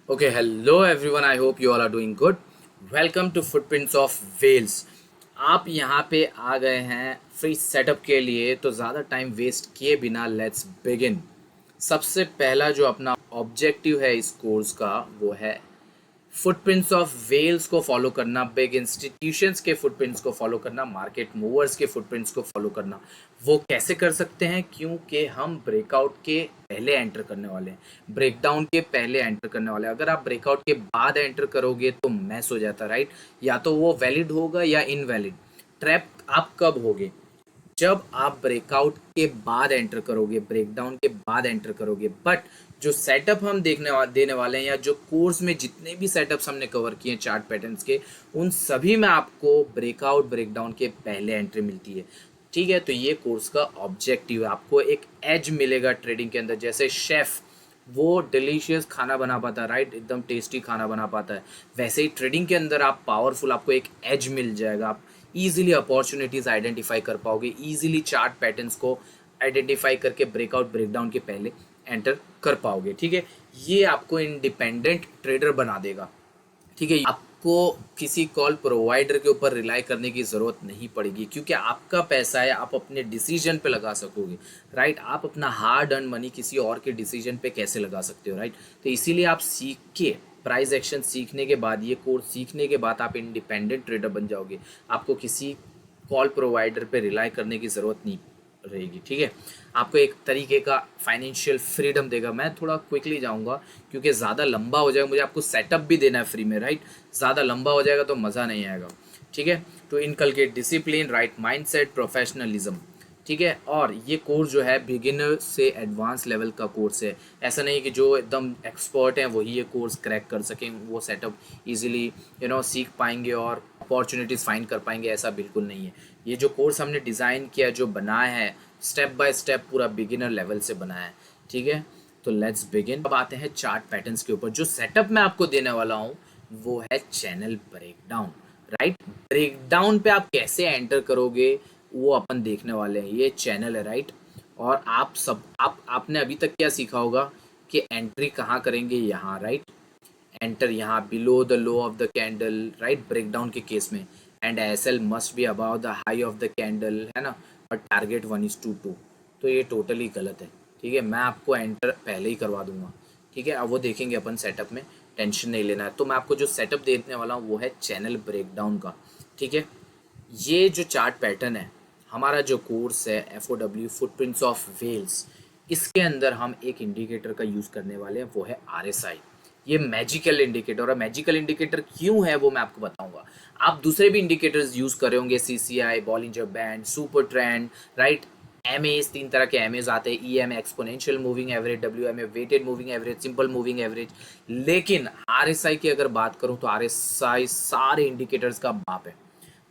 Okay, hello everyone. I hope you all are doing good. Welcome to Footprints of Wales. आप यहाँ पे आ गए हैं फ्री सेटअप के लिए, तो ज़्यादा टाइम वेस्ट किए बिना लेट्स बिगिन। सबसे पहला जो अपना ऑब्जेक्टिव है इस कोर्स का वो है फुटप्रिंट्स ऑफ वेल्स को फॉलो करना, बिग इंस्टीट्यूशंस के फुटप्रिंट्स को फॉलो करना, मार्केट मूवर्स के फुटप्रिंट्स को फॉलो करना। वो कैसे कर सकते हैं? क्योंकि हम ब्रेकआउट के पहले एंटर करने वाले हैं, ब्रेकडाउन के पहले एंटर करने वाले हैं। अगर आप ब्रेकआउट के बाद एंटर करोगे तो मैस हो जाता है, राइट? या तो वो वैलिड होगा या इनवैलिड। ट्रैप आप कब होगे? जब आप ब्रेकआउट के बाद एंटर करोगे, ब्रेकडाउन के बाद एंटर करोगे। बट जो सेटअप हम देने वाले हैं, या जो कोर्स में जितने भी सेटअप्स हमने कवर किए हैं चार्ट पैटर्न्स के, उन सभी में आपको ब्रेकआउट ब्रेकडाउन के पहले एंट्री मिलती है। ठीक है, तो ये कोर्स का ऑब्जेक्टिव है, आपको एक एज मिलेगा ट्रेडिंग के अंदर। जैसे शेफ वो डिलीशियस खाना बना पाता है, राइट, एकदम टेस्टी खाना बना पाता है, वैसे ही ट्रेडिंग के अंदर आप पावरफुल, आपको एक एज मिल जाएगा। आप इजीली अपॉर्चुनिटीज़ आइडेंटिफाई कर पाओगे, इजीली चार्ट पैटर्न्स को आइडेंटिफाई करके ब्रेकआउट ब्रेकडाउन के पहले एंटर कर पाओगे। ठीक है, ये आपको इंडिपेंडेंट ट्रेडर बना देगा। ठीक है, आपको किसी कॉल प्रोवाइडर के ऊपर रिलाई करने की ज़रूरत नहीं पड़ेगी, क्योंकि आपका पैसा है, आप अपने डिसीजन पे लगा सकोगे, राइट। आप अपना हार्ड अर्न मनी किसी और के डिसीजन पे कैसे लगा सकते हो, राइट। तो इसीलिए आप सीख के, प्राइस एक्शन सीखने के बाद, ये कोर्स सीखने के बाद आप इंडिपेंडेंट ट्रेडर बन जाओगे। आपको किसी कॉल प्रोवाइडर पे रिलाई करने की ज़रूरत नहीं रहेगी। ठीक है, आपको एक तरीके का फाइनेंशियल फ्रीडम देगा। मैं थोड़ा क्विकली जाऊंगा क्योंकि ज़्यादा लंबा हो जाएगा, मुझे आपको सेटअप भी देना है फ्री में, राइट। ज़्यादा लंबा हो जाएगा तो मज़ा नहीं आएगा। ठीक है, to inculcate discipline, right mindset, professionalism. ठीक है, और ये कोर्स जो है बिगिनर से एडवांस लेवल का कोर्स है। ऐसा नहीं कि जो एकदम एक्सपर्ट हैं वही ये कोर्स क्रैक कर सकें, वो सेटअप इजीली सीख पाएंगे और अपॉर्चुनिटीज़ फाइंड कर पाएंगे, ऐसा बिल्कुल नहीं है। ये जो कोर्स हमने डिज़ाइन किया, जो बनाया है, स्टेप बाय स्टेप पूरा बिगिनर लेवल से बनाया है। ठीक है, तो लेट्स बिगिन। अब आते हैं चार्ट पैटर्न्स के ऊपर। जो सेटअप मैं आपको देने वाला हूँ वो है चैनल ब्रेकडाउन, राइट। ब्रेकडाउन पे आप कैसे एंटर करोगे वो अपन देखने वाले हैं। ये चैनल है, राइट। और आपने अभी तक क्या सीखा होगा कि एंट्री कहाँ करेंगे, यहाँ, राइट। एंटर यहाँ below the low of the candle, right, breakdown के केस में। And S L must be about the high of the candle, है ना। और टारगेट 1:2। तो ये टोटली गलत है। ठीक है, मैं आपको एंटर पहले ही करवा दूंगा। ठीक है, अब वो देखेंगे अपन सेटअप में, टेंशन नहीं लेना है। तो मैं आपको जो सेटअप देने वाला हूँ वो है चैनल ब्रेकडाउन का। ठीक है, ये जो चार्ट पैटर्न है, हमारा जो कोर्स है FOW फुटप्रिंट्स ऑफ वेल्स, इसके अंदर हम एक इंडिकेटर का यूज़ करने वाले हैं, वो है RSI। ये मैजिकल इंडिकेटर, और मैजिकल इंडिकेटर क्यों है वो मैं आपको बताऊंगा। आप दूसरे भी इंडिकेटर्स यूज़ कर रहे होंगे, CCI, Bollinger band, super trend, right. MS, 3 तरह के एमएस आते हैं, EM exponential moving average, WMA weighted moving average, simple moving average. लेकिन RSI की अगर बात करूं तो RSI सारे इंडिकेटर्स का बाप है।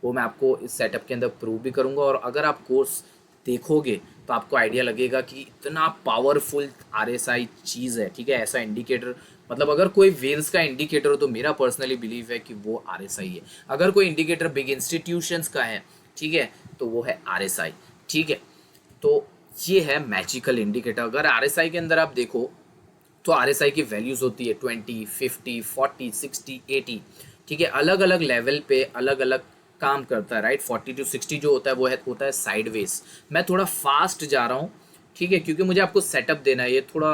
वो मैं आपको इस सेटअप के अंदर प्रूव भी करूँगा। और अगर आप कोर्स देखोगे तो आपको आइडिया लगेगा कि इतना पावरफुल RSI चीज़ है। ठीक है, ऐसा इंडिकेटर, मतलब अगर कोई वेल्स का इंडिकेटर हो तो मेरा पर्सनली बिलीव है कि वो RSI है। अगर कोई इंडिकेटर बिग इंस्टीट्यूशंस का है, ठीक है, तो वो है RSI। ठीक है, तो ये है मैजिकल इंडिकेटर। अगर RSI के अंदर आप देखो तो RSI की वैल्यूज़ होती है 20, 50, 40, 60, 80। ठीक है, अलग अलग लेवल पे अलग अलग काम करता है, राइट। 40 to 60 जो होता है वो होता है साइडवेज। मैं थोड़ा फास्ट जा रहा हूँ, ठीक है, क्योंकि मुझे आपको सेटअप देना है, ये थोड़ा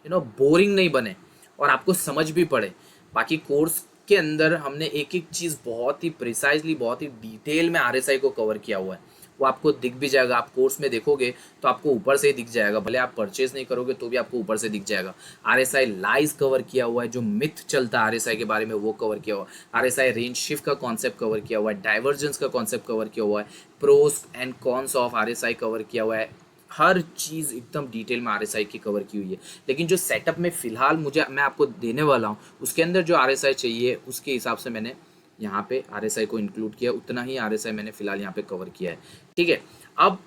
बोरिंग नहीं बने और आपको समझ भी पड़े। बाकी कोर्स के अंदर हमने एक एक चीज़ बहुत ही प्रिसाइजली, बहुत ही डिटेल में RSI को कवर किया हुआ है। वो आपको दिख भी जाएगा, आप कोर्स में देखोगे तो आपको ऊपर से ही दिख जाएगा, भले आप परचेज नहीं करोगे तो भी आपको ऊपर से दिख जाएगा। RSI लाइज कवर किया हुआ है, जो मिथ चलता है RSI के बारे में वो कवर किया हुआ है। RSI रेंज शिफ्ट का कॉन्सेप्ट कवर किया हुआ है, डाइवर्जेंस का कॉन्सेप्ट कवर किया हुआ है, pros and cons of RSI cover किया हुआ है। हर चीज़ एकदम डिटेल में RSI की कवर की हुई है। लेकिन जो सेटअप में फ़िलहाल मैं आपको देने वाला हूँ, उसके अंदर जो RSI चाहिए उसके हिसाब से मैंने यहाँ पे RSI को इंक्लूड किया, उतना ही RSI मैंने फिलहाल यहाँ पे कवर किया है। ठीक है, अब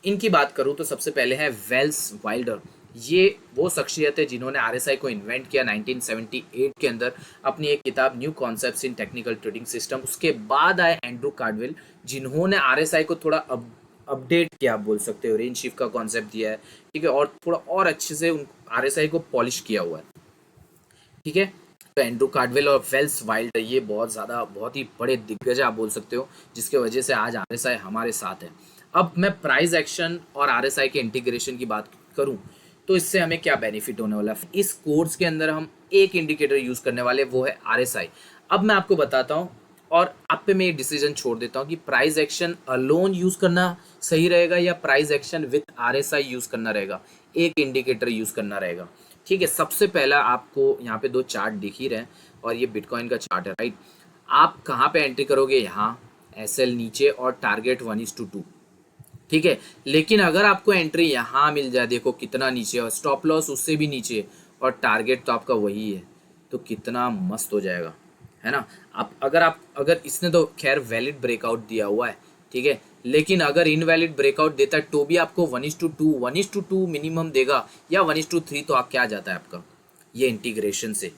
इनकी बात करूँ तो सबसे पहले है वेल्स वाइल्डर। ये वो शख्सियत है जिन्होंने RSI को इन्वेंट किया 1978 के अंदर, अपनी एक किताब न्यू कॉन्सेप्ट्स इन टेक्निकल ट्रेडिंग सिस्टम। उसके बाद आए एंड्रू कार्डवेल, जिन्होंने RSI को थोड़ा अपडेट किया, आप बोल सकते हो, रेंज शिफ्ट का कॉन्सेप्ट दिया है। ठीक है, और थोड़ा और अच्छे से उन RSI को पॉलिश किया हुआ है। ठीक है, तो एंड्रू कार्डवेल और वेल्स वाइल्डर ये बहुत ही बड़े दिग्गज आप बोल सकते हो, जिसके वजह से आज आरएसआई हमारे साथ है। अब मैं प्राइस एक्शन और आरएसआई के इंटीग्रेशन की बात करूं तो इससे हमें क्या बेनिफिट होने वाला है। इस कोर्स के अंदर हम एक इंडिकेटर यूज करने वाले, वो है आरएसआई। अब मैं आपको बताता हूँ और आप पे मैं ये डिसीजन छोड़ देता हूँ कि प्राइस एक्शन अलोन यूज करना सही रहेगा या price action with RSI use करना रहेगा, एक इंडिकेटर यूज करना रहेगा। ठीक है, सबसे पहला आपको यहाँ पे दो चार्ट दिख ही रहे हैं और ये बिटकॉइन का चार्ट है, राइट। आप कहाँ पे एंट्री करोगे, यहाँ एसएल नीचे और टारगेट 1:2। ठीक है, लेकिन अगर आपको एंट्री यहाँ मिल जाए, देखो कितना नीचे, और स्टॉप लॉस उससे भी नीचे और टारगेट तो आपका वही है, तो कितना मस्त हो जाएगा, है ना। आप अगर इसने तो खैर वैलिड ब्रेकआउट दिया हुआ है, ठीक है, लेकिन अगर इनवैलिड ब्रेकआउट देता है तो भी आपको 1:2 मिनिमम देगा या 1:3, तो आप क्या जाता है आपका ये इंटीग्रेशन से।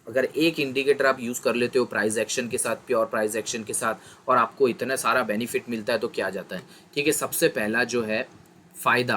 अगर एक इंडिकेटर आप यूज़ कर लेते हो प्राइस एक्शन के साथ, प्योर प्राइस एक्शन के साथ, और आपको इतना सारा बेनिफिट मिलता है, तो क्या जाता है। ठीक है, सबसे पहला जो है फ़ायदा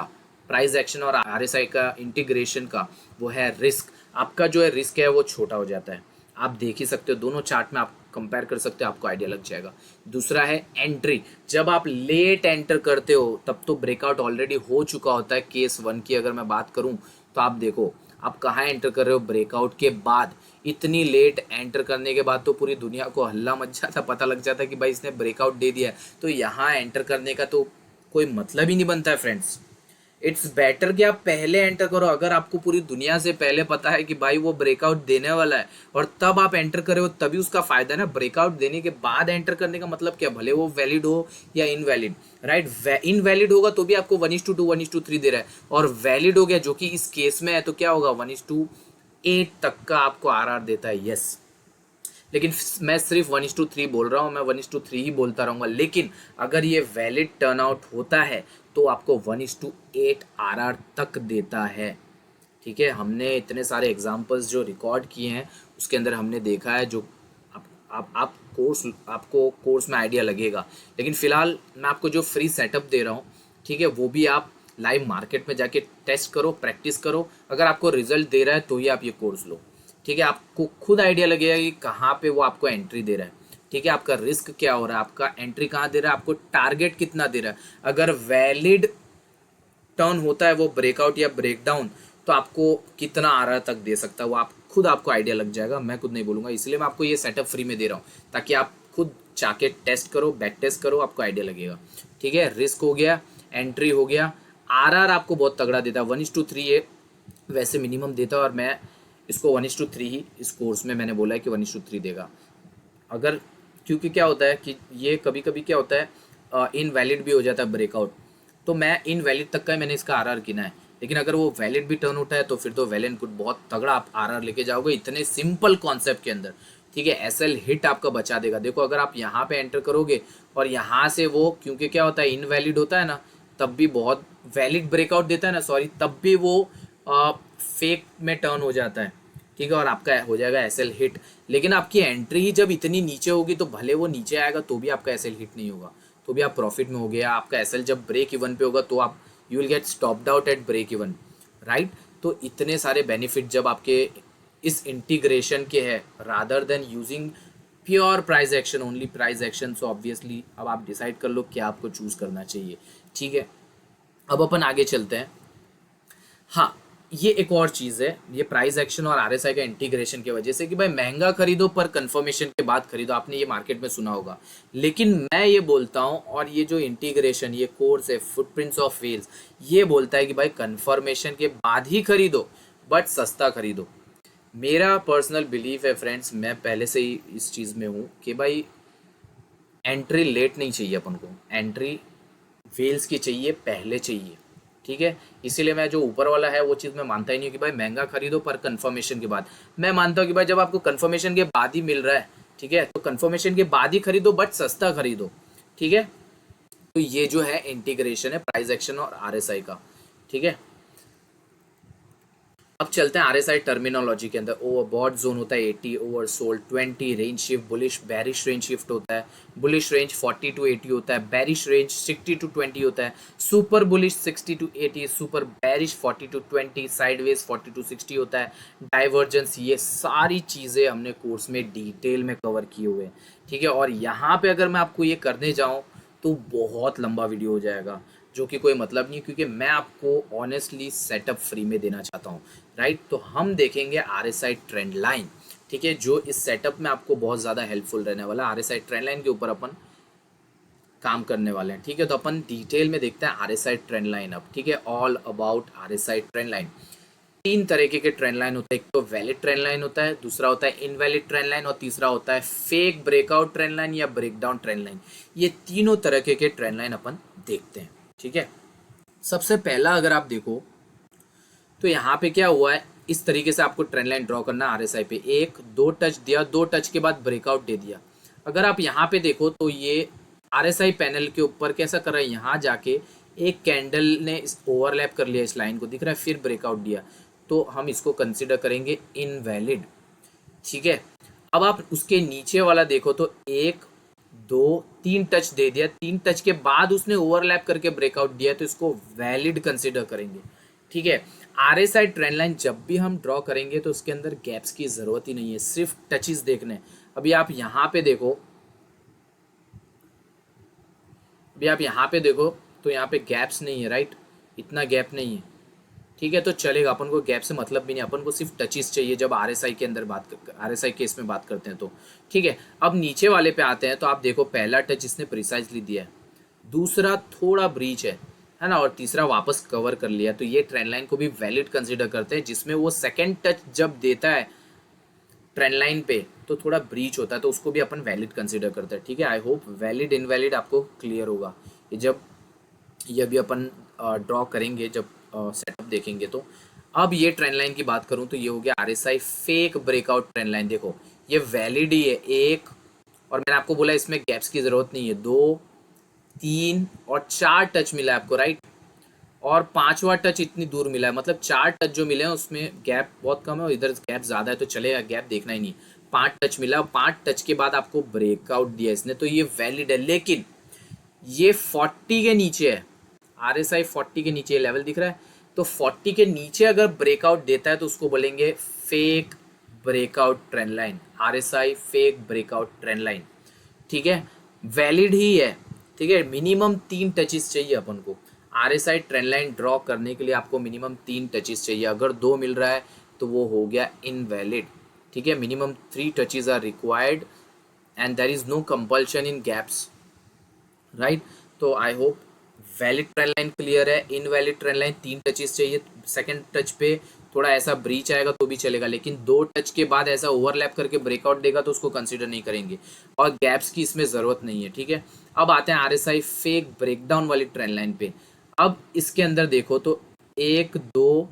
प्राइस एक्शन और आरएसआई का इंटीग्रेशन का, वो है रिस्क। आपका जो है रिस्क है वो छोटा हो जाता है। आप देख ही सकते हो, दोनों चार्ट में आप कंपेयर कर सकते हो, आपको आइडिया लग जाएगा। दूसरा है एंट्री। जब आप लेट एंटर करते हो तब तो ब्रेकआउट ऑलरेडी हो चुका होता है। केस 1 की अगर मैं बात करूं तो आप देखो, आप कहाँ एंटर कर रहे हो, ब्रेकआउट के बाद। इतनी लेट एंटर करने के बाद तो पूरी दुनिया को हल्ला मच जाता, पता लग जाता कि भाई इसने ब्रेकआउट दे दिया है, तो यहाँ एंटर करने का तो कोई मतलब ही नहीं बनता है फ्रेंड्स। इट्स बेटर कि आप पहले एंटर करो। अगर आपको पूरी दुनिया से पहले पता है कि भाई वो ब्रेकआउट देने वाला है और तब आप एंटर करे हो, तभी उसका फायदा है ना। ब्रेकआउट देने के बाद एंटर करने का मतलब क्या, भले वो वैलिड हो या इनवैलिड, राइट। इनवैलिड होगा तो भी आपको 1:2 1:3 दे रहा है, और वैलिड हो गया जो कि इस केस में है, तो क्या होगा 1:8 तक का आपको आरआर देता है, यस। लेकिन मैं सिर्फ 1:3 बोल रहा हूँ, मैं 1:3 ही बोलता रहूँगा। लेकिन अगर ये वैलिड टर्नआउट होता है तो आपको 1:8 आरआर तक देता है। ठीक है, हमने इतने सारे एग्जांपल्स जो रिकॉर्ड किए हैं उसके अंदर हमने देखा है। जो आप आपको कोर्स में आइडिया लगेगा। लेकिन फिलहाल मैं आपको जो फ्री सेटअप दे रहा हूँ, ठीक है, वो भी आप लाइव मार्केट में जाके टेस्ट करो, प्रैक्टिस करो। अगर आपको रिजल्ट दे रहा है तो ही आप ये कोर्स लो। ठीक है, आपको खुद आइडिया लगेगा कि कहाँ पे वो आपको एंट्री दे रहा है। ठीक है, आपका रिस्क क्या हो रहा है, आपका एंट्री कहाँ दे रहा है, आपको टारगेट कितना दे रहा है। अगर वैलिड टर्न होता है वो ब्रेकआउट या ब्रेकडाउन, तो आपको कितना आरआर तक दे सकता है वो आप खुद, आपको आइडिया लग जाएगा, मैं खुद नहीं बोलूँगा। इसलिए मैं आपको ये सेटअप फ्री में दे रहा हूँ, ताकि आप खुद जाके टेस्ट करो, बैक टेस्ट करो, आपको आइडिया लगेगा। ठीक है, रिस्क हो गया, एंट्री हो गया, आरआर आपको बहुत तगड़ा देता है। 1:3 ये वैसे मिनिमम देता है, और मैं इसको 1:3 ही इस कोर्स में मैंने बोला है कि 1:3 देगा। अगर, क्योंकि क्या होता है कि ये कभी कभी क्या होता है इनवैलिड भी हो जाता है ब्रेकआउट, तो मैं इनवैलिड तक का ही मैंने इसका आरआर गिना है। लेकिन अगर वो वैलिड भी टर्न उठा है तो फिर तो वेल एंड गुड, बहुत तगड़ा आप आरआर लेके जाओगे इतने सिंपल कॉन्सेप्ट के अंदर। ठीक है, एसएल हिट आपका बचा देगा। देखो, अगर आप यहाँ पे एंटर करोगे और यहाँ से वो, क्योंकि क्या होता है इनवैलिड होता है ना, तब भी बहुत वैलिड ब्रेकआउट देता है ना, सॉरी, तब भी वो फेक में टर्न हो जाता है। ठीक है, और आपका हो जाएगा एसएल हिट। लेकिन आपकी एंट्री ही जब इतनी नीचे होगी तो भले वो नीचे आएगा तो भी आपका एसएल हिट नहीं होगा, तो भी आप प्रॉफिट में हो गया। आपका एसएल जब ब्रेक इवन पे होगा तो आप you will get stopped out at break even, right. तो इतने सारे बेनिफिट जब आपके इस इंटीग्रेशन के हैं, rather than using pure price action, only price action, so obviously अब आप डिसाइड कर लो क्या आपको चूज करना चाहिए। ठीक है, अब अपन आगे चलते हैं। हाँ, ये एक और चीज़ है, ये प्राइस एक्शन और आरएसआई का इंटीग्रेशन की वजह से कि भाई महंगा खरीदो पर कंफर्मेशन के बाद खरीदो, आपने ये मार्केट में सुना होगा। लेकिन मैं ये बोलता हूँ, और ये जो इंटीग्रेशन, ये कोर्स है फुटप्रिंट्स ऑफ वेल्स, ये बोलता है कि भाई कंफर्मेशन के बाद ही खरीदो, बट सस्ता खरीदो। मेरा पर्सनल बिलीफ है फ्रेंड्स, मैं पहले से ही इस चीज़ में हूँ कि भाई एंट्री लेट नहीं चाहिए अपन को, एंट्री वेल्स की चाहिए, पहले चाहिए। ठीक है, इसीलिए मैं जो ऊपर वाला है वो चीज़ मैं मानता ही नहीं हूँ कि भाई महंगा खरीदो पर कंफर्मेशन के बाद। मैं मानता हूँ कि भाई जब आपको कंफर्मेशन के बाद ही मिल रहा है, ठीक है, तो कंफर्मेशन के बाद ही खरीदो, बट सस्ता खरीदो। ठीक है, तो ये जो है इंटीग्रेशन है प्राइस एक्शन और आरएसआई का। ठीक है, अब चलते हैं आरएसआई टर्मिनोलॉजी के अंदर। ओवरबॉट जोन होता है 80, oversold 20, range shift bullish bearish range shift होता है, बुलिश रेंज 40 टू 80 होता है, बेरिश रेंज 60 टू 20 होता है, super bullish 60 to 80, super bearish 40 to 20, sideways 40 to 60 होता है, डाइवर्जेंस। ये सारी चीज़ें हमने कोर्स में डिटेल में कवर किए हुए हैं, ठीक है। और यहाँ पे अगर मैं आपको ये करने जाऊँ तो बहुत लंबा वीडियो हो जाएगा, जो कि कोई मतलब नहीं, क्योंकि मैं आपको ऑनेस्टली सेटअप फ्री में देना चाहता हूँ, राइट। तो हम देखेंगे आरएसआई ट्रेंड लाइन, ठीक है, जो इस सेटअप में आपको बहुत ज़्यादा हेल्पफुल रहने वाला है। आरएसआई ट्रेंड लाइन के ऊपर अपन काम करने वाले हैं, ठीक है। तो अपन डिटेल में देखते हैं आरएसआई ट्रेंड लाइन अब, ठीक है, all about RSI trend line. तीन तरीके के ट्रेंड लाइन होते हैं, एक तो वैलिड ट्रेंड लाइन होता है, दूसरा होता है इनवैलिड ट्रेंड लाइन, और तीसरा होता है फेक ब्रेकआउट ट्रेंड लाइन या ब्रेकडाउन ट्रेंड लाइन। ये तीनों तरह के ट्रेंड लाइन अपन देखते हैं, ठीक है। सबसे पहला अगर आप देखो तो यहाँ पे क्या हुआ है, इस तरीके से आपको ट्रेंड लाइन ड्रॉ करना है आरएसआई पे। एक दो टच दिया, दो टच के बाद ब्रेकआउट दे दिया। अगर आप यहाँ पे देखो तो ये आरएसआई पैनल के ऊपर कैसा कर रहा है, यहाँ जाके एक कैंडल ने इस ओवरलैप कर लिया, इस लाइन को दिख रहा है, फिर ब्रेकआउट दिया, तो हम इसको कंसिडर करेंगे इनवैलिड, ठीक है। अब आप उसके नीचे वाला देखो तो एक दो तीन टच दे दिया, तीन टच के बाद उसने ओवरलैप करके ब्रेकआउट दिया, तो इसको वैलिड कंसिडर करेंगे, ठीक है। आरएसआई ट्रेंड लाइन जब भी हम ड्रॉ करेंगे तो उसके अंदर गैप्स की जरूरत ही नहीं है, सिर्फ टचेस देखने। अभी आप यहाँ पे देखो, अभी आप यहाँ पे देखो तो यहाँ पे गैप्स नहीं है, राइट, इतना गैप नहीं है, ठीक है। तो चलेगा, अपन को गैप से मतलब भी नहीं, अपन को सिर्फ टचेस चाहिए जब आरएसआई के अंदर आरएसआई केस में बात करते हैं तो, ठीक है। अब नीचे वाले पे आते हैं तो आप देखो पहला टच इसने प्रिसाइजली दिया है, दूसरा थोड़ा ब्रीच है ना, और तीसरा वापस कवर कर लिया, तो ये ट्रेंड लाइन को भी वैलिड कंसिडर करते हैं, जिसमें वो सेकेंड टच जब देता है ट्रेंड लाइन पे तो थोड़ा ब्रीच होता है, तो उसको भी अपन वैलिड कंसिडर करते हैं, ठीक है। आई होप वैलिड इनवैलिड आपको क्लियर होगा ये भी अपन ड्रॉ करेंगे जब सेटअप देखेंगे तो। अब ये ट्रेंड लाइन की बात करूं तो ये हो गया RSI fake breakout trend line. देखो ये वैलिड ही है, एक, और मैंने आपको बोला इसमें गैप्स की जरूरत नहीं है, दो तीन और चार टच मिला है आपको, राइट, और पांचवा टच इतनी दूर मिला है, मतलब चार टच जो मिले हैं उसमें गैप बहुत कम है और इधर गैप ज़्यादा है, तो चलेगा, गैप देखना ही नहीं। पांच टच मिला, पांच टच के बाद आपको ब्रेकआउट दिया इसने, तो ये वैलिड है। लेकिन ये 40 के नीचे है, आरएसआई 40 के नीचे लेवल दिख रहा है, तो 40 के नीचे अगर ब्रेकआउट देता है तो उसको बोलेंगे fake breakout trend line, RSI fake breakout trend line, ठीक है। वैलिड ही है, ठीक है। मिनिमम 3 टचेस चाहिए अपन को आरएसआई ट्रेंड लाइन ड्रॉ करने के लिए, आपको मिनिमम 3 टचेस चाहिए, अगर 2 मिल रहा है तो वो हो गया इनवैलिड, ठीक है। Minimum 3 touches are required and there is no compulsion in gaps, right. तो I hope valid trend line clear है। इनवैलिड ट्रेंड लाइन 3 टचेस चाहिए, सेकंड टच पे थोड़ा ऐसा ब्रीच आएगा तो भी चलेगा, लेकिन 2 टच के बाद ऐसा ओवरलैप करके ब्रेकआउट देगा तो उसको कंसीडर नहीं करेंगे, और गैप्स की इसमें ज़रूरत नहीं है, ठीक है। अब आते हैं आरएसआई फेक ब्रेकडाउन वाली ट्रेंड लाइन पे। अब इसके अंदर देखो तो 1 2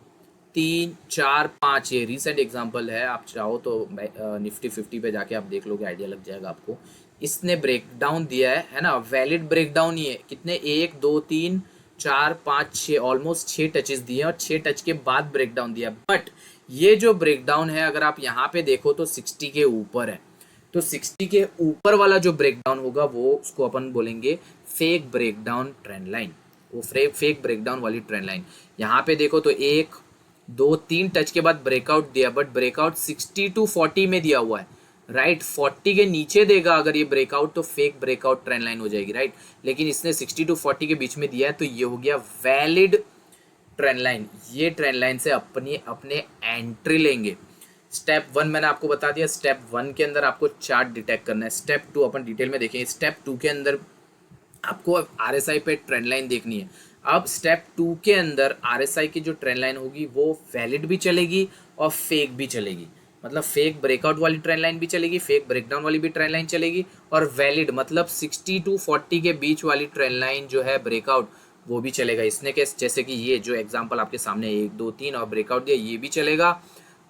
3 4 5, ये रिसेंट एग्जांपल है, आप चाहो तो निफ्टी 50 पे जाके आप देख लोगे, आइडिया लग जाएगा आपको। इसने ब्रेकडाउन दिया है ना, वैलिड ब्रेकडाउन ही है, कितने 1 2 3 4 5 6, ऑलमोस्ट 6 टचेस दिए और 6 टच के बाद ब्रेकडाउन दिया। बट ये जो ब्रेकडाउन है अगर आप यहाँ पे देखो तो 60 के ऊपर है, तो 60 के ऊपर वाला जो ब्रेकडाउन होगा वो उसको अपन बोलेंगे फेक ब्रेकडाउन ट्रेंड लाइन, वो फेक ब्रेकडाउन वाली ट्रेंड लाइन। यहाँ पे देखो तो 1 2 3 टच के बाद ब्रेकआउट दिया, बट ब्रेकआउट 60 टू 40 में दिया हुआ है, राइट। 40 के नीचे देगा अगर ये ब्रेकआउट तो फेक ब्रेकआउट ट्रेंड लाइन हो जाएगी, राइट। लेकिन इसने 60 टू 40 के बीच में दिया है तो ये हो गया वैलिड ट्रेंड लाइन। ये ट्रेंड लाइन से अपने एंट्री लेंगे। स्टेप 1 मैंने आपको बता दिया, स्टेप 1 के अंदर आपको चार्ट डिटेक्ट करना है। स्टेप 2 अपन डिटेल में देखेंगे। स्टेप 2 के अंदर आपको आरएसआई पे ट्रेंड लाइन देखनी है। अब स्टेप 2 के अंदर आरएसआई की जो ट्रेंड लाइन होगी वो वैलिड भी चलेगी और फेक भी चलेगी, मतलब फेक ब्रेकआउट वाली ट्रेंड लाइन भी चलेगी, फेक ब्रेकडाउन वाली भी ट्रेंड लाइन चलेगी, और वैलिड मतलब 60 टू 40 के बीच वाली ट्रेंड लाइन जो है ब्रेकआउट वो भी चलेगा। इसने के जैसे कि ये जो एग्जांपल आपके सामने 1 2 3 और ब्रेकआउट दिया, ये भी चलेगा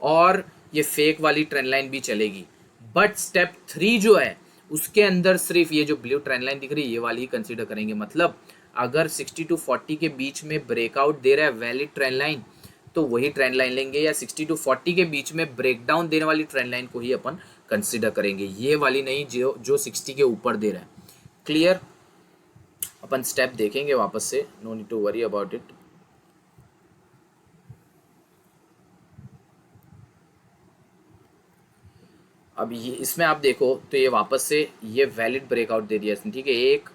और ये फेक वाली ट्रेंड लाइन भी चलेगी। बट स्टेप 3 जो है उसके अंदर सिर्फ ये जो ब्लू ट्रेंड लाइन दिख रही है ये वाली ही कंसीडर करेंगे। मतलब अगर 60 टू 40 के बीच में ब्रेकआउट दे रहा है वैलिड ट्रेंड लाइन तो वही ट्रेंड लाइन लेंगे, या 60 to 40 के बीच में ब्रेकडाउन देने वाली ट्रेंड लाइन को ही अपन कंसिडर करेंगे, ये वाली नहीं जो 60 के ऊपर दे रहा है। क्लियर? अपन स्टेप देखेंगे वापस से, no need to worry about it. अब ये इसमें आप देखो तो ये वापस से ये वैलिड ब्रेकआउट दे दिया इसने, ठीक है, 1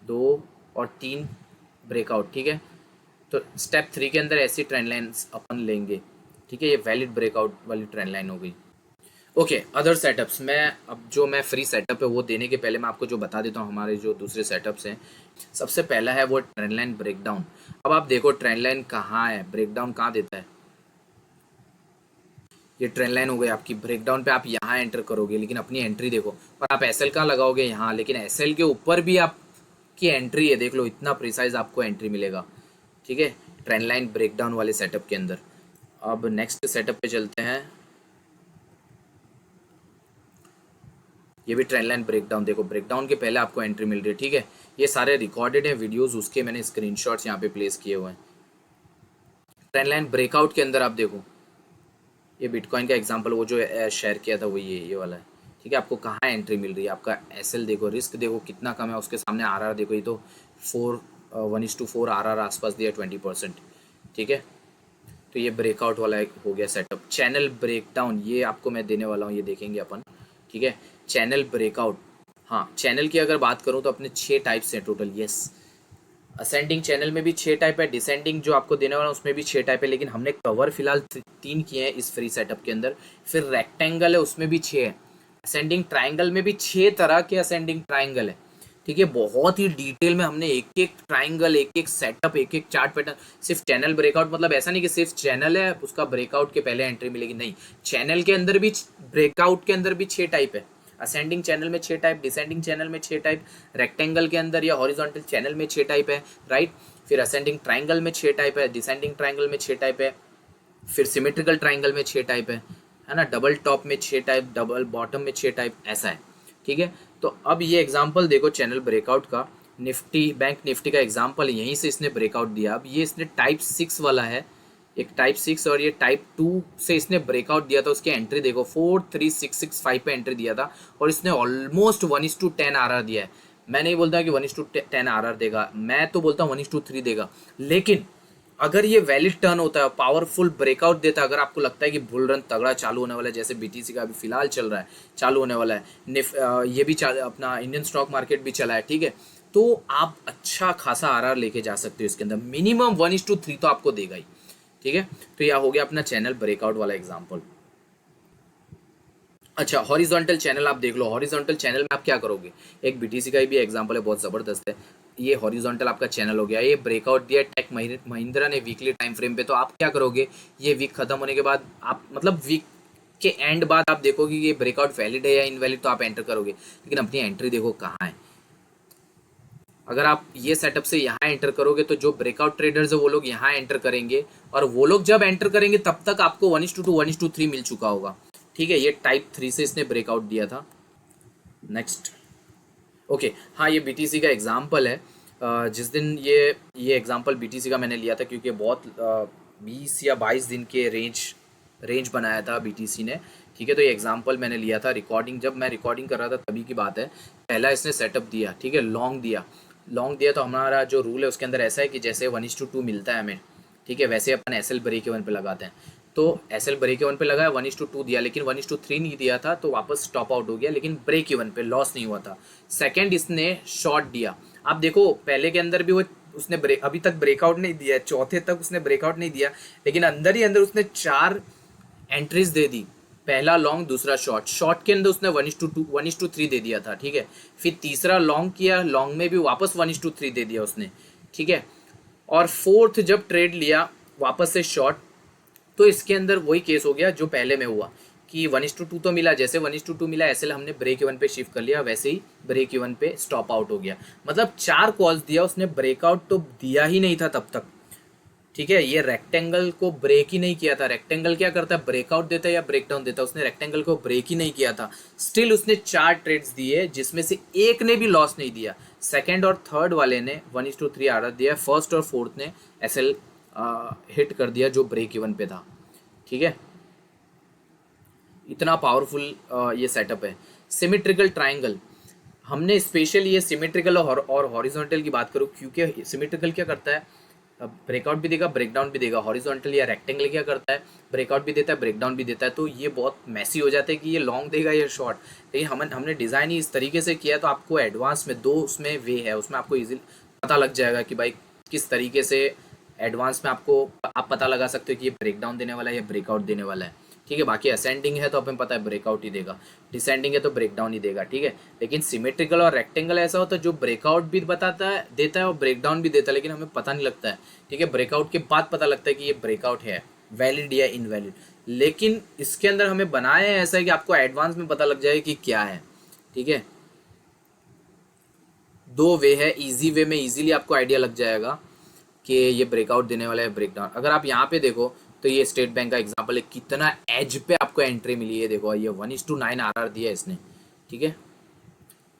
2 और 3 ब्रेकआउट, ठीक है। तो स्टेप 3 के अंदर ऐसी ट्रेंड लाइन्स अपन लेंगे, ठीक है, ये वैलिड ब्रेकआउट वाली ट्रेंड लाइन हो गई। ओके, अदर सेटअप्स मैं अब जो मैं फ्री सेटअप है वो देने के पहले मैं आपको जो बता देता हूँ हमारे जो दूसरे सेटअप्स हैं। सबसे पहला है वो ट्रेंड लाइन ब्रेकडाउन। अब आप देखो ट्रेंड लाइन कहाँ है, ब्रेकडाउन कहाँ देता है, ये ट्रेंड लाइन हो गई आपकी। ब्रेकडाउन पे आप यहाँ एंटर करोगे, लेकिन अपनी एंट्री देखो, और आप एसएल कहाँ लगाओगे, यहाँ, लेकिन एसएल के ऊपर भी आपकी एंट्री है, देख लो इतना प्रिसाइज आपको एंट्री मिलेगा, ठीक है, ट्रेंड लाइन ब्रेकडाउन वाले सेटअप के अंदर। अब नेक्स्ट सेटअप पे चलते हैं, ये भी ट्रेंड लाइन ब्रेकडाउन, देखो ब्रेकडाउन के पहले आपको एंट्री मिल रही है, ठीक है। ये सारे रिकॉर्डेड हैं वीडियोस, उसके मैंने स्क्रीनशॉट्स यहाँ पे प्लेस किए हुए हैं। ट्रेंड लाइन ब्रेकआउट के अंदर आप देखो, ये बिटकॉइन का एग्जांपल वो जो शेयर किया था वो ये वाला है, ठीक है। आपको कहाँ एंट्री मिल रही है, आपका एसएल देखो, रिस्क देखो कितना कम है, उसके सामने आरआर देखो, ये तो 1:4 आरआर आसपास दिया 20%, ठीक है। तो ये ब्रेकआउट वाला हो गया सेटअप। चैनल ब्रेकडाउन ये आपको मैं देने वाला हूँ, ये देखेंगे अपन, ठीक है। चैनल ब्रेकआउट, हाँ, चैनल की अगर बात करूँ तो अपने 6 टाइप्स हैं टोटल, यस। असेंडिंग चैनल में भी 6 टाइप है, डिसेंडिंग जो आपको देने वाला उसमें भी 6 टाइप है, लेकिन हमने कवर फिलहाल 3 किए हैं इस फ्री सेटअप के अंदर। फिर रेक्टेंगल है, उसमें भी 6 है। असेंडिंग ट्राइंगल में भी 6 तरह के असेंडिंग ट्राइंगल है, ठीक है। बहुत ही डिटेल में हमने एक एक ट्राइंगल, एक एक सेटअप, एक एक चार्ट पैटर्न। सिर्फ चैनल ब्रेकआउट मतलब ऐसा नहीं कि सिर्फ चैनल है उसका ब्रेकआउट के पहले एंट्री मिलेगी, नहीं, चैनल के अंदर भी, ब्रेकआउट के अंदर भी 6 टाइप है। असेंडिंग चैनल में 6 टाइप, डिसेंडिंग चैनल में 6 टाइप, रेक्टेंगल के अंदर या हॉरिजॉन्टल चैनल में 6 टाइप है, राइट। फिर असेंडिंग ट्राइंगल में 6 टाइप है, डिसेंडिंग ट्राइंगल में 6 टाइप है, फिर सिमेट्रिकल ट्राइंगल में 6 टाइप है ना, डबल टॉप में 6 टाइप, डबल बॉटम में 6 टाइप, ऐसा है, ठीक है। तो अब ये एग्जांपल देखो चैनल ब्रेकआउट का, निफ्टी, बैंक निफ्टी का एग्जांपल, यहीं से इसने ब्रेकआउट दिया। अब ये इसने टाइप 6 वाला है, एक टाइप 6 और ये टाइप 2 से इसने ब्रेकआउट दिया था। उसकी एंट्री देखो 43665 पे एंट्री दिया था, और इसने ऑलमोस्ट 1:10 आरआर दिया है। मैं नहीं बोलता कि 1:10 आरआर देगा, मैं तो बोलता हूँ 1:3 देगा, लेकिन अगर ये वैलिड टर्न होता है, पावरफुल ब्रेकआउट देता है, अगर आपको लगता है कि बुल रन तगड़ा चालू होने वाला है, जैसे बीटीसी का अभी फिलहाल चल रहा है, चालू होने वाला है, ये भी अपना इंडियन स्टॉक मार्केट भी चला है, ठीक है, तो आप अच्छा खासा आरआर लेके जा सकते हो इसके अंदर। मिनिमम 1:3 तो आपको देगा ही, ठीक है। तो यह हो गया अपना चैनल ब्रेकआउट वाला एग्जांपल। अच्छा, हॉरिजॉन्टल चैनल आप देख लो, हॉरिजॉन्टल चैनल में आप क्या करोगे, एक बीटीसी का भी एग्जांपल है, बहुत ज़बरदस्त है। ये हॉरिजॉन्टल आपका चैनल हो गया, ये ब्रेकआउट दिया टेक महिंद्रा ने वीकली टाइम फ्रेम पे, तो आप क्या करोगे, ये वीक खत्म होने के बाद आप, मतलब वीक के एंड बाद आप देखोगे कि ये ब्रेकआउट वैलिड है या इनवैलिड, तो आप एंटर करोगे, लेकिन अपनी एंट्री देखो कहाँ है। अगर आप ये सेटअप से यहाँ एंटर करोगे तो जो ब्रेकआउट ट्रेडर्स है वो लोग यहाँ एंटर करेंगे, और वो लोग जब एंटर करेंगे तब तक आपको 1:2 1:3 मिल चुका होगा, ठीक है। ये टाइप 3 से इसने ब्रेकआउट दिया था। नेक्स्ट, ओके, हाँ, ये बीटीसी का एग्जाम्पल है। जिस दिन ये एग्जाम्पल बीटीसी का मैंने लिया था, क्योंकि बहुत 20 या 22 दिन के रेंज बनाया था बीटीसी ने, ठीक है। तो ये एग्जाम्पल मैंने लिया था, रिकॉर्डिंग, जब मैं रिकॉर्डिंग कर रहा था तभी की बात है। पहला इसने सेटअप दिया, ठीक है, लॉन्ग दिया तो हमारा जो रूल है उसके अंदर ऐसा है कि जैसे 1:2 मिलता है हमें, ठीक है, वैसे अपन एसएल ब्रेक इवन पे लगाते हैं। तो एसएल ब्रेक इवन पे लगाया, 1:2 दिया, लेकिन 1:3 नहीं दिया था, तो वापस स्टॉप आउट हो गया, लेकिन ब्रेक इवन पे लॉस नहीं हुआ था। सेकेंड इसने शॉर्ट दिया, आप देखो पहले के अंदर भी वो उसने अभी तक ब्रेकआउट नहीं दिया, चौथे तक उसने ब्रेकआउट नहीं दिया, लेकिन अंदर ही अंदर उसने 4 एंट्रीज दे दी, पहला लॉन्ग, दूसरा शॉर्ट के अंदर उसने 1:3 दे दिया था, ठीक है। फिर तीसरा लॉन्ग किया, लॉन्ग में भी वापस 1:3 दे दिया उसने, ठीक है। और फोर्थ जब ट्रेड लिया वापस से शॉर्ट, तो इसके अंदर वही केस हो गया जो पहले में हुआ कि 1:2 तो मिला, जैसे 1:2 मिला ऐसे हमने ब्रेक इवन पे शिफ्ट कर लिया, वैसे ही ब्रेक इवन पे स्टॉप आउट हो गया। मतलब 4 कॉल्स दिया उसने, ब्रेकआउट तो दिया ही नहीं था तब तक, ठीक है। ये रेक्टेंगल को ब्रेक ही नहीं किया था। रेक्टेंगल क्या करता है, ब्रेकआउट देता है या ब्रेकडाउन देता है, उसने रेक्टेंगल को ब्रेक ही नहीं किया था। स्टिल उसने 4 ट्रेड्स दिए, जिसमें से एक ने भी लॉस नहीं दिया। सेकंड और थर्ड वाले ने 1:3 आरआर दिया, फर्स्ट और फोर्थ ने एसएल हिट कर दिया जो ब्रेक इवन पे था। ठीक है, इतना पावरफुल ये सेटअप है। सिमेट्रिकल ट्रायंगल, हमने स्पेशली ये सिमेट्रिकल और हॉरिजॉन्टल की बात करूँ, क्योंकि सिमेट्रिकल क्या करता है, ब्रेकआउट भी देगा ब्रेकडाउन भी देगा। हॉरिजॉन्टल या रेक्टेंगल क्या करता है, ब्रेकआउट भी देता है ब्रेकडाउन भी देता है। तो ये बहुत मैसी हो जाता है कि ये लॉन्ग देगा या शॉर्ट। लेकिन हमने डिज़ाइन ही इस तरीके से किया है, तो आपको एडवांस में दो उसमें वे है, उसमें आपको इजीली पता लग जाएगा कि भाई किस तरीके से एडवांस में आपको आप पता लगा सकते हो कि ये ब्रेकडाउन देने वाला है या ब्रेकआउट देने वाला है। ठीक है, बाकी असेंडिंग है तो हमें पता है ब्रेकआउट ही देगा, डिसेंडिंग है तो ब्रेकडाउन ही देगा। ठीक है, लेकिन सिमेट्रिकल और रेक्टेंगल ऐसा होता है जो ब्रेकआउट भी बताता है देता है और ब्रेकडाउन भी देता है, लेकिन हमें पता नहीं लगता है। ठीक है, ब्रेकआउट के बाद पता लगता है कि ये ब्रेकआउट है, वैलिड या इनवैलिड। लेकिन इसके अंदर हमें बनाया है ऐसा है कि आपको एडवांस में पता लग जाए कि क्या है। ठीक है, दो वे है, इजी वे में इजीली आपको आइडिया लग जाएगा कि ये ब्रेकआउट देने वाला है ब्रेकडाउन। अगर आप यहाँ पे देखो तो ये स्टेट बैंक का एग्जांपल है, कितना एज पे आपको एंट्री मिली है, देखो ये 1:9 आरआर दिया है इसने। ठीक है,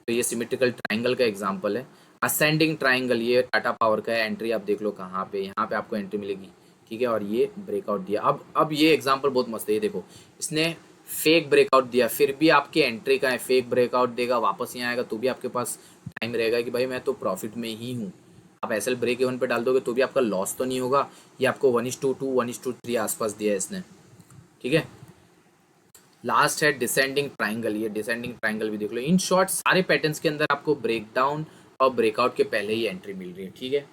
तो ये सिमेट्रिकल ट्राइंगल का एग्जांपल है। असेंडिंग ट्राइंगल, ये टाटा पावर का है, एंट्री आप देख लो कहाँ पे, यहाँ पे आपको एंट्री मिलेगी। ठीक है, और ये ब्रेकआउट दिया। अब ये एग्जांपल बहुत मस्त है, ये देखो इसने फेक ब्रेकआउट दिया, फिर भी आपकी एंट्री का है, फेक ब्रेकआउट देगा वापस यहाँ आएगा तो भी आपके पास टाइम रहेगा कि भाई मैं तो प्रॉफिट में ही हूँ। आप एसएल ब्रेक इवन पे डाल दोगे तो भी आपका लॉस तो नहीं होगा। ये आपको 1:2 1:3 आसपास दिया है इसने। ठीक है, लास्ट है डिसेंडिंग ट्राइंगल, ये डिसेंडिंग ट्राइंगल भी देख लो। इन शॉर्ट सारे पैटर्न्स के अंदर आपको ब्रेकडाउन और ब्रेकआउट के पहले ही एंट्री मिल रही है। ठीक है,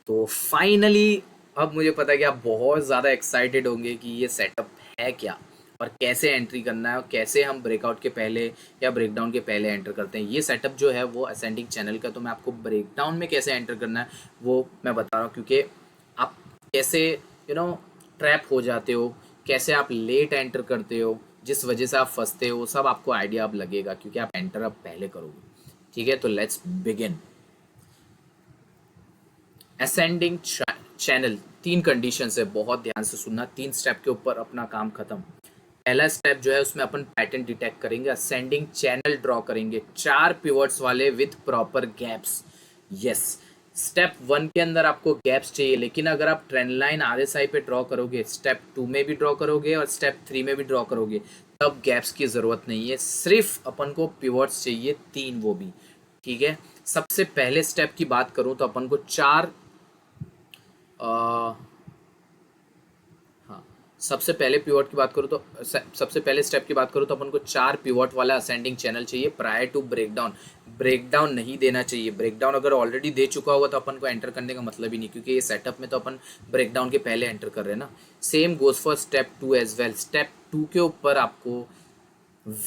तो फाइनली अब मुझे पता है कि आप बहुत ज़्यादा एक्साइटेड होंगे कि ये सेटअप है क्या और कैसे एंट्री करना है और कैसे हम ब्रेकआउट के पहले या ब्रेकडाउन के पहले एंटर करते हैं। ये सेटअप जो है वो असेंडिंग चैनल का, तो मैं आपको ब्रेकडाउन में कैसे एंटर करना है वो मैं बता रहा हूँ, क्योंकि आप कैसे ट्रैप हो जाते हो, कैसे आप लेट एंटर करते हो, जिस वजह से आप फंसते हो, सब आपको आइडिया अब लगेगा क्योंकि आप एंटर अब पहले करोगे। ठीक है, तो let's begin. Ascending channel, 3 condition है, बहुत ध्यान से सुनना, 3 स्टेप के ऊपर अपना काम खत्म। पहला स्टेप जो है उसमें अपन पैटर्न डिटेक्ट करेंगे, असेंडिंग चैनल ड्रॉ करेंगे 4 पिवट्स वाले with proper gaps. Yes, step 1 के अंदर आपको गैप्स चाहिए, लेकिन अगर आप ट्रेंड लाइन आरएसआई पे ड्रॉ करोगे, स्टेप 2 में भी ड्रॉ करोगे और स्टेप 3 में भी ड्रॉ करोगे, तब गैप्स की ज़रूरत नहीं है, सिर्फ अपन को पिवट्स चाहिए 3, वो भी। ठीक है, सबसे पहले स्टेप की बात करूं तो अपन को 4 हाँ, सबसे पहले पिवट की बात करूँ तो सबसे पहले स्टेप की बात करूँ तो अपन को 4 पिवट वाला असेंडिंग चैनल चाहिए प्रायर टू ब्रेकडाउन। ब्रेकडाउन नहीं देना चाहिए, ब्रेकडाउन अगर ऑलरेडी दे चुका होगा तो अपन को एंटर करने का मतलब ही नहीं, क्योंकि ये सेटअप में तो अपन ब्रेकडाउन के पहले एंटर कर रहे हैं ना। Same goes for step 2 as well. Step 2 के ऊपर आपको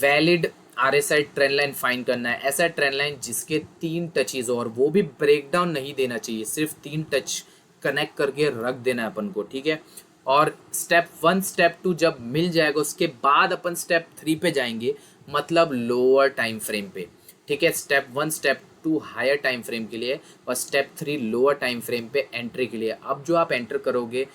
valid RSI trend line find करना है, ऐसा ट्रेंड लाइन जिसके 3 टचेज हो और वो भी ब्रेकडाउन नहीं देना चाहिए, सिर्फ 3 टच कनेक्ट करके रख देना है अपन को। ठीक है, और स्टेप 1 स्टेप 2 जब मिल जाएगा उसके बाद अपन स्टेप 3 पे जाएंगे, मतलब लोअर टाइम फ्रेम पे। ठीक है, step 1 step 2 higher time frame के लिए और स्टेप 3 लोअर टाइम फ्रेम पे एंट्री के लिए। अब जो आप एंटर करोगे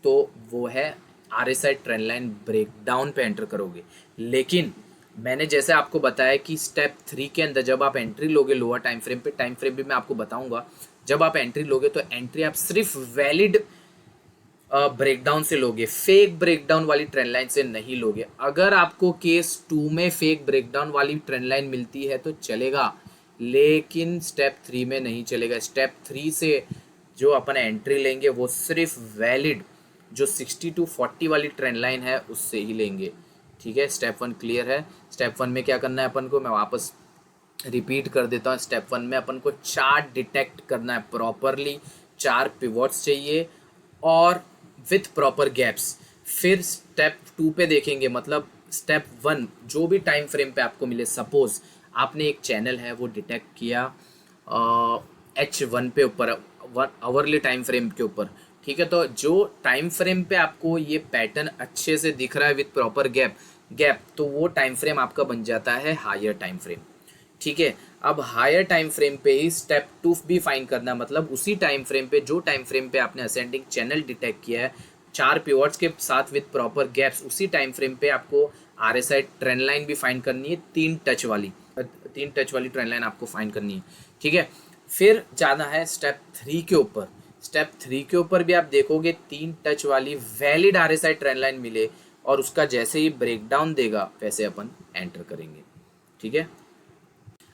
तो वो है आरएसआई ट्रेंड लाइन ब्रेकडाउन पे एंटर करोगे। लेकिन मैंने जैसे आपको बताया कि स्टेप 3 के अंदर जब आप एंट्री लोगे लोअर टाइम फ्रेम पे, टाइम फ्रेम भी मैं आपको बताऊंगा, जब आप एंट्री लोगे तो एंट्री आप सिर्फ वैलिड ब्रेकडाउन से लोगे, फेक ब्रेकडाउन वाली ट्रेंड लाइन से नहीं लोगे। अगर आपको केस 2 में फेक ब्रेकडाउन वाली ट्रेंड लाइन मिलती है तो चलेगा, लेकिन स्टेप 3 में नहीं चलेगा। स्टेप 3 से जो अपन एंट्री लेंगे वो सिर्फ वैलिड जो 60 to 40 वाली ट्रेंड लाइन है उससे ही लेंगे। ठीक है, स्टेप 1 क्लियर है। स्टेप 1 में क्या करना है अपन को, मैं वापस रिपीट कर देता हूँ। स्टेप 1 में अपन को चार्ट डिटेक्ट करना है प्रॉपरली, 4 पिवट्स चाहिए और विथ प्रॉपर गैप्स। फिर स्टेप 2 पे देखेंगे, मतलब स्टेप 1 जो भी टाइम फ्रेम पे आपको मिले, सपोज आपने एक चैनल है वो डिटेक्ट किया H1 पे ऊपर, आवरली टाइम फ्रेम के ऊपर। ठीक है, तो जो टाइम फ्रेम पे आपको ये पैटर्न अच्छे से दिख रहा है विथ प्रॉपर गैप, तो वो टाइम फ्रेम आपका बन जाता है हायर टाइम फ्रेम। ठीक है, अब हायर टाइम फ्रेम पे ही स्टेप 2 भी फाइंड करना, मतलब उसी टाइम फ्रेम पे जो टाइम फ्रेम पे आपने असेंडिंग चैनल डिटेक्ट किया है 4 पिवट्स के साथ विद प्रॉपर गैप्स, उसी टाइम फ्रेम पे आपको आरएसआई ट्रेंड लाइन भी फाइंड करनी है, 3 टच वाली ट्रेंड लाइन आपको फाइंड करनी है। ठीक है, फिर जाना है स्टेप 3 के ऊपर। स्टेप 3 के ऊपर भी आप देखोगे 3 टच वाली वैलिड आरएसआई ट्रेंड लाइन मिले और उसका जैसे ही ब्रेकडाउन देगा वैसे अपन एंटर करेंगे। ठीक है,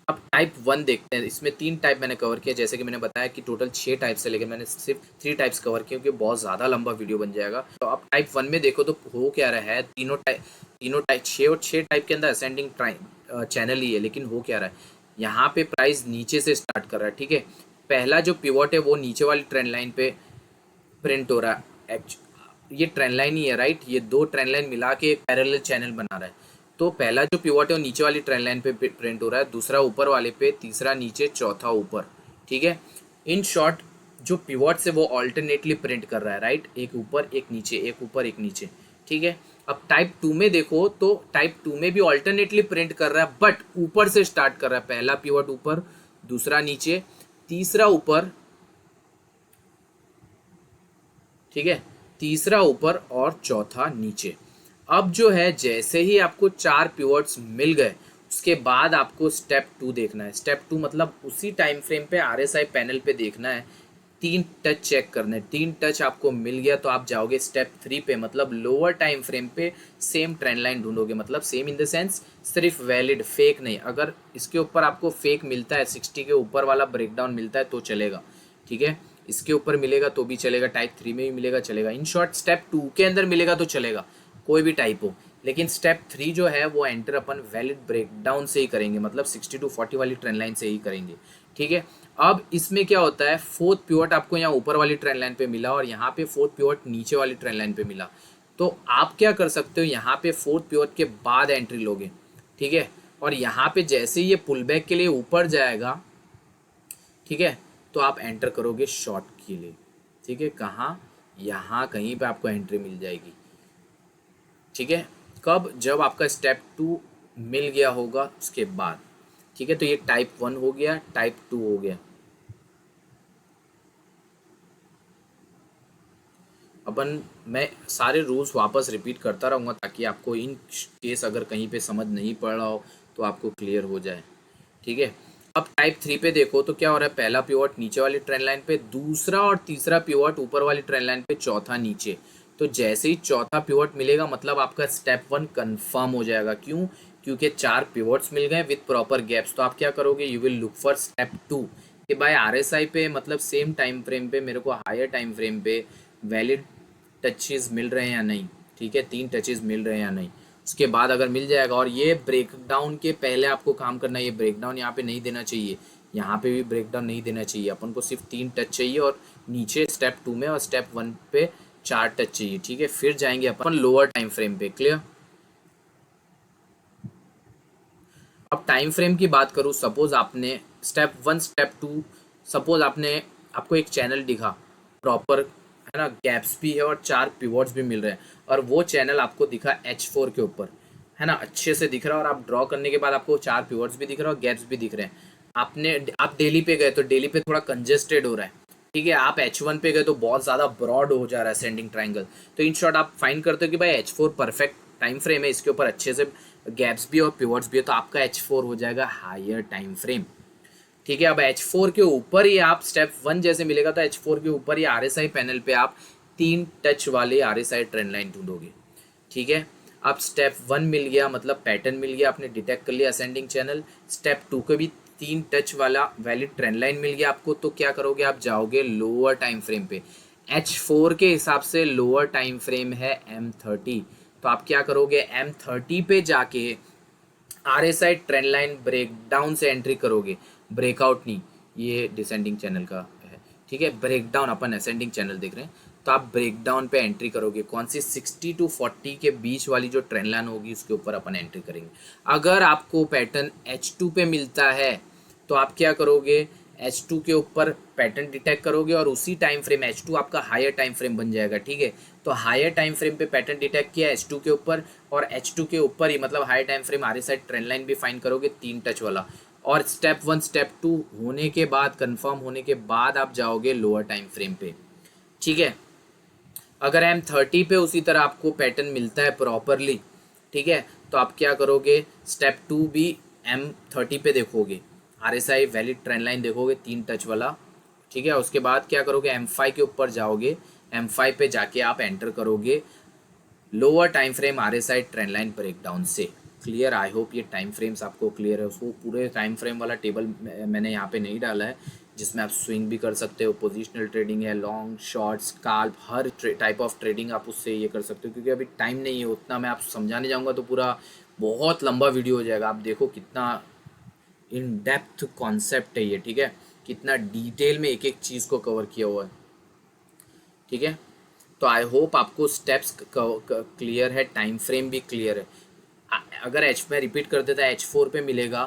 अब टाइप 1 देखते हैं। इसमें 3 टाइप मैंने कवर किया, जैसे कि मैंने बताया कि टोटल 6 टाइप्स है, लेकिन मैंने सिर्फ 3 टाइप्स कवर किए क्योंकि बहुत ज़्यादा लंबा वीडियो बन जाएगा। तो अब टाइप 1 में देखो तो हो क्या रहा है, तीनों टाइप 6 और 6 टाइप के अंदर असेंडिंग चैनल ही है, लेकिन हो क्या रहा है, यहाँ पे प्राइस नीचे से स्टार्ट कर रहा है। ठीक है, पहला जो पिवट है वो नीचे वाली ट्रेंड लाइन पे प्रिंट हो रहा है। ये ट्रेंड लाइन ही है, राइट, ये दो ट्रेंड लाइन मिला के एक पैरेलल चैनल बना रहा है। तो पहला जो पिवट है वो नीचे वाली ट्रेंड लाइन पे प्रिंट हो रहा है, दूसरा ऊपर वाले पे, तीसरा नीचे, चौथा ऊपर। ठीक है, इन शॉर्ट जो पिवट्स है वो ऑल्टरनेटली प्रिंट कर रहा है, राइट, एक ऊपर एक नीचे, एक ऊपर एक नीचे। ठीक है, अब टाइप 2 में देखो तो टाइप 2 में भी ऑल्टरनेटली प्रिंट कर रहा है, बट ऊपर से स्टार्ट कर रहा है। पहला पिवट ऊपर, दूसरा नीचे, तीसरा ऊपर, ठीक है, तीसरा ऊपर और चौथा नीचे। अब जो है जैसे ही आपको 4 पिवट्स मिल गए उसके बाद आपको स्टेप 2 देखना है। स्टेप 2 मतलब उसी टाइम फ्रेम पे आरएसआई पैनल पे देखना है, 3 टच चेक करने। 3 टच आपको मिल गया तो आप जाओगे स्टेप 3 पे, मतलब लोअर टाइम फ्रेम पे सेम ट्रेंड लाइन ढूंढोगे, मतलब सेम इन द सेंस सिर्फ वैलिड, फेक नहीं। अगर इसके ऊपर आपको फेक मिलता है, 60 के ऊपर वाला ब्रेकडाउन मिलता है तो चलेगा। ठीक है, इसके ऊपर मिलेगा तो भी चलेगा, टाइप 3 में भी मिलेगा चलेगा। इन शॉर्ट स्टेप 2 के अंदर मिलेगा तो चलेगा, कोई भी टाइप हो। लेकिन स्टेप 3 जो है वो एंटर अपन वैलिड ब्रेकडाउन से ही करेंगे, मतलब 60 to 40 वाली ट्रेंड लाइन से ही करेंगे। ठीक है, अब इसमें क्या होता है, फोर्थ पिवट आपको यहाँ ऊपर वाली ट्रेंड लाइन पे मिला और यहाँ पे फोर्थ पिवट नीचे वाली ट्रेंड लाइन पे मिला, तो आप क्या कर सकते हो, यहाँ पे फोर्थ पिवट के बाद एंट्री लोगे। ठीक है, और यहाँ पे जैसे ही ये पुल बैक के लिए ऊपर जाएगा, ठीक है, तो आप एंटर करोगे शॉर्ट के लिए। ठीक है, कहाँ, यहाँ कहीं पे आपको एंट्री मिल जाएगी। ठीक है, कब, जब आपका स्टेप 2 मिल गया होगा उसके बाद। ठीक है, तो ये टाइप 1 हो गया, टाइप 2 हो गया। अपन, मैं सारे रूल्स वापस रिपीट करता रहूँगा ताकि आपको इन केस अगर कहीं पे समझ नहीं पड़ रहा हो तो आपको क्लियर हो जाए। ठीक है, अब टाइप 3 पे देखो तो क्या हो रहा है, पहला पिवट नीचे वाली ट्रेंड लाइन पे, दूसरा और तीसरा पिवट ऊपर वाली ट्रेंड लाइन पे, चौथा नीचे। तो जैसे ही चौथा पिवट मिलेगा मतलब आपका स्टेप 1 कंफर्म हो जाएगा। क्यों, क्योंकि 4 पिवट्स मिल गए विद प्रॉपर गैप्स। तो आप क्या करोगे, you will look for step 2 कि भाई आरएसआई पे, मतलब सेम टाइम फ्रेम पे मेरे को हायर टाइम फ्रेम पे वैलिड टचेज मिल रहे हैं या नहीं। ठीक है, 3 टचेज मिल रहे हैं या नहीं, उसके बाद अगर मिल जाएगा। और ये ब्रेकडाउन के पहले आपको काम करना है, ये ब्रेकडाउन यहाँ पे नहीं देना चाहिए, यहाँ पे भी ब्रेकडाउन नहीं देना चाहिए। अपन को सिर्फ 3 टच चाहिए और नीचे स्टेप 2 में और स्टेप 1 पे 4 टच चाहिए। ठीक है, फिर जाएंगे अपन लोअर टाइम फ्रेम पे। क्लियर, अब टाइम फ्रेम की बात करूँ, सपोज आपने स्टेप 1 स्टेप 2, सपोज आपने, आपको एक चैनल दिखा प्रॉपर, है ना, गैप्स भी है और 4 पिवट्स भी मिल रहे हैं, और वो चैनल आपको दिखा H4 के ऊपर, है ना, अच्छे से दिख रहा है, और आप ड्रॉ करने के बाद आपको 4 पिवट्स भी दिख रहा है और गैप्स भी दिख रहे हैं। आप डेली पे गए तो डेली पे थोड़ा कंजेस्टेड हो रहा है। ठीक है, आप H1 पे गए तो बहुत ज़्यादा ब्रॉड हो जा रहा है सेंडिंग ट्राइंगल। तो इन शॉर्ट आप फाइंड करते हो कि भाई H4 परफेक्ट टाइम फ्रेम है, इसके ऊपर अच्छे से गैप्स भी और पिवट्स भी है, तो आपका H4 हो जाएगा हायर टाइम फ्रेम। ठीक है, अब H4 के ऊपर ही आप स्टेप 1 जैसे मिलेगा तो H4 के ऊपर ही आरएसआई पैनल पे आप 3 टच वाले आरएसआई ट्रेंड लाइन ढूंढोगे। ठीक है, अब स्टेप 1 मिल गया, मतलब पैटर्न मिल गया, आपने डिटेक्ट कर लिया असेंडिंग चैनल। स्टेप 2 के भी 3 टच वाला वैलिड ट्रेंड लाइन मिल गया आपको, तो क्या करोगे, आप जाओगे लोअर टाइम फ्रेम पे। H4 के हिसाब से लोअर टाइम फ्रेम है M30, तो आप क्या करोगे, M30 पे जाके आरएसआई ट्रेंड लाइन ब्रेकडाउन से एंट्री करोगे, ब्रेकआउट नहीं, ये डिसेंडिंग चैनल का है। ठीक है, ब्रेकडाउन, अपन असेंडिंग चैनल देख रहे हैं, तो आप ब्रेकडाउन पे एंट्री करोगे। कौन सी, 60 to 40 के बीच वाली जो ट्रेंड लाइन होगी उसके ऊपर अपन एंट्री करेंगे। अगर आपको पैटर्न H2 पे मिलता है तो आप क्या करोगे, H2 के ऊपर पैटर्न डिटेक्ट करोगे और उसी टाइम फ्रेम, H2 आपका हायर टाइम फ्रेम बन जाएगा। ठीक है, तो हायर टाइम फ्रेम पे पैटर्न डिटेक्ट किया H2 के ऊपर, और H2 के ऊपर ही मतलब higher time frame RSI trend line भी फाइंड करोगे 3 टच वाला। और स्टेप 1 स्टेप 2 होने के बाद, कंफर्म होने के बाद आप जाओगे लोअर टाइम फ्रेम पे। ठीक है, अगर M30 पे उसी तरह आपको पैटर्न मिलता है प्रॉपरली, ठीक है, तो आप क्या करोगे, स्टेप 2 भी M30 पे देखोगे, आरएसआई वैलिड ट्रेंड लाइन देखोगे 3 टच वाला, ठीक है। उसके बाद क्या करोगे, M5 के ऊपर जाओगे, M5 पे जाके आप एंटर करोगे lower time frame RSI trend line breakdown से। क्लियर, आई होप ये टाइम फ्रेम्स आपको क्लियर है। उसको पूरे टाइम फ्रेम वाला टेबल मैंने यहाँ पे नहीं डाला है, जिसमें आप स्विंग भी कर सकते हो, पोजिशनल ट्रेडिंग है, long short scalp, her type of trading आप उससे ये कर सकते हो। क्योंकि अभी टाइम नहीं है उतना, मैं आप समझाने जाऊँगा तो पूरा बहुत लंबा वीडियो हो जाएगा। आप देखो कितना इन डेप्थ कॉन्सेप्ट है ये, ठीक है, कितना डिटेल में एक एक चीज़ को कवर किया हुआ है, ठीक है। तो आई होप आपको स्टेप्स क्लियर है, टाइम फ्रेम भी क्लियर है। अगर एच में रिपीट कर देता है H4 पे मिलेगा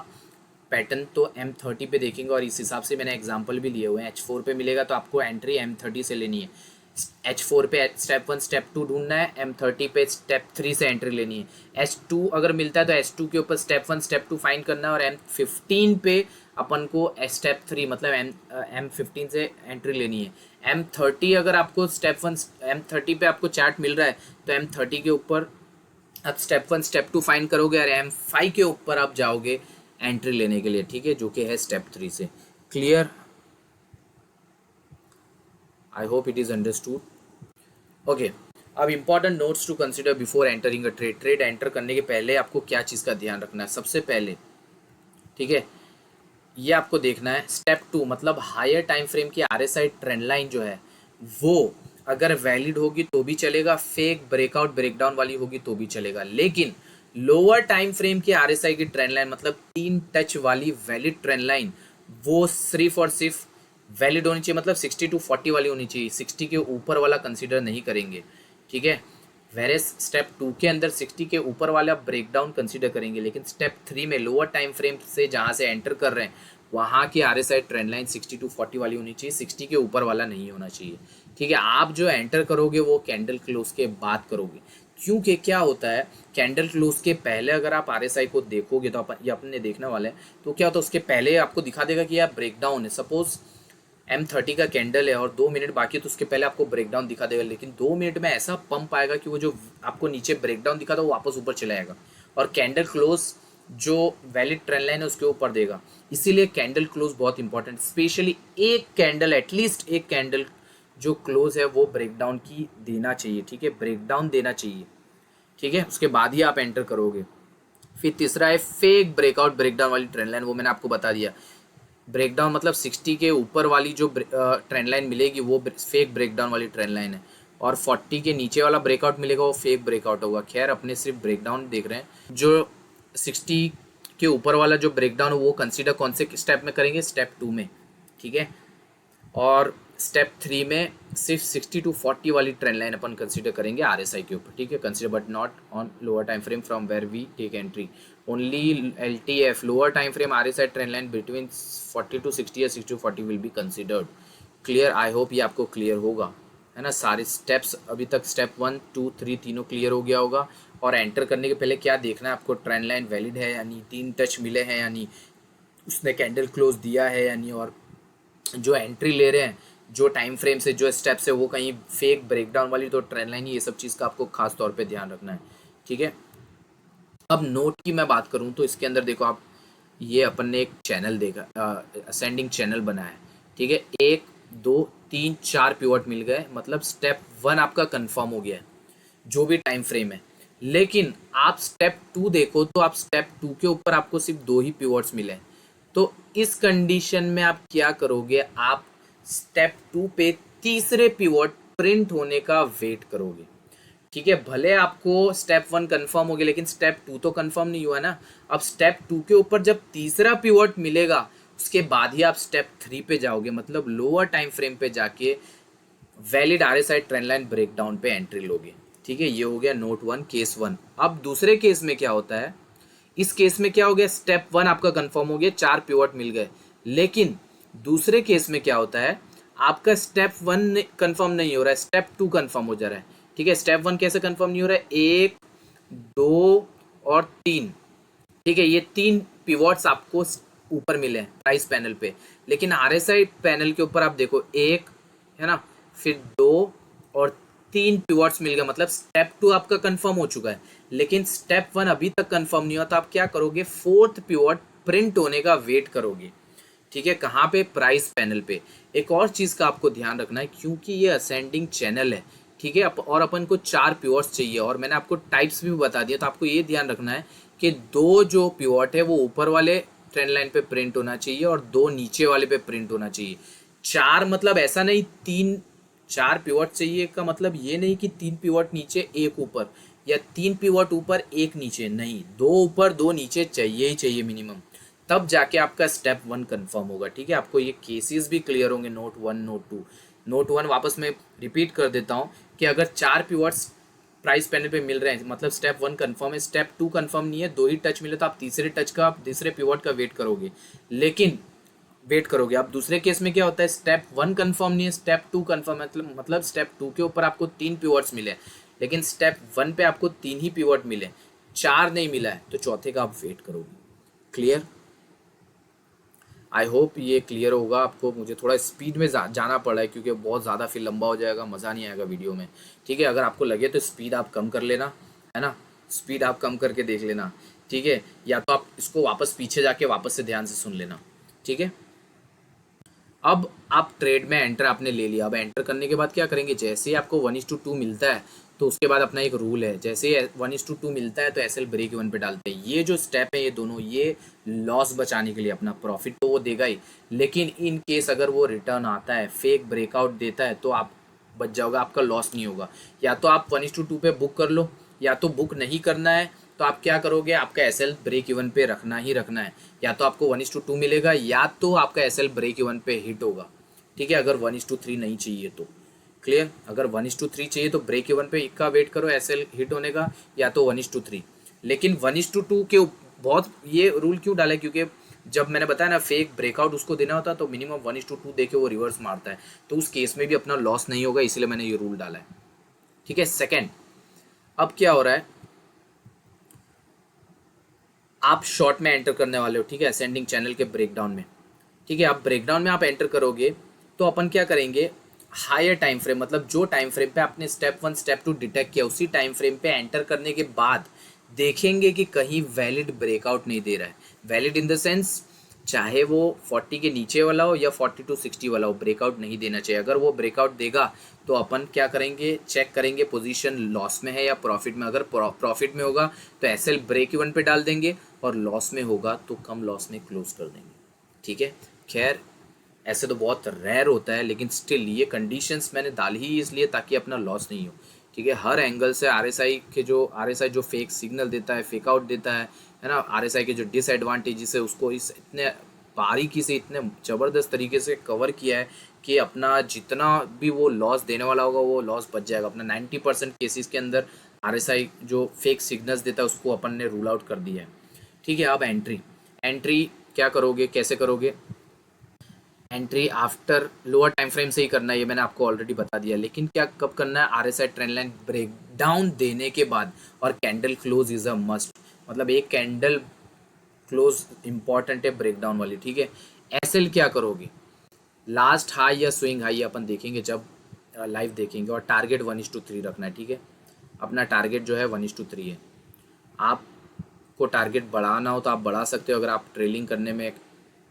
पैटर्न तो M30 पे देखेंगे, और इस हिसाब से मैंने एग्जांपल भी लिए हुए हैं। H4 पे मिलेगा तो आपको एंट्री M30 से लेनी है, H4 पे स्टेप 1 स्टेप 2 ढूंढना है, M30 पे स्टेप 3 से एंट्री लेनी है। H2 अगर मिलता है तो H2 के ऊपर स्टेप 1 स्टेप 2 फाइंड करना है, और M15 पे अपन को स्टेप 3 मतलब M15 से एंट्री लेनी है। M30 अगर आपको स्टेप 1 M30 पे आपको चार्ट मिल रहा है तो M30 के ऊपर आप स्टेप 1 स्टेप 2 फाइंड करोगे, और M5 के ऊपर आप जाओगे एंट्री लेने के लिए, ठीक है, जो कि है स्टेप 3 से। Clear, I hope it is understood. Okay, अब important notes to consider before entering a trade. Trade enter करने के पहले आपको क्या चीज़ का ध्यान रखना है सबसे पहले, ठीक है, ये आपको देखना है। स्टेप 2 मतलब हायर टाइम फ्रेम की RSI ट्रेंड लाइन जो है वो अगर वैलिड होगी तो भी चलेगा, फेक ब्रेकआउट ब्रेकडाउन वाली होगी तो भी चलेगा। लेकिन लोअर टाइम फ्रेम की RSI की ट्रेंड लाइन मतलब 3 टच वाली वैलिड ट्रेंड लाइन, वो सिर्फ और सिर्फ वैलिड होनी चाहिए, मतलब 60 to 40 वाली होनी चाहिए, 60 के ऊपर वाला कंसीडर नहीं करेंगे, ठीक है। वेरेस स्टेप 2 के अंदर 60 के ऊपर वाला ब्रेकडाउन कंसीडर करेंगे, लेकिन स्टेप 3 में लोअर टाइम फ्रेम से जहाँ से एंटर कर रहे हैं वहाँ की RSI ट्रेंड लाइन 60 to 40 वाली होनी चाहिए, 60 के ऊपर वाला नहीं होना चाहिए, ठीक है। आप जो एंटर करोगे वो कैंडल क्लोज के बाद करोगे, क्योंकि क्या होता है कैंडल क्लोज के पहले अगर आप RSI को देखोगे तो ये अपने देखने वाले हैं, तो क्या होता है उसके पहले आपको दिखा देगा कि यार ब्रेकडाउन है। सपोज M30 का कैंडल है और 2 मिनट बाकी, तो उसके पहले आपको ब्रेकडाउन दिखा देगा, लेकिन 2 मिनट में ऐसा पंप आएगा कि वो जो आपको नीचे ब्रेकडाउन दिखा था वो वापस ऊपर चला जाएगा, और कैंडल क्लोज जो वैलिड ट्रेंड लाइन है उसके ऊपर देगा। इसीलिए कैंडल क्लोज बहुत इंपॉर्टेंट, स्पेशली एक कैंडल, एटलीस्ट एक कैंडल जो क्लोज है वो ब्रेकडाउन की देना चाहिए, ठीक है, ब्रेकडाउन देना चाहिए, ठीक है, उसके बाद ही आप एंटर करोगे। फिर तीसरा है फेक ब्रेकआउट ब्रेकडाउन वाली ट्रेंड लाइन, वो मैंने आपको बता दिया। ब्रेकडाउन मतलब 60 के ऊपर वाली जो ट्रेंड लाइन मिलेगी वो फेक ब्रेकडाउन वाली ट्रेंड लाइन है, और 40 के नीचे वाला ब्रेकआउट मिलेगा वो फेक ब्रेकआउट होगा। खैर अपने सिर्फ ब्रेकडाउन देख रहे हैं। जो 60 के ऊपर वाला जो ब्रेकडाउन है वो कंसीडर कौन से स्टेप में करेंगे, स्टेप 2 में, ठीक है, और स्टेप 3 में सिर्फ 60 to 40 वाली ट्रेंड लाइन अपन कंसीडर करेंगे RSI के ऊपर, ठीक है, consider but not on lower time frame from where we take entry, only LTF lower time frame RSI trend line between 40 to 60 या 60 to 40 will be considered. Clear, I hope ये आपको clear होगा, है ना। सारे स्टेप्स अभी तक step 1 2 3 तीनों क्लियर हो गया होगा। और एंटर करने के पहले क्या देखना है आपको, ट्रेंड लाइन वैलिड है यानी 3 टच मिले हैं यानी उसने कैंडल क्लोज दिया है यानी, और जो एंट्री ले रहे हैं जो टाइम फ्रेम से जो स्टेप्स है वो कहीं फेक ब्रेकडाउन वाली तो ट्रेंड लाइन, ये सब चीज़ का आपको खास तौर पे ध्यान रखना है, ठीक है। अब नोट की मैं बात करूं तो इसके अंदर देखो आप, ये अपन ने एक चैनल देखा, असेंडिंग चैनल बनाया है, ठीक है, 1 2 3 4 पिवट मिल गए, मतलब स्टेप 1 आपका कंफर्म हो गया है जो भी टाइम फ्रेम है। लेकिन आप स्टेप 2 देखो तो आप स्टेप 2 के ऊपर आपको सिर्फ 2 ही पिवट्स मिले, तो इस कंडीशन में आप क्या करोगे, आप स्टेप 2 पे तीसरे पिवट प्रिंट होने का वेट करोगे, ठीक है। भले आपको स्टेप 1 कंफर्म हो गया लेकिन स्टेप 2 तो कंफर्म नहीं हुआ ना। अब स्टेप 2 के ऊपर जब तीसरा पिवट मिलेगा उसके बाद ही आप स्टेप 3 पे जाओगे, मतलब लोअर टाइम फ्रेम पे जाके valid RSI trend line breakdown पे एंट्री लोगे, ठीक है। ये हो गया नोट 1 केस 1। अब दूसरे केस में क्या होता है, इस केस में क्या हो गया, स्टेप 1 आपका कंफर्म हो गया, 4 पिवट मिल गए, लेकिन दूसरे केस में क्या होता है, आपका स्टेप 1 कंफर्म नहीं हो रहा है, स्टेप 2 कंफर्म हो जा रहा है, ठीक है। स्टेप 1 कैसे कंफर्म नहीं हो रहा है, 1 2 और 3, ठीक है, ये 3 पिवट्स आपको ऊपर मिले हैं प्राइस पैनल पे, लेकिन RSI पैनल के ऊपर आप देखो 1 है ना, फिर 2 और 3 पिवट्स मिल गए, मतलब स्टेप 2 आपका कंफर्म हो चुका है, लेकिन स्टेप 1 अभी तक कंफर्म नहीं हुआ, तो आप क्या करोगे, 4th पिवट प्रिंट होने का वेट करोगे, ठीक है, कहाँ पे, प्राइस पैनल पे। एक और चीज़ का आपको ध्यान रखना है, क्योंकि ये असेंडिंग चैनल है, ठीक है, और अपन को 4 पिवट्स चाहिए, और मैंने आपको टाइप्स भी बता दिया, तो आपको ये ध्यान रखना है कि 2 जो पिवट है वो ऊपर वाले ट्रेंड लाइन पे प्रिंट होना चाहिए और 2 नीचे वाले पे प्रिंट होना चाहिए। 4 मतलब ऐसा नहीं 3 4 पिवट चाहिए का मतलब ये नहीं कि 3 पिवट नीचे 1 ऊपर, या 3 पिवट ऊपर 1 नीचे, नहीं, 2 ऊपर 2 नीचे चाहिए ही चाहिए मिनिमम, तब जाके आपका स्टेप 1 कंफर्म होगा। ठीक है, आपको ये केसेस भी क्लियर होंगे, नोट 1 नोट 2। नोट 1 वापस मैं रिपीट कर देता हूँ कि अगर 4 पिवट्स प्राइस पैनल पे मिल रहे हैं मतलब स्टेप 1 कंफर्म है, स्टेप 2 कंफर्म नहीं है, 2 ही टच मिले तो आप तीसरे पिवट का वेट करोगे, लेकिन वेट करोगे। अब दूसरे केस में क्या होता है, स्टेप 1 कंफर्म नहीं है, स्टेप 2 कंफर्म है, मतलब स्टेप 2 के ऊपर आपको 3 पिवट्स मिले, लेकिन स्टेप 1 पे आपको 3 ही पिवट मिले, 4 नहीं मिला है, तो चौथे का आप वेट करोगे। क्लियर? आई होप ये क्लियर होगा आपको। मुझे थोड़ा स्पीड में जाना पड़ा है क्योंकि बहुत ज़्यादा फिर लंबा हो जाएगा, मज़ा नहीं आएगा वीडियो में। ठीक है, अगर आपको लगे तो स्पीड आप कम कर लेना, है ना, स्पीड आप कम करके देख लेना। ठीक है, या तो आप इसको वापस पीछे जाके वापस से ध्यान से सुन लेना। ठीक है, अब आप ट्रेड में एंटर आपने ले लिया। अब एंटर करने के बाद क्या करेंगे, जैसे ही आपको 1:2 मिलता है तो उसके बाद अपना एक रूल है, जैसे ही 1:2 मिलता है तो एसएल ब्रेक इवन पे डालते हैं। ये जो स्टेप है ये दोनों, ये लॉस बचाने के लिए, अपना प्रॉफिट तो वो देगा ही, लेकिन इन केस अगर वो रिटर्न आता है, फेक ब्रेकआउट देता है, तो आप बच जाओगे, आपका लॉस नहीं होगा। या तो आप 1:2 पे बुक कर लो, या तो बुक नहीं करना है तो आप क्या करोगे, आपका एसएल ब्रेक इवन पे रखना ही रखना है। या तो आपको 1:2 मिलेगा, या तो आपका एसएल ब्रेक इवन पे हिट होगा। ठीक है, अगर 1:3 नहीं चाहिए तो। क्लियर? अगर 1:3 चाहिए तो ब्रेक इवन पे का वेट करो एसएल हिट होने का, या तो 1:3। लेकिन 1:2 के बहुत ये रूल क्यों डाला है, क्योंकि जब मैंने बताया ना फेक ब्रेकआउट उसको देना होता है तो मिनिमम 1:2 देके वो रिवर्स मारता है, तो उस केस में भी अपना लॉस नहीं होगा, इसलिए मैंने ये रूल डाला है। ठीक है, सेकेंड, अब क्या हो रहा है, आप शॉर्ट में एंटर करने वाले हो। ठीक है, असेंडिंग चैनल के ब्रेकडाउन में। ठीक है, आप ब्रेकडाउन में आप एंटर करोगे तो अपन क्या करेंगे, हायर टाइम फ्रेम, मतलब जो टाइम फ्रेम पे आपने स्टेप 1 स्टेप 2 डिटेक्ट किया उसी टाइम फ्रेम पे एंटर करने के बाद देखेंगे कि कहीं वैलिड ब्रेकआउट नहीं दे रहा है। वैलिड इन द सेंस, चाहे वो 40 के नीचे वाला हो या 40 to 60 वाला हो, ब्रेकआउट नहीं देना चाहिए। अगर वो ब्रेकआउट देगा तो अपन क्या करेंगे, चेक करेंगे पोजीशन लॉस में है या प्रॉफिट में। अगर प्रॉफिट में होगा तो एसएल ब्रेक इवन पे डाल देंगे, और लॉस में होगा तो कम लॉस में क्लोज कर देंगे। ठीक है, खैर ऐसे तो बहुत रेयर होता है, लेकिन स्टिल ये कंडीशंस मैंने डाली ही इसलिए ताकि अपना लॉस नहीं हो। ठीक है, हर एंगल से आरएसआई जो फेक सिग्नल देता है, फेक आउट देता है ना, आरएसआई के जो डिसएडवांटेजेस है उसको इस इतने बारीकी से, इतने ज़बरदस्त तरीके से कवर किया है कि अपना जितना भी वो लॉस देने वाला होगा वो लॉस बच जाएगा। अपना 90% केसेस के अंदर आरएसआई जो फेक सिग्नल्स देता है उसको अपन ने रूल आउट कर दिया है। ठीक है, अब एंट्री क्या करोगे, कैसे करोगे, entry after lower time frame से ही करना है, ये मैंने आपको ऑलरेडी बता दिया। लेकिन क्या कब करना है, RSI trend line break down देने के बाद, और candle close is a must, मतलब एक कैंडल क्लोज इंपॉर्टेंट है ब्रेक डाउन वाली। ठीक है, एसएल क्या करोगे, लास्ट हाई या स्विंग हाई अपन देखेंगे जब लाइव देखेंगे, और टारगेट 1:3 रखना है। ठीक है, अपना टारगेट जो है 1:3 है। आपको टारगेट बढ़ाना हो तो आप बढ़ा सकते हो, अगर आप ट्रेलिंग करने में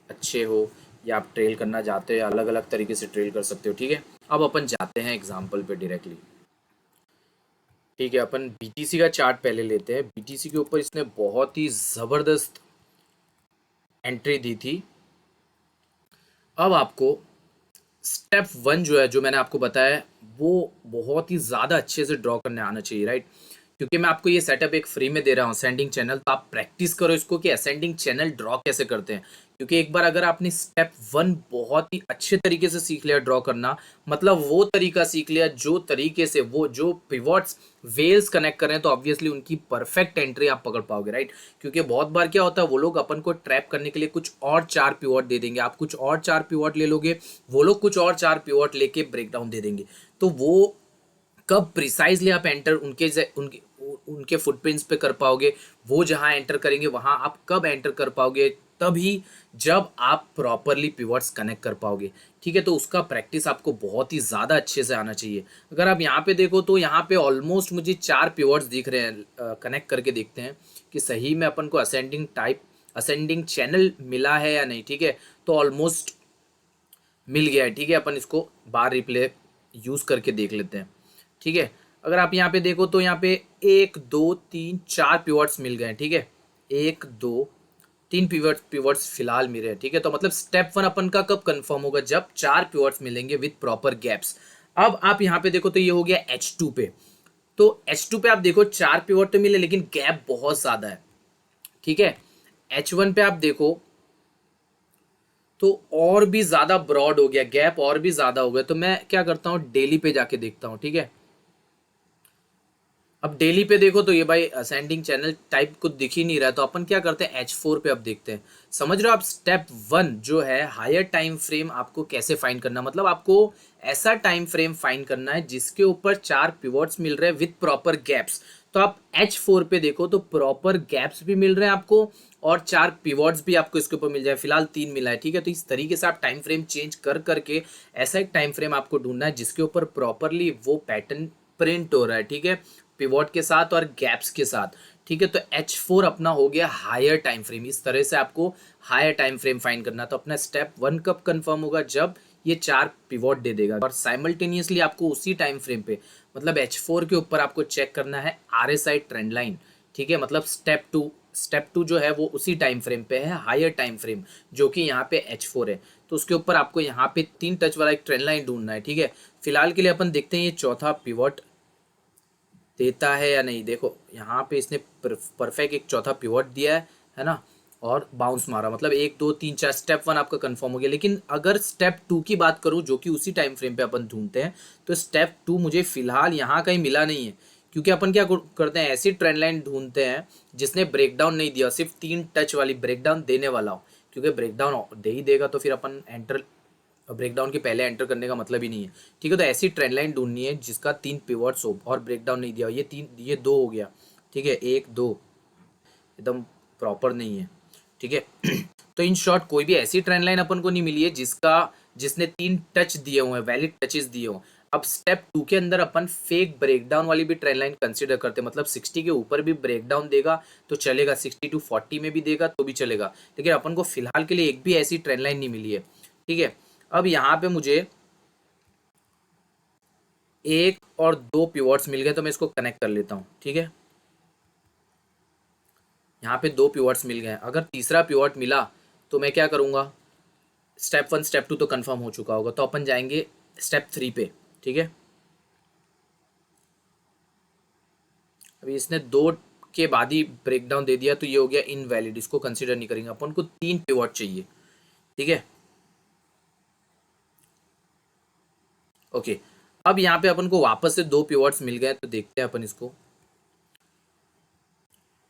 अच्छे हो या आप ट्रेल करना चाहते हो, अलग अलग तरीके से ट्रेल कर सकते हो। ठीक है, अब अपन जाते हैं एग्जाम्पल पे डायरेक्टली। ठीक है, अपन बीटीसी का चार्ट पहले लेते हैं। बीटीसी के ऊपर इसने बहुत ही ज़बरदस्त एंट्री दी थी। अब आपको स्टेप 1 जो है, जो मैंने आपको बताया, वो बहुत ही ज़्यादा अच्छे से ड्रॉ करने आना चाहिए, राइट? क्योंकि मैं आपको ये सेटअप एक फ्री में दे रहा हूँ, असेंडिंग चैनल, तो आप प्रैक्टिस करो इसको कि असेंडिंग चैनल ड्रॉ कैसे करते हैं। क्योंकि एक बार अगर आपने स्टेप 1 बहुत ही अच्छे तरीके से सीख लिया ड्रॉ करना, मतलब वो तरीका सीख लिया जो तरीके से वो जो पिवट्स वेल्स कनेक्ट कर रहे हैं, तो ऑब्वियसली उनकी परफेक्ट एंट्री आप पकड़ पाओगे, राइट? क्योंकि बहुत बार क्या होता है, वो लोग अपन को ट्रैप करने के लिए कुछ और 4 पिवट दे देंगे, आप कुछ और 4 पिवट ले लोगे, वो लोग कुछ और 4 पिवट लेके ब्रेकडाउन दे देंगे। तो वो कब प्रिसाइजली आप एंटर उनके फुटप्रिंट्स पे कर पाओगे, वो जहां एंटर करेंगे वहां आप कब एंटर कर पाओगे, तभी जब आप प्रॉपरली पिवट्स कनेक्ट कर पाओगे। ठीक है, तो उसका प्रैक्टिस आपको बहुत ही ज़्यादा अच्छे से आना चाहिए। अगर आप यहाँ पे देखो तो यहाँ पे ऑलमोस्ट मुझे 4 पिवट्स दिख रहे हैं। कनेक्ट करके देखते हैं कि सही में अपन को असेंडिंग टाइप असेंडिंग चैनल मिला है या नहीं, ठीक है। तो ऑलमोस्ट मिल गया है, ठीक है। अपन इसको बार रिप्ले यूज़ करके देख लेते हैं, ठीक है। अगर आप यहाँ पे देखो तो यहाँ पे 1 2 3 4 पिवट्स मिल गए हैं, ठीक है। 1 2 3 पिवट्स फिलहाल मिले हैं, ठीक है। तो मतलब स्टेप 1 अपन का कब कंफर्म होगा, जब 4 पिवट्स मिलेंगे विथ प्रॉपर गैप्स। अब आप यहाँ पे देखो तो ये हो गया H2 पे। तो H2 पे आप देखो 4 पिवट तो मिले लेकिन गैप बहुत ज्यादा है, ठीक है। H1 पे आप देखो तो और भी ज्यादा ब्रॉड हो गया, गैप और भी ज्यादा हो गया। तो मैं क्या करता हूँ, डेली पे जाके देखता हूँ, ठीक है। अब डेली पे देखो तो ये भाई असेंडिंग चैनल टाइप कुछ दिख ही नहीं रहा है। तो अपन क्या करते हैं, H4 पे अब देखते हैं। समझ रहे हो आप, स्टेप 1 जो है हायर टाइम फ्रेम आपको कैसे फाइंड करना, मतलब आपको ऐसा टाइम फ्रेम फाइंड करना है जिसके ऊपर 4 पिवट्स मिल रहे हैं विथ प्रॉपर गैप्स। तो आप H4 पे देखो तो प्रॉपर गैप्स भी मिल रहे हैं आपको और 4 पिवट्स भी आपको इसके ऊपर मिल जाए। फिलहाल 3 मिला है, ठीक है। तो इस तरीके से आप टाइम फ्रेम चेंज कर करके ऐसा एक टाइम फ्रेम आपको ढूंढना है जिसके ऊपर प्रॉपरली वो पैटर्न प्रिंट हो रहा है, ठीक है, पिवोट के साथ और गैप्स के साथ, ठीक है। तो H4 अपना हो गया हायर टाइम फ्रेम। इस तरह से आपको हायर टाइम फ्रेम फाइंड करना। तो अपना स्टेप 1 कब कंफर्म होगा, जब ये 4 पिवोट दे देगा और साइमल्टेनियसली आपको उसी टाइम फ्रेम पे मतलब H4 के ऊपर आपको चेक करना है RSI ट्रेंड लाइन, ठीक है। मतलब स्टेप 2 जो है वो उसी टाइम फ्रेम पे है, हायर टाइम फ्रेम, जो कि यहाँ पे H4 है। तो उसके ऊपर आपको यहाँ पे 3 टच वाला एक ट्रेंड लाइन ढूंढना है, ठीक है। फिलहाल के लिए अपन देखते हैं ये चौथा पिवट देता है या नहीं। देखो यहाँ पे इसने परफेक्ट एक चौथा पिवट दिया है ना, और बाउंस मारा, मतलब 1 2 3 4 स्टेप 1 आपका कंफर्म हो गया। लेकिन अगर स्टेप 2 की बात करूँ जो कि उसी टाइम फ्रेम पे अपन ढूंढते हैं, तो स्टेप 2 मुझे फिलहाल यहाँ कहीं मिला नहीं है। क्योंकि अपन क्या करते हैं, ऐसी ट्रेंड लाइन ढूंढते हैं जिसने ब्रेकडाउन नहीं दिया, सिर्फ 3 टच वाली ब्रेकडाउन देने वाला हो। क्योंकि ब्रेकडाउन दे ही देगा तो फिर अपन एंटर, ब्रेकडाउन के पहले एंटर करने का मतलब ही नहीं है, ठीक है। तो ऐसी ट्रेंड लाइन ढूंढनी है जिसका 3 पिवट्स हो और ब्रेकडाउन नहीं दिया हो। ये 2 हो गया, ठीक है, 1 2 एकदम प्रॉपर नहीं है, ठीक है। तो इन शॉर्ट कोई भी ऐसी ट्रेंड लाइन अपन को नहीं मिली है जिसने 3 टच दिए हुए हैं, वैलिड टचेस दिए हो। अब स्टेप 2 के अंदर अपन फेक ब्रेकडाउन वाली भी ट्रेंड लाइन कंसिडर करते हैं, मतलब 60 के ऊपर भी ब्रेकडाउन देगा तो चलेगा, 60 to 40 में भी देगा तो भी चलेगा। लेकिन अपन को फिलहाल के लिए एक भी ऐसी ट्रेंड लाइन नहीं मिली है, ठीक है। अब यहाँ पे मुझे 1 और 2 पिवट्स मिल गए तो मैं इसको कनेक्ट कर लेता हूँ, ठीक है। यहाँ पे 2 पिवट्स मिल गए। अगर तीसरा पिवट मिला तो मैं क्या करूँगा, स्टेप 1 स्टेप 2 तो कंफर्म हो चुका होगा, तो अपन जाएंगे स्टेप 3 पे, ठीक है। अभी इसने 2 के बाद ही ब्रेकडाउन दे दिया तो ये हो गया इनवैलिड, इसको कंसिडर नहीं करेंगे। अपन को 3 पिवट चाहिए, ठीक है। ओके, अब यहाँ पे अपन को वापस से 2 पिवट्स मिल गए तो देखते हैं अपन इसको,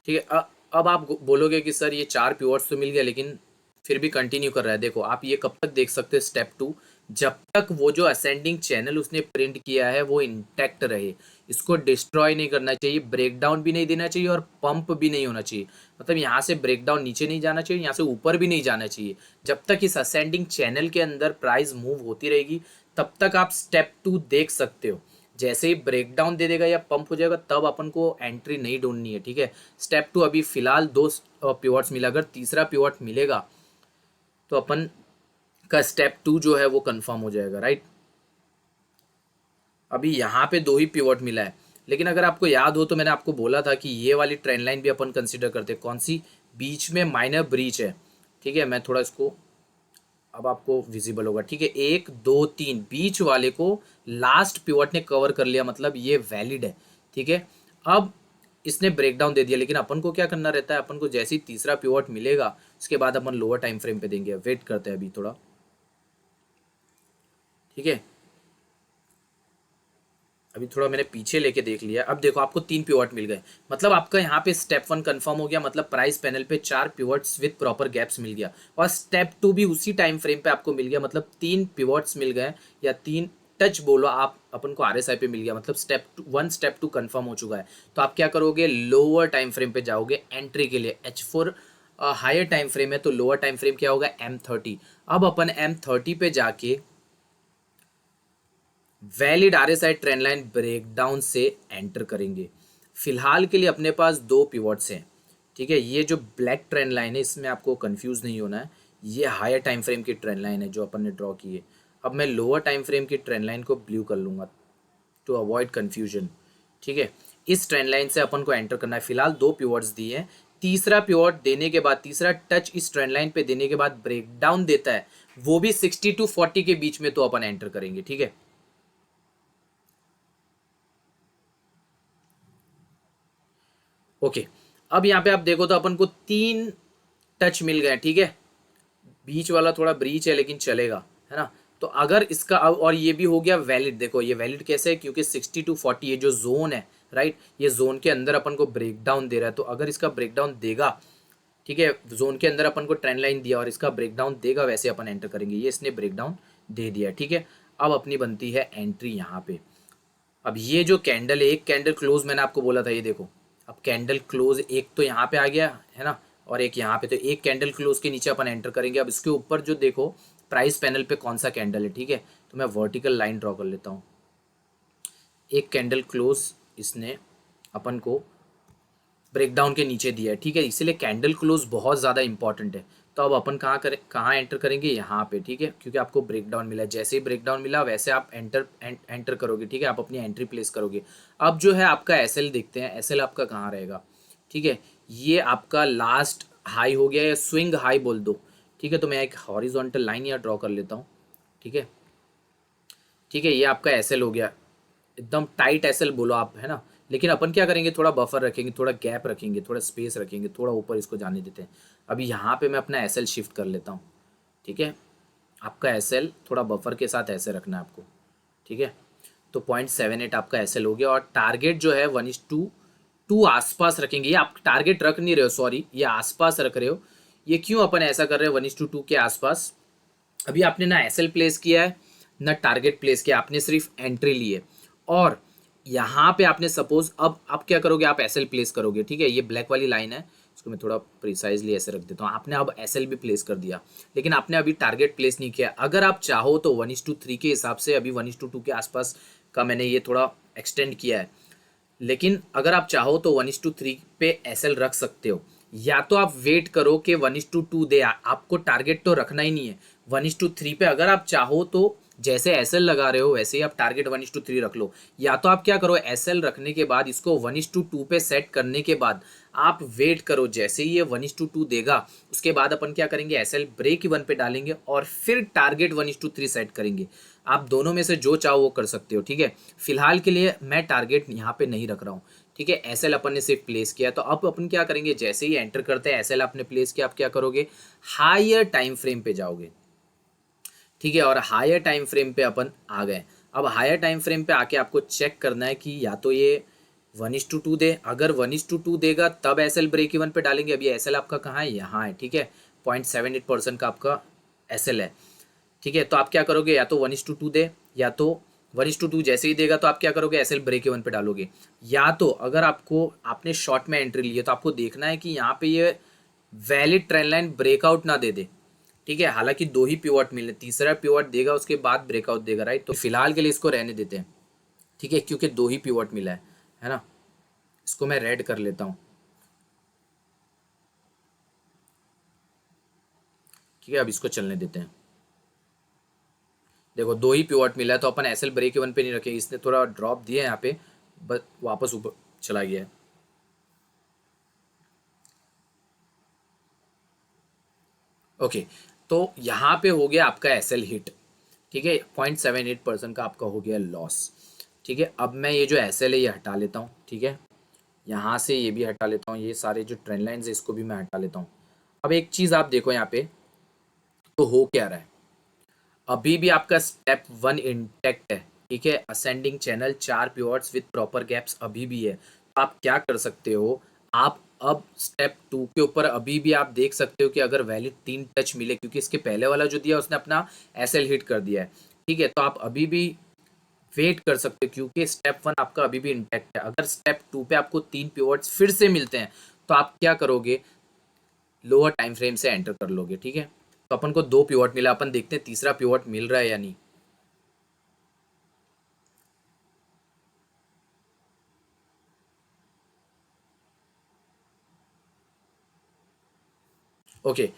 ठीक है। अब आप बोलोगे कि सर ये 4 पिवट्स तो मिल गया लेकिन फिर भी कंटिन्यू कर रहा है। देखो आप ये कब तक देख सकते हैं, स्टेप 2, जब तक वो जो असेंडिंग चैनल उसने प्रिंट किया है वो इंटैक्ट रहे। इसको डिस्ट्रॉय नहीं करना चाहिए, ब्रेकडाउन भी नहीं देना चाहिए और पंप भी नहीं होना चाहिए। मतलब यहाँ से ब्रेकडाउन नीचे नहीं जाना चाहिए, यहाँ से ऊपर भी नहीं जाना चाहिए। जब तक इस असेंडिंग चैनल के अंदर प्राइस मूव होती रहेगी तब तक आप स्टेप 2 देख सकते हो। जैसे ही ब्रेकडाउन दे देगा या पंप हो जाएगा तब अपन को एंट्री नहीं ढूंढनी है, ठीक है। स्टेप 2 अभी फिलहाल 2 पिवट्स मिला, अगर तीसरा पिवट मिलेगा तो अपन का स्टेप 2 जो है वो कंफर्म हो जाएगा, राइट। अभी यहाँ पे 2 ही पिवट मिला है, लेकिन अगर आपको याद हो तो मैंने आपको बोला था कि ये वाली ट्रेंड लाइन भी अपन कंसिडर करते हैं। कौन सी, बीच में माइनर ब्रीच है, ठीक है। मैं थोड़ा इसको, अब आपको विजिबल होगा, ठीक है। 1 2 3 बीच वाले को लास्ट पिवट ने कवर कर लिया, मतलब ये वैलिड है, ठीक है। अब इसने ब्रेकडाउन दे दिया लेकिन अपन को क्या करना रहता है, अपन को जैसे ही तीसरा पिवट मिलेगा उसके बाद अपन लोअर टाइम फ्रेम पे देंगे। वेट करते हैं अभी थोड़ा, ठीक है। अभी थोड़ा मैंने पीछे लेके देख लिया। अब देखो आपको 3 पिवट मिल गए, मतलब आपका यहाँ पे स्टेप 1 कंफर्म हो गया, मतलब प्राइस पैनल पे 4 पिवट्स विद प्रॉपर गैप्स मिल गया। और स्टेप 2 भी उसी टाइम फ्रेम पे आपको मिल गया, मतलब 3 पिवट्स मिल गए या 3 टच बोलो आप, अपन को RSI पे मिल गया। मतलब स्टेप 1 स्टेप 2 कंफर्म हो चुका है। तो आप क्या करोगे, लोअर टाइम फ्रेम पे जाओगे एंट्री के लिए। H4 हायर टाइम फ्रेम है तो लोअर टाइम फ्रेम क्या होगा, M30। अब अपन M30 पे जाके valid RSI trend line breakdown से एंटर करेंगे। फिलहाल के लिए अपने पास 2 पिवट्स हैं, ठीक है, ये जो ब्लैक ट्रेंड लाइन है इसमें आपको कंफ्यूज नहीं होना है, ये हायर टाइम फ्रेम की ट्रेंड लाइन है जो अपन ने ड्रॉ की है। अब मैं लोअर टाइम फ्रेम की ट्रेंड लाइन को ब्लू कर लूँगा टू अवॉइड कन्फ्यूजन। ठीक है, इस ट्रेंड लाइन से अपन को एंटर करना है। फिलहाल दो पिवट्स दिए हैं, तीसरा पिवट देने के बाद, तीसरा टच इस ट्रेंड लाइन पे देने के बाद ब्रेक डाउन देता है, वो भी 60 टू 40 के बीच में, तो अपन एंटर करेंगे। ठीक है, ओके। अब यहाँ पे आप देखो तो अपन को तीन टच मिल गए। ठीक है, बीच वाला थोड़ा ब्रीच है लेकिन चलेगा, है ना। तो अगर इसका और ये भी हो गया वैलिड। देखो ये वैलिड कैसे है, क्योंकि 60 to 40 ये जो जोन है, राइट, ये जोन के अंदर अपन को ब्रेक डाउन दे रहा है। तो अगर इसका ब्रेक डाउन देगा, ठीक है, जोन के अंदर अपन को ट्रेंड लाइन दिया और इसका ब्रेक डाउन देगा, वैसे अपन एंटर करेंगे। ये इसने ब्रेक डाउन दे दिया। ठीक है, अब अपनी बनती है एंट्री यहाँ पे। अब ये जो कैंडल है, एक कैंडल क्लोज मैंने आपको बोला था, ये देखो, अब कैंडल क्लोज एक तो यहाँ पे आ गया है ना, और एक यहाँ पे, तो एक कैंडल क्लोज के नीचे अपन एंटर करेंगे। अब इसके ऊपर जो देखो प्राइस पैनल पे कौन सा कैंडल है। ठीक है, तो मैं वर्टिकल लाइन ड्रॉ कर लेता हूँ। एक कैंडल क्लोज इसने अपन को ब्रेकडाउन के नीचे दिया है। ठीक है, इसीलिए कैंडल क्लोज बहुत ज़्यादा इंपॉर्टेंट है। तो अब अपन कहाँ एंटर करेंगे, यहाँ पे। ठीक है, क्योंकि आपको ब्रेकडाउन मिला है, जैसे ही ब्रेकडाउन मिला वैसे आप एंटर करोगे। ठीक है, आप अपनी एंट्री प्लेस करोगे। अब जो है आपका एसएल देखते हैं, एसएल आपका कहाँ रहेगा। ठीक है, ये आपका लास्ट हाई हो गया, या स्विंग हाई बोल दो। ठीक है, तो मैं एक हॉरिजॉन्टल लाइन यहाँ ड्रॉ कर लेता हूँ। ठीक है, ठीक है, ये आपका एसएल हो गया, एकदम टाइट एसएल बोलो आप, है ना। लेकिन अपन क्या करेंगे, थोड़ा बफर रखेंगे, थोड़ा गैप रखेंगे, थोड़ा स्पेस रखेंगे, थोड़ा ऊपर इसको जाने देते हैं। अभी यहाँ पे मैं अपना एसएल शिफ्ट कर लेता हूँ। ठीक है, आपका एसएल थोड़ा बफर के साथ ऐसे रखना है आपको। ठीक है, तो 0.78 आपका एसएल हो गया, और टारगेट जो है 1:2 आसपास रखेंगे। ये आप टारगेट रख नहीं रहे हो, सॉरी, ये आसपास रख रहे हो। ये क्यों अपन ऐसा कर रहे हैं 1:2 के आसपास। अभी आपने ना एसएल प्लेस किया है, ना टारगेट प्लेस किया, आपने सिर्फ एंट्री ली है। और यहाँ पे आपने सपोज, अब आप क्या करोगे, आप एसएल प्लेस करोगे। ठीक है, ये ब्लैक वाली लाइन है, इसको मैं थोड़ा प्रिसाइजली ऐसे रख देता हूँ। आपने अब एसएल भी प्लेस कर दिया, लेकिन आपने अभी टारगेट प्लेस नहीं किया। अगर आप चाहो तो 1:3 के हिसाब से, अभी 1:2 के आसपास का मैंने ये थोड़ा एक्सटेंड किया है, लेकिन अगर आप चाहो तो 1:3 पे एसएल रख सकते हो। या तो आप वेट करो कि 1:2 दे, आपको टारगेट तो रखना ही नहीं है 1:3 पे। अगर आप चाहो तो जैसे एसएल लगा रहे हो वैसे ही आप टारगेट 1:3 रख लो। या तो आप क्या करो, एसएल रखने के बाद इसको 1:2 पे सेट करने के बाद आप वेट करो, जैसे ही ये 1:2 देगा उसके बाद अपन क्या करेंगे, एसएल ब्रेक इवन पे डालेंगे और फिर टारगेट 1:3 सेट करेंगे। आप दोनों में से जो चाहो वो कर सकते हो। ठीक है, फिलहाल के लिए मैं टारगेट यहाँ पे नहीं रख रहा हूँ। ठीक है, एसएल अपन ने सिर्फ प्लेस किया, तो अब अपन क्या करेंगे, जैसे ही एंटर करते हैं एसएल आपने प्लेस किया, आप क्या करोगे, हायर टाइम फ्रेम पे जाओगे। ठीक है, और हायर टाइम फ्रेम पे अपन आ गए। अब हायर टाइम फ्रेम पे आके आपको चेक करना है कि या तो ये 1:2 दे, अगर 1:2 देगा तब एसएल ब्रेक इवन पे डालेंगे। अभी एसएल आपका कहाँ है, यहाँ है। ठीक है, 0.78% का आपका एसएल है। ठीक है, तो आप क्या करोगे, या तो 1:2 दे, या तो 1:2 जैसे ही देगा तो आप क्या करोगे, एसएल ब्रेक इवन पे डालोगे। या तो अगर आपको, आपने शॉर्ट में एंट्री ली है, तो आपको देखना है कि यहाँ पे ये वैलिड ट्रेंड लाइन ब्रेकआउट ना दे दे। ठीक है, हालांकि दो ही पिवट मिले, तीसरा पिवट देगा उसके बाद ब्रेकआउट देगा, राइट। तो फिलहाल के लिए इसको रहने देते हैं। ठीक है, क्योंकि दो ही पिवट मिला है ना। इसको मैं रेड कर लेता हूँ। ठीक है, अब इसको चलने देते हैं। देखो दो ही पिवट मिला है, तो अपन एसएल ब्रेक इवन पे नहीं रखे, इसने थोड़ा ड्रॉप दिया है यहाँ पे, बस वापस ऊपर चला गया है। ओके, तो यहाँ पे हो गया आपका एसएल हिट। ठीक है, 0.78% का आपका हो गया लॉस। ठीक है, अब मैं ये जो एसएल है ये हटा लेता हूँ। ठीक है, यहाँ से ये भी हटा लेता हूँ, ये सारे जो ट्रेंड लाइन्स है इसको भी मैं हटा लेता हूँ। अब एक चीज़ आप देखो यहाँ पे, तो हो क्या रहा है, अभी भी आपका स्टेप 1 इंटेक्ट है। ठीक है, ascending channel, 4 pivots with proper gaps अभी भी है। तो आप क्या कर सकते हो, आप अब स्टेप 2 के ऊपर अभी भी आप देख सकते हो कि अगर वैलिड 3 टच मिले, क्योंकि इसके पहले वाला जो दिया उसने अपना एसएल हिट कर दिया है। ठीक है, तो आप अभी भी वेट कर सकते हो, क्योंकि स्टेप 1 आपका अभी भी इंटैक्ट है। अगर स्टेप 2 पे आपको 3 पिवट्स फिर से मिलते हैं, तो आप क्या करोगे, लोअर टाइम फ्रेम से एंटर कर लोगे। ठीक है, तो अपन को 2 पिवट मिला, अपन देखते हैं तीसरा पिवट मिल रहा है या नहीं। ओके,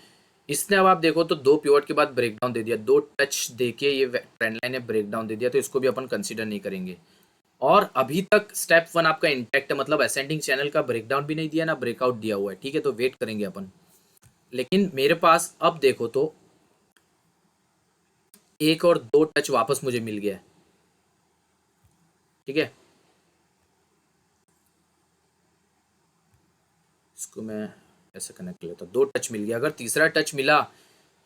इसने अब आप देखो तो दो पिवट के बाद ब्रेकडाउन दे दिया, दो टच देके ये ट्रेंड लाइन ने ब्रेकडाउन दे दिया, तो इसको भी अपन कंसीडर नहीं करेंगे। और अभी तक स्टेप वन आपका इंटैक्ट है, मतलब असेंडिंग चैनल का ब्रेकडाउन भी नहीं दिया ना ब्रेकआउट दिया हुआ है, ठीक है, तो वेट करेंगे अपन। लेकिन मेरे पास अब देखो तो एक और दो टच वापस मुझे मिल गया है, ठीक है। इसको मैं ऐसे कनेक्ट कर लेता हूँ, दो टच मिल गया, अगर तीसरा टच मिला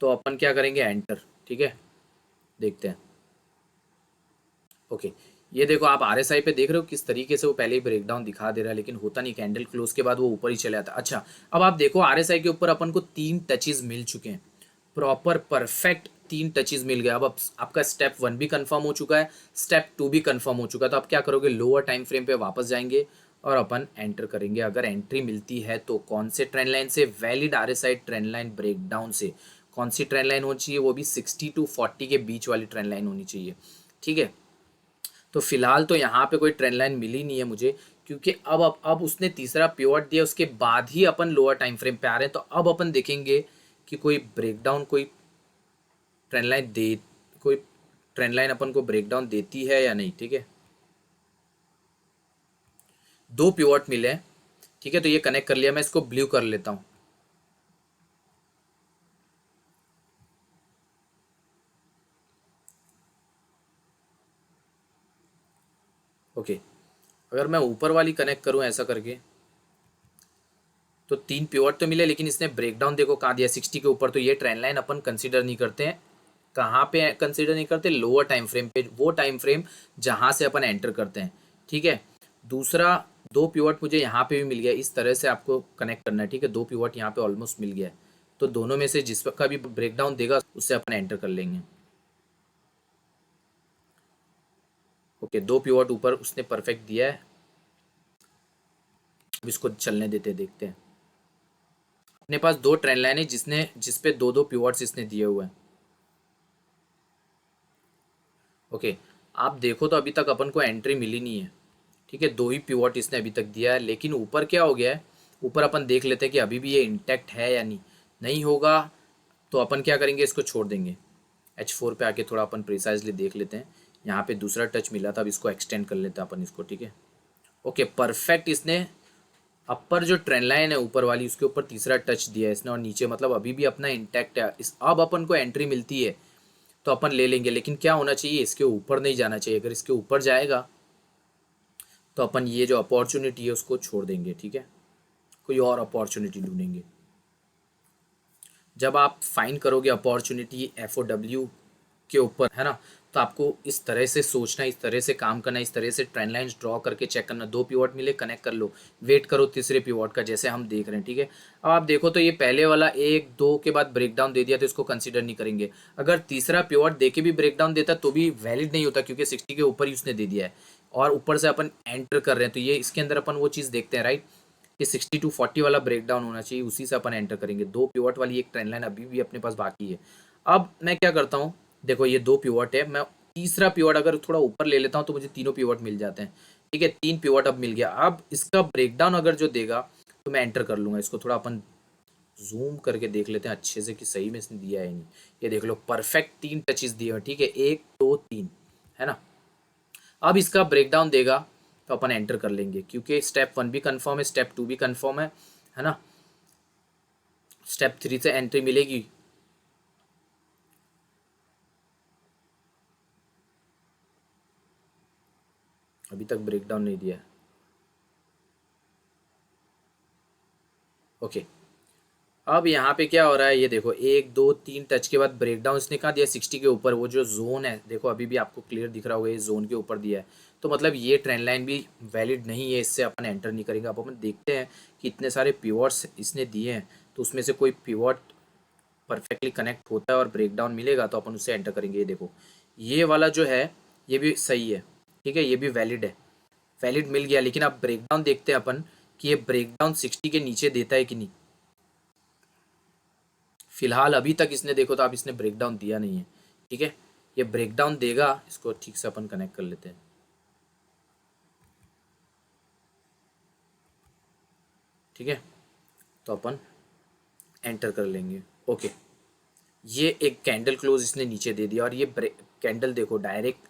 तो अपन क्या करेंगे, एंटर, ठीक है। देखते हैं। ओके, ये देखो आप आरएसआई पे देख रहे हो किस तरीके से वो पहले ही ब्रेकडाउन दिखा दे रहा है, लेकिन होता नहीं, कैंडल क्लोज के बाद वो ऊपर ही चले आता है। अच्छा, अब आप देखो आरएसआई के ऊपर अपन को तीन टचेस मिल चुके हैं, प्रॉपर परफेक्ट तीन टचेस मिल गया। अब आपका स्टेप वन भी कंफर्म हो चुका है, स्टेप टू भी कंफर्म हो चुका है, तो आप क्या करोगे, लोअर टाइम फ्रेम पे वापस जाएंगे और अपन एंटर करेंगे। अगर एंट्री मिलती है तो कौन से ट्रेंड लाइन से, valid RSI trend line breakdown से। कौन सी ट्रेंड लाइन होनी चाहिए, वो भी 60 to 40 के बीच वाली ट्रेंड लाइन होनी चाहिए, ठीक है। तो फिलहाल तो यहाँ पे कोई ट्रेंड लाइन मिली नहीं है मुझे, क्योंकि अब उसने तीसरा पिवट दिया, उसके बाद ही अपन लोअर टाइम फ्रेम पे आ रहे हैं। तो अब अपन देखेंगे कि कोई ब्रेकडाउन, ट्रेंड लाइन दे कोई ट्रेंड लाइन अपन को ब्रेकडाउन देती है या नहीं, ठीक है। दो पिवट मिले हैं, ठीक है, तो ये कनेक्ट कर लिया, मैं इसको ब्लू कर लेता हूँ। ओके, अगर मैं ऊपर वाली कनेक्ट करूँ ऐसा करके, तो तीन पिवट तो मिले, लेकिन इसने ब्रेकडाउन देखो कहाँ दिया, 60 के ऊपर, तो ये ट्रेंड लाइन अपन कंसीडर नहीं करते हैं। कहाँ पे कंसीडर नहीं करते, लोअर टाइम फ्रेम पे, वो टाइम फ्रेम जहाँ से अपन एंटर करते हैं, ठीक है। दूसरा, दो पिवट मुझे यहाँ पे भी मिल गया, इस तरह से आपको कनेक्ट करना है, ठीक है। दो पिवट यहाँ पे ऑलमोस्ट मिल गया है, तो दोनों में से जिसका भी ब्रेकडाउन देगा उससे अपन एंटर कर लेंगे। ओके, दो पिवट ऊपर उसने परफेक्ट दिया है, अब इसको चलने देते, देखते हैं। अपने पास दो ट्रेंड लाइन है जिसपे दो दो पिवट्स इसने दिए हुए हैं। ओके, आप देखो तो अभी तक अपन को एंट्री मिली नहीं है, ठीक है, दो ही पिवट इसने अभी तक दिया है। लेकिन ऊपर क्या हो गया है, ऊपर अपन देख लेते हैं कि अभी भी ये इंटैक्ट है या नहीं। नहीं होगा तो अपन क्या करेंगे, इसको छोड़ देंगे। H4 पे आके थोड़ा अपन प्रिसाइजली देख लेते हैं, यहाँ पे दूसरा टच मिला था, अब इसको एक्सटेंड कर लेते हैं अपन इसको, ठीक है। ओके, परफेक्ट, इसने अपर जो ट्रेंड लाइन है ऊपर वाली उसके ऊपर तीसरा टच दिया है इसने, और नीचे मतलब अभी भी अपना इंटैक्ट है। अब अपन को एंट्री मिलती है तो अपन ले लेंगे, लेकिन क्या होना चाहिए, इसके ऊपर नहीं जाना चाहिए। अगर इसके ऊपर जाएगा तो अपन ये जो अपॉर्चुनिटी है उसको छोड़ देंगे, ठीक है, कोई और अपॉर्चुनिटी ढूंढेंगे। जब आप फाइंड करोगे अपॉर्चुनिटी FOW के ऊपर, है ना, तो आपको इस तरह से सोचना, इस तरह से काम करना, इस तरह से ट्रेंड लाइंस ड्रॉ करके चेक करना। दो पिवट मिले, कनेक्ट कर लो, वेट करो तीसरे पिवट का, जैसे हम देख रहे हैं, ठीक है। अब आप देखो तो ये पहले वाला एक दो के बाद ब्रेकडाउन दे दिया तो इसको कंसीडर नहीं करेंगे। अगर तीसरा पिवट दे के भी ब्रेकडाउन देता तो भी वैलिड नहीं होता, क्योंकि 60 के ऊपर ही उसने दे दिया है, और ऊपर से अपन एंटर कर रहे हैं, तो ये इसके अंदर अपन वो चीज़ देखते हैं, राइट, कि 60 to 40 वाला ब्रेकडाउन होना चाहिए, उसी से अपन एंटर करेंगे। दो पिवट वाली एक ट्रेंड लाइन अभी भी अपने पास बाकी है। अब मैं क्या करता हूँ, देखो ये दो पिवट है, मैं तीसरा पिवट अगर थोड़ा ऊपर ले लेता हूँ तो मुझे तीनों पिवट मिल जाते हैं, ठीक है। तीन पिवट अब मिल गया। अब इसका ब्रेकडाउन अगर जो देगा तो मैं एंटर कर लूंगा। इसको थोड़ा अपन जूम करके देख लेते हैं अच्छे से कि सही में इसने दिया है नहीं। ये देख लो, परफेक्ट तीन टचेस दिए हैं, ठीक है, एक दो तीन, है ना। अब इसका ब्रेकडाउन देगा तो अपन एंटर कर लेंगे, क्योंकि स्टेप वन भी कंफर्म है, स्टेप टू भी कंफर्म है ना। स्टेप थ्री से एंट्री मिलेगी। अभी तक ब्रेकडाउन नहीं दिया है। ओके, अब यहाँ पे क्या हो रहा है, ये देखो, एक दो तीन टच के बाद ब्रेकडाउन इसने कहा दिया 60 के ऊपर। वो जो जोन है देखो, अभी भी आपको क्लियर दिख रहा होगा, ये जोन के ऊपर दिया है, तो मतलब ये ट्रेंड लाइन भी वैलिड नहीं है, इससे अपन एंटर नहीं करेंगे। अब अपन देखते हैं कि इतने सारे पिवट्स इसने दिए हैं, तो उसमें से कोई पिवट परफेक्टली कनेक्ट होता है और ब्रेकडाउन मिलेगा तो अपन उससे एंटर करेंगे। ये देखो, ये वाला जो है ये भी सही है, ठीक है, ये भी वैलिड है, वैलिड मिल गया। लेकिन अब ब्रेकडाउन देखते हैं अपन कि ये ब्रेकडाउन 60 के नीचे देता है कि नहीं। फिलहाल अभी तक इसने देखो तो आप इसने ब्रेकडाउन दिया नहीं है, ठीक है। ये ब्रेकडाउन देगा, इसको ठीक से अपन कनेक्ट कर लेते हैं, ठीक है। तो अपन एंटर कर लेंगे। ओके, ये एक कैंडल क्लोज इसने नीचे दे दिया और ये कैंडल देखो डायरेक्ट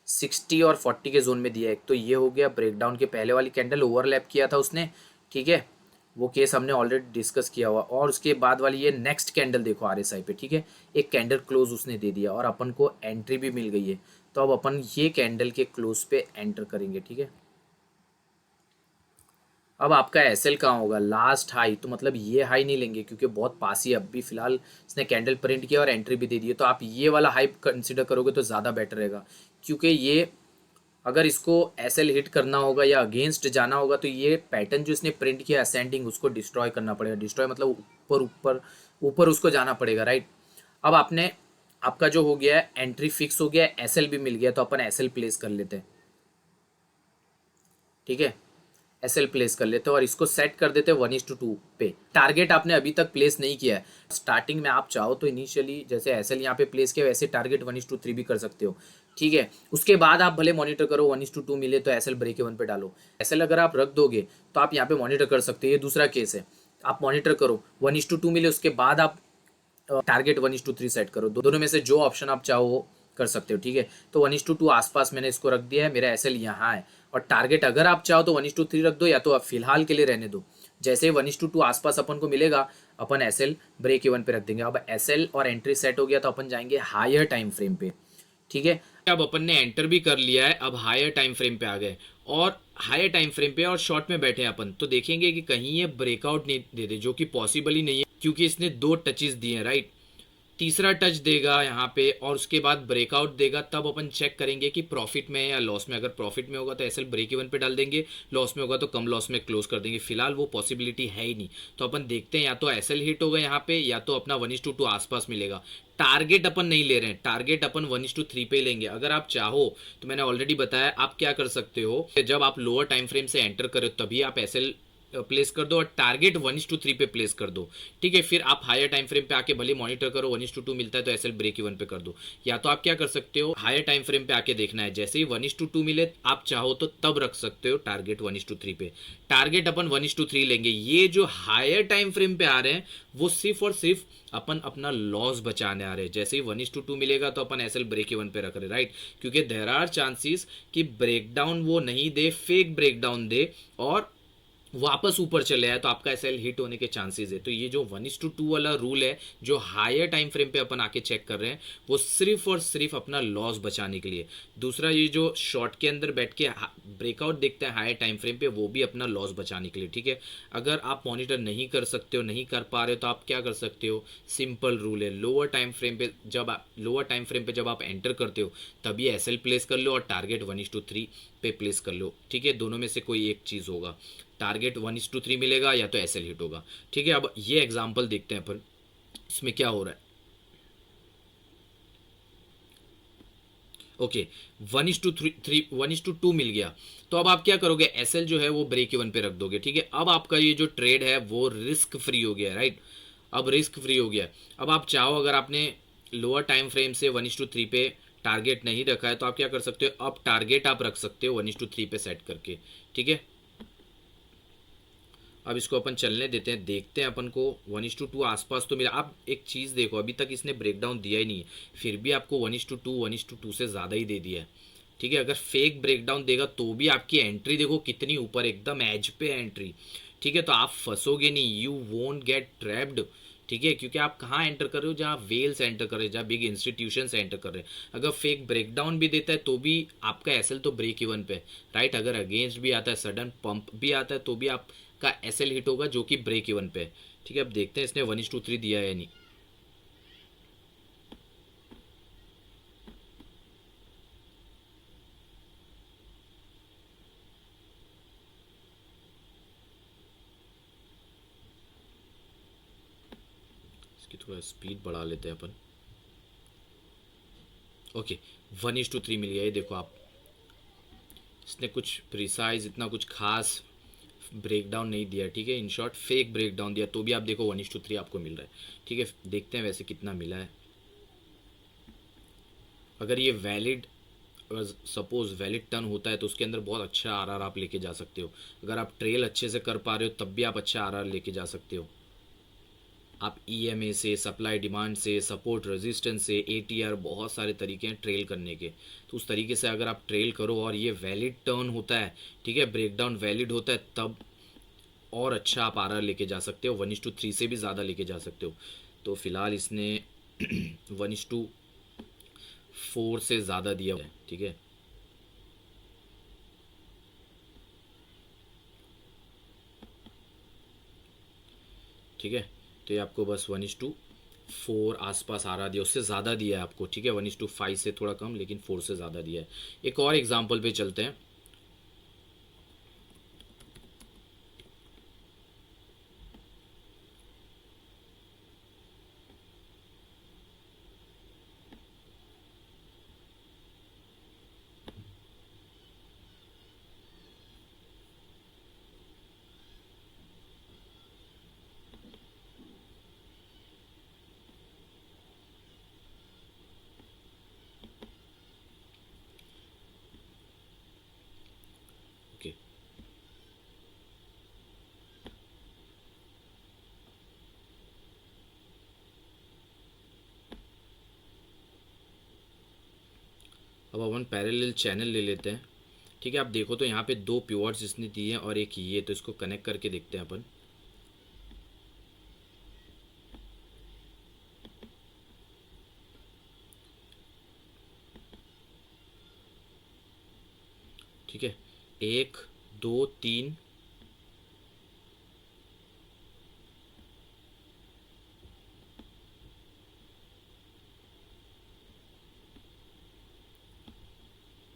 60 और 40 के जोन में दिया है। एक तो ये हो गया ब्रेकडाउन के पहले वाली कैंडल ओवरलैप किया था उसने, ठीक है, वो केस हमने ऑलरेडी डिस्कस किया हुआ। और उसके बाद वाली ये नेक्स्ट कैंडल देखो आरएसआई पे, ठीक है, एक कैंडल क्लोज उसने दे दिया और अपन को एंट्री भी मिल गई है। तो अब अपन ये कैंडल के क्लोज पे एंटर करेंगे, ठीक है। अब आपका एसएल कहाँ होगा, लास्ट हाई, तो मतलब ये हाई नहीं लेंगे क्योंकि बहुत पास ही है। अभी फिलहाल इसने कैंडल प्रिंट किया और एंट्री भी दे दी है, तो आप ये वाला हाई कंसिडर करोगे तो ज़्यादा बेटर रहेगा। क्योंकि ये अगर इसको एसएल हिट करना होगा या अगेंस्ट जाना होगा तो ये पैटर्न जो इसने प्रिंट किया असेंडिंग, उसको डिस्ट्रॉय करना पड़ेगा। डिस्ट्रॉय मतलब ऊपर ऊपर ऊपर उसको जाना पड़ेगा, राइट। अब आपने आपका जो हो गया है एंट्री फिक्स हो गया है, एसएल भी मिल गया, तो अपन एसएल प्लेस कर लेते हैं, ठीक है। एसएल प्लेस कर लेते हैं और इसको सेट कर देते हैं 1:2 पे। टारगेट आपने अभी तक प्लेस नहीं किया है। स्टार्टिंग में आप चाहो तो इनिशियली जैसे एसएल यहाँ पे प्लेस किया वैसे टारगेट 1:3 भी कर सकते हो, ठीक है। उसके बाद आप भले मॉनिटर करो 1:2 मिले तो एसएल ब्रेक इवन पे डालो। एसएल अगर आप रख दोगे तो आप यहाँ पे मॉनिटर कर सकते हो, ये दूसरा केस है। आप मॉनिटर करो 1:2 मिले, उसके बाद आप टारगेट 1:3 सेट करो। दोनों में से जो ऑप्शन आप चाहो वो कर सकते हो, ठीक है। तो 1:2 आसपास मैंने इसको रख दिया है, मेरा एसएल यहाँ है। और टारगेट अगर आप चाहो तो 1:3 रख दो, या तो आप फिलहाल के लिए रहने दो। जैसे 1:2 आसपास अपन को मिलेगा अपन एसएल ब्रेक इवन पे रख देंगे। अब एसएल और एंट्री सेट हो गया तो अपन जाएंगे हायर टाइम फ्रेम पे, ठीक है। अब अपन ने एंटर भी कर लिया है, अब हायर टाइम फ्रेम पे आ गए और हायर टाइम फ्रेम पे और शॉर्ट में बैठे हैं अपन, तो देखेंगे कि कहीं ये ब्रेकआउट नहीं दे दे, जो कि पॉसिबल ही नहीं है क्योंकि इसने 2 टचेस दिए हैं, राइट। तीसरा टच देगा यहाँ पे और उसके बाद ब्रेकआउट देगा, तब अपन चेक करेंगे कि प्रॉफिट में है या लॉस में। अगर प्रॉफिट में होगा तो एसएल ब्रेक इवन पे डाल देंगे, लॉस में होगा तो कम लॉस में क्लोज कर देंगे। फिलहाल वो पॉसिबिलिटी है ही नहीं, तो अपन देखते हैं या तो एसएल हिट होगा यहाँ पे या तो अपना 1:2 आसपास मिलेगा। टारगेट अपन नहीं ले रहे हैं, टारगेट अपन 1:3 पे लेंगे। अगर आप चाहो तो मैंने ऑलरेडी बताया आप क्या कर सकते हो, जब आप लोअर टाइम फ्रेम से एंटर करो तभी आप एसएल प्लेस कर दो और टारगेट 1:3 पे प्लेस कर दो, ठीक है। फिर आप हायर टाइम फ्रेम पे आके भले मॉनिटर करो 1:2 मिलता है तो एसएल ब्रेक इवन पे कर दो। या तो आप क्या कर सकते हो, हायर टाइम फ्रेम पे आके देखना है, जैसे ही 1:2 मिले आप चाहो तो तब रख सकते हो टारगेट 1:3 पे। टारगेट अपन 1:3 लेंगे। ये जो हायर टाइम फ्रेम पे आ रहे हैं वो सिर्फ और सिर्फ अपन अपना लॉस बचाने आ रहे हैं। जैसे ही 1:2 मिलेगा तो अपन एसएल ब्रेक इवन पे रख रहे, राइट। क्योंकि देयर आर चांसेस कि ब्रेकडाउन वो नहीं दे, फेक ब्रेकडाउन दे और वापस ऊपर चले आए तो आपका एसएल हिट होने के चांसेस है। तो ये जो 1:2 वाला रूल है जो हायर टाइम फ्रेम पे अपन आके चेक कर रहे हैं वो सिर्फ और सिर्फ अपना लॉस बचाने के लिए। दूसरा ये जो शॉर्ट के अंदर बैठ के ब्रेकआउट देखते हैं हायर टाइम फ्रेम पे, वो भी अपना लॉस बचाने के लिए, ठीक है। अगर आप मॉनिटर नहीं कर सकते हो, नहीं कर पा रहे हो, तो आप क्या कर सकते हो, सिंपल रूल है, लोअर टाइम फ्रेम पे जब आप एंटर करते हो तभी एसएल प्लेस कर लो और टारगेट 1:3 पे प्लेस कर लो, ठीक है। दोनों में से कोई एक चीज़ होगा, टारगेट 1:3 मिलेगा या तो एसएल हिट होगा, ठीक है। अब ये एग्जांपल देखते हैं अपन, इसमें क्या हो रहा है। ओके, 1:2 मिल गया, तो अब आप क्या करोगे, एसएल जो है वो ब्रेक इवन पे रख दोगे, ठीक है। अब आपका ये जो ट्रेड है वो रिस्क फ्री हो गया, राइट। अब रिस्क फ्री हो गया। अब आप चाहो, अगर आपने लोअर टाइम फ्रेम से 1:3 पे टारगेट नहीं रखा है तो आप क्या कर सकते हो, अब टारगेट आप रख सकते हो 1:3 पे सेट करके, ठीक है। अब इसको अपन चलने देते हैं, देखते हैं अपन को 1:2 आसपास तो मिला। आप एक चीज़ देखो, अभी तक इसने ब्रेकडाउन दिया ही नहीं है, फिर भी आपको 1:2 से ज़्यादा ही दे दिया है, ठीक है। अगर फेक ब्रेकडाउन देगा तो भी आपकी एंट्री देखो कितनी ऊपर, एकदम एज पे एंट्री, ठीक है। तो आप फंसोगे नहीं, यू वोंट गेट ट्रैप्ड, ठीक है। क्योंकि आप कहाँ एंटर कर रहे हो, जहाँ वेल्स एंटर कर रहे हैं, जहाँ बिग इंस्टीट्यूशंस एंटर कर रहे हैं। अगर फेक ब्रेकडाउन भी देता है तो भी आपका एसएल तो ब्रेक इवन पे, राइट। अगर अगेंस्ट भी आता है, सडन पंप भी आता है तो भी आपका एसएल हिट होगा जो कि ब्रेक इवन पे, ठीक है। अब देखते हैं इसने 1:3 दिया है या नहीं। इसकी थोड़ा स्पीड बढ़ा लेते हैं अपन। ओके, 1:3 मिल गया, ये देखो आप, इसने कुछ प्रिसाइज इतना कुछ खास ब्रेकडाउन नहीं दिया, ठीक है। इन शॉर्ट फेक ब्रेकडाउन दिया तो भी आप देखो 1:3 आपको मिल रहा है, ठीक है। देखते हैं वैसे कितना मिला है। अगर ये वैलिड, अगर सपोज वैलिड टर्न होता है तो उसके अंदर बहुत अच्छा आरआर आप लेके जा सकते हो। अगर आप ट्रेल अच्छे से कर पा रहे हो तब भी आप अच्छा आरआर लेके जा सकते हो। आप ईएमए से, सप्लाई डिमांड से, सपोर्ट रेजिस्टेंस से, एटीआर, बहुत सारे तरीके हैं ट्रेल करने के। तो उस तरीके से अगर आप ट्रेल करो और ये वैलिड टर्न होता है, ठीक है, ब्रेकडाउन वैलिड होता है, तब और अच्छा आप आर लेके जा सकते हो, 1:3 से भी ज़्यादा लेके जा सकते हो। तो फिलहाल इसने 1:4 से ज़्यादा दिया है, ठीक है। ठीक है, तो ये आपको बस 1:4 आसपास आ रहा दिया, उससे ज़्यादा दिया है आपको, ठीक है, 1:5 से थोड़ा कम, लेकिन 4 से ज़्यादा दिया है। एक और एग्जांपल पे चलते हैं। ओके, अब अपन पैरेलल चैनल ले लेते हैं। ठीक है, आप देखो तो यहाँ पे दो पिवट्स इसने दिए हैं और एक ये, तो इसको कनेक्ट करके देखते हैं अपन। ठीक है, 1 2 3,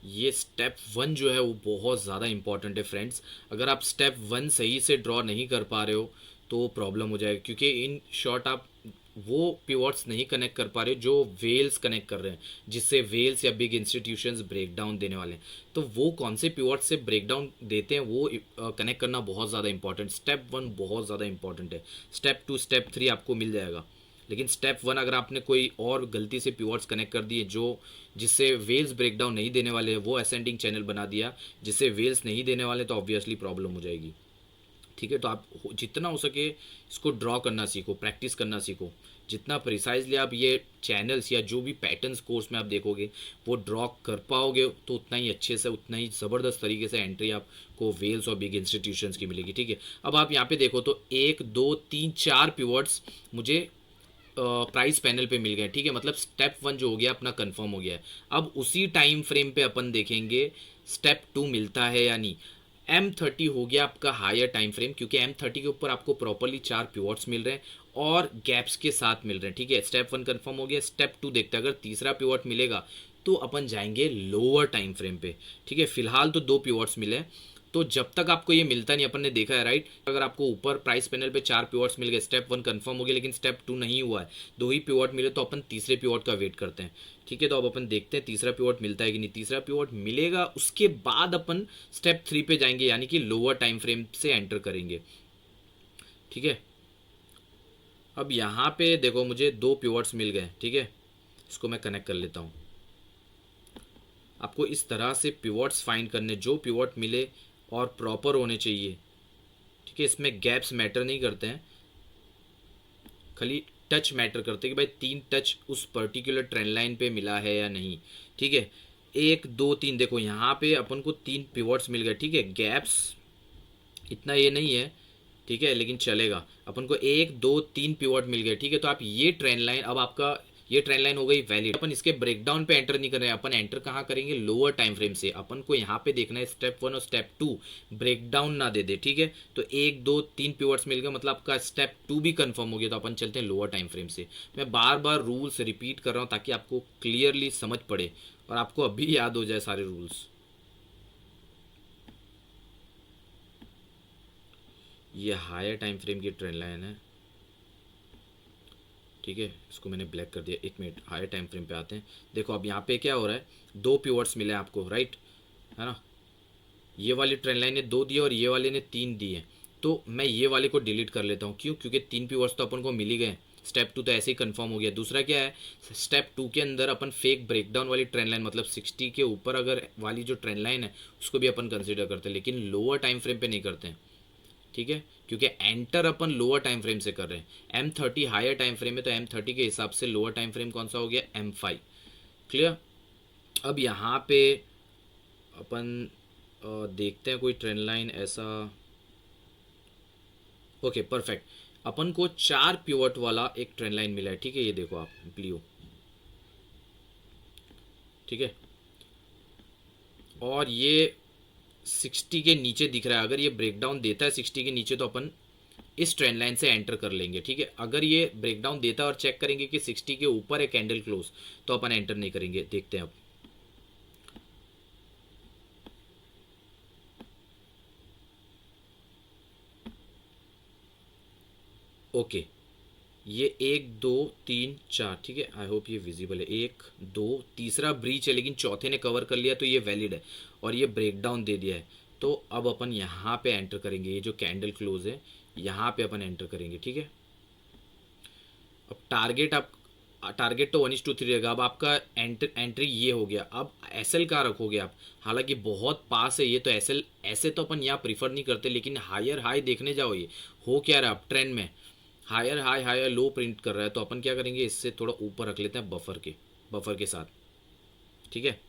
ये स्टेप 1 जो है वो बहुत ज़्यादा इंपॉर्टेंट है फ्रेंड्स। अगर आप स्टेप 1 सही से ड्रॉ नहीं कर पा रहे हो तो प्रॉब्लम हो जाएगी, क्योंकि इन शॉर्ट आप वो पिवट्स नहीं कनेक्ट कर पा रहे हो जो वेल्स कनेक्ट कर रहे हैं, जिससे वेल्स या बिग इंस्टीट्यूशंस ब्रेक डाउन देने वाले हैं। तो वो कौन से पिवट्स से ब्रेक डाउन देते हैं वो कनेक्ट करना बहुत ज़्यादा इंपॉर्टेंट। स्टेप 1 बहुत ज़्यादा इंपॉर्टेंट है। स्टेप 2 स्टेप 3 आपको मिल जाएगा, लेकिन स्टेप 1 अगर आपने कोई और गलती से पिवट्स कनेक्ट कर दिए जो जिससे वेल्स ब्रेकडाउन नहीं देने वाले हैं, वो असेंडिंग चैनल बना दिया जिससे वेल्स नहीं देने वाले, तो ऑब्वियसली प्रॉब्लम हो जाएगी। ठीक है, तो आप जितना हो सके इसको ड्रॉ करना सीखो, प्रैक्टिस करना सीखो। जितना प्रिसाइजली आप ये चैनल्स या जो भी पैटर्न्स कोर्स में आप देखोगे वो ड्रॉ कर पाओगे, तो उतना ही अच्छे से, उतना ही ज़बरदस्त तरीके से एंट्री आपको वेल्स और बिग इंस्टीट्यूशंस की मिलेगी। ठीक है, अब आप यहाँ पे देखो तो 1 2 3 4 पिवट्स मुझे प्राइस पैनल पे मिल गए। ठीक है, मतलब स्टेप 1 जो हो गया अपना कंफर्म हो गया है। अब उसी टाइम फ्रेम पे अपन देखेंगे स्टेप 2 मिलता है या नहीं। M30 हो गया आपका हायर टाइम फ्रेम, क्योंकि M30 के ऊपर आपको प्रॉपरली 4 पिवट्स मिल रहे हैं और गैप्स के साथ मिल रहे हैं। ठीक है, स्टेप 1 कंफर्म हो गया। स्टेप 2 देखते हैं, अगर तीसरा पिवट मिलेगा तो अपन जाएंगे लोअर टाइम फ्रेम पे। ठीक है, फिलहाल तो 2 पिवट्स मिले, तो जब तक आपको ये मिलता नहीं, अपन ने देखा है राइट, अगर आपको ऊपर प्राइस पैनल पे 4 पिवट्स मिल गए, स्टेप 1 कंफर्म हो गया, लेकिन स्टेप 2 नहीं हुआ है, 2 ही पिवट मिले, तो अपन तीसरे पिवट का वेट करते हैं। ठीक है, तो अब अपन देखते हैं तीसरा पिवट मिलता है कि नहीं। तीसरा पिवट मिलेगा, उसके बाद अपन स्टेप 3 पे जाएंगे, यानी कि लोअर टाइम फ्रेम से एंटर करेंगे। ठीक है, अब यहाँ पे देखो मुझे 2 पिवट्स मिल गए। ठीक है, इसको मैं कनेक्ट कर लेता हूँ। आपको इस तरह से पिवट्स फाइंड करने, जो पिवट मिले और प्रॉपर होने चाहिए। ठीक है, इसमें गैप्स मैटर नहीं करते हैं, खाली टच मैटर करते हैं कि भाई 3 टच उस पर्टिकुलर ट्रेंड लाइन पे मिला है या नहीं। ठीक है, 1 2 3 देखो यहाँ पे अपन को 3 पिवट्स मिल गए। ठीक है, गैप्स इतना ये नहीं है, ठीक है, लेकिन चलेगा। अपन को 1 2 3 पिवट मिल गए। ठीक है, तो आप ये ट्रेंड लाइन, अब आपका ये ट्रेंड लाइन हो गई वैलिड। अपन इसके ब्रेकडाउन पे एंटर नहीं कर रहे हैं, अपन एंटर कहाँ करेंगे, लोअर टाइम फ्रेम से। अपन को यहाँ पे देखना है स्टेप 1 और स्टेप 2 ब्रेकडाउन ना दे दे। ठीक है, तो 1 2 3 पिवट्स मिल गए, मतलब आपका स्टेप 2 भी कंफर्म हो गया, तो अपन चलते हैं लोअर टाइम फ्रेम से। मैं बार बार रूल्स रिपीट कर रहा हूँ ताकि आपको क्लियरली समझ पड़े और आपको अभी याद हो जाए सारे रूल्स। ये हायर टाइम फ्रेम की ट्रेंड लाइन है। ठीक है, इसको मैंने ब्लैक कर दिया। 1 मिनट, हायर टाइम फ्रेम पे आते हैं। देखो अब यहाँ पे क्या हो रहा है, 2 पिवट्स मिले हैं आपको, राइट है ना। ये वाली ट्रेंड लाइन ने 2 दिए और ये वाले ने 3 दिए, तो मैं ये वाले को डिलीट कर लेता हूँ। क्यों, क्योंकि 3 पिवट्स तो अपन को मिल ही गए। स्टेप 2 तो ऐसे ही कंफर्म हो गया। दूसरा क्या है, स्टेप 2 के अंदर अपन फेक ब्रेकडाउन वाली ट्रेंड लाइन, मतलब 60 के ऊपर अगर वाली जो ट्रेंड लाइन है उसको भी अपन कंसिडर करते हैं, लेकिन लोअर टाइम फ्रेम पे नहीं करते हैं। ठीक है, क्योंकि एंटर अपन लोअर टाइम फ्रेम से कर रहे हैं। M30 हायर टाइम फ्रेम है, तो M30 के हिसाब से लोअर टाइम फ्रेम कौन सा हो गया, M5। क्लियर। अब यहाँ पे अपन देखते हैं कोई ट्रेंड लाइन ऐसा। ओके परफेक्ट, अपन को 4 पिवट वाला एक ट्रेंड लाइन मिला है, ठीक है। ये देखो आप ब्लू, ठीक है, और ये 60 के नीचे दिख रहा है। अगर ये ब्रेकडाउन देता है 60 के नीचे तो अपन इस ट्रेंड लाइन से एंटर कर लेंगे, ठीक है। अगर ये ब्रेकडाउन देता है और चेक करेंगे कि 60 के ऊपर है कैंडल क्लोज, तो अपन एंटर नहीं करेंगे। देखते हैं अब। ओके, ये 1 2 3 4, ठीक है। आई होप ये विजिबल है। 1 2, तीसरा ब्रीच है लेकिन चौथे ने कवर कर लिया तो ये वैलिड है, और ये ब्रेकडाउन दे दिया है। तो अब अपन यहाँ पे एंटर करेंगे। ये जो कैंडल क्लोज है यहाँ पे अपन एंटर करेंगे, ठीक है। अब टारगेट आप, टारगेट तो 1:3 रहेगा। अब आपका एंट्री ये हो गया। अब एसएल कहाँ रखोगे आप, हालांकि बहुत पास है ये, तो एसएल ऐसे तो अपन यहाँ प्रीफर नहीं करते, लेकिन हायर हाई देखने जाओ। ये हो क्या रहा है, आप ट्रेंड में higher high higher low print कर रहा है, तो अपन क्या करेंगे, इससे थोड़ा ऊपर रख लेते हैं बफर के साथ, ठीक है।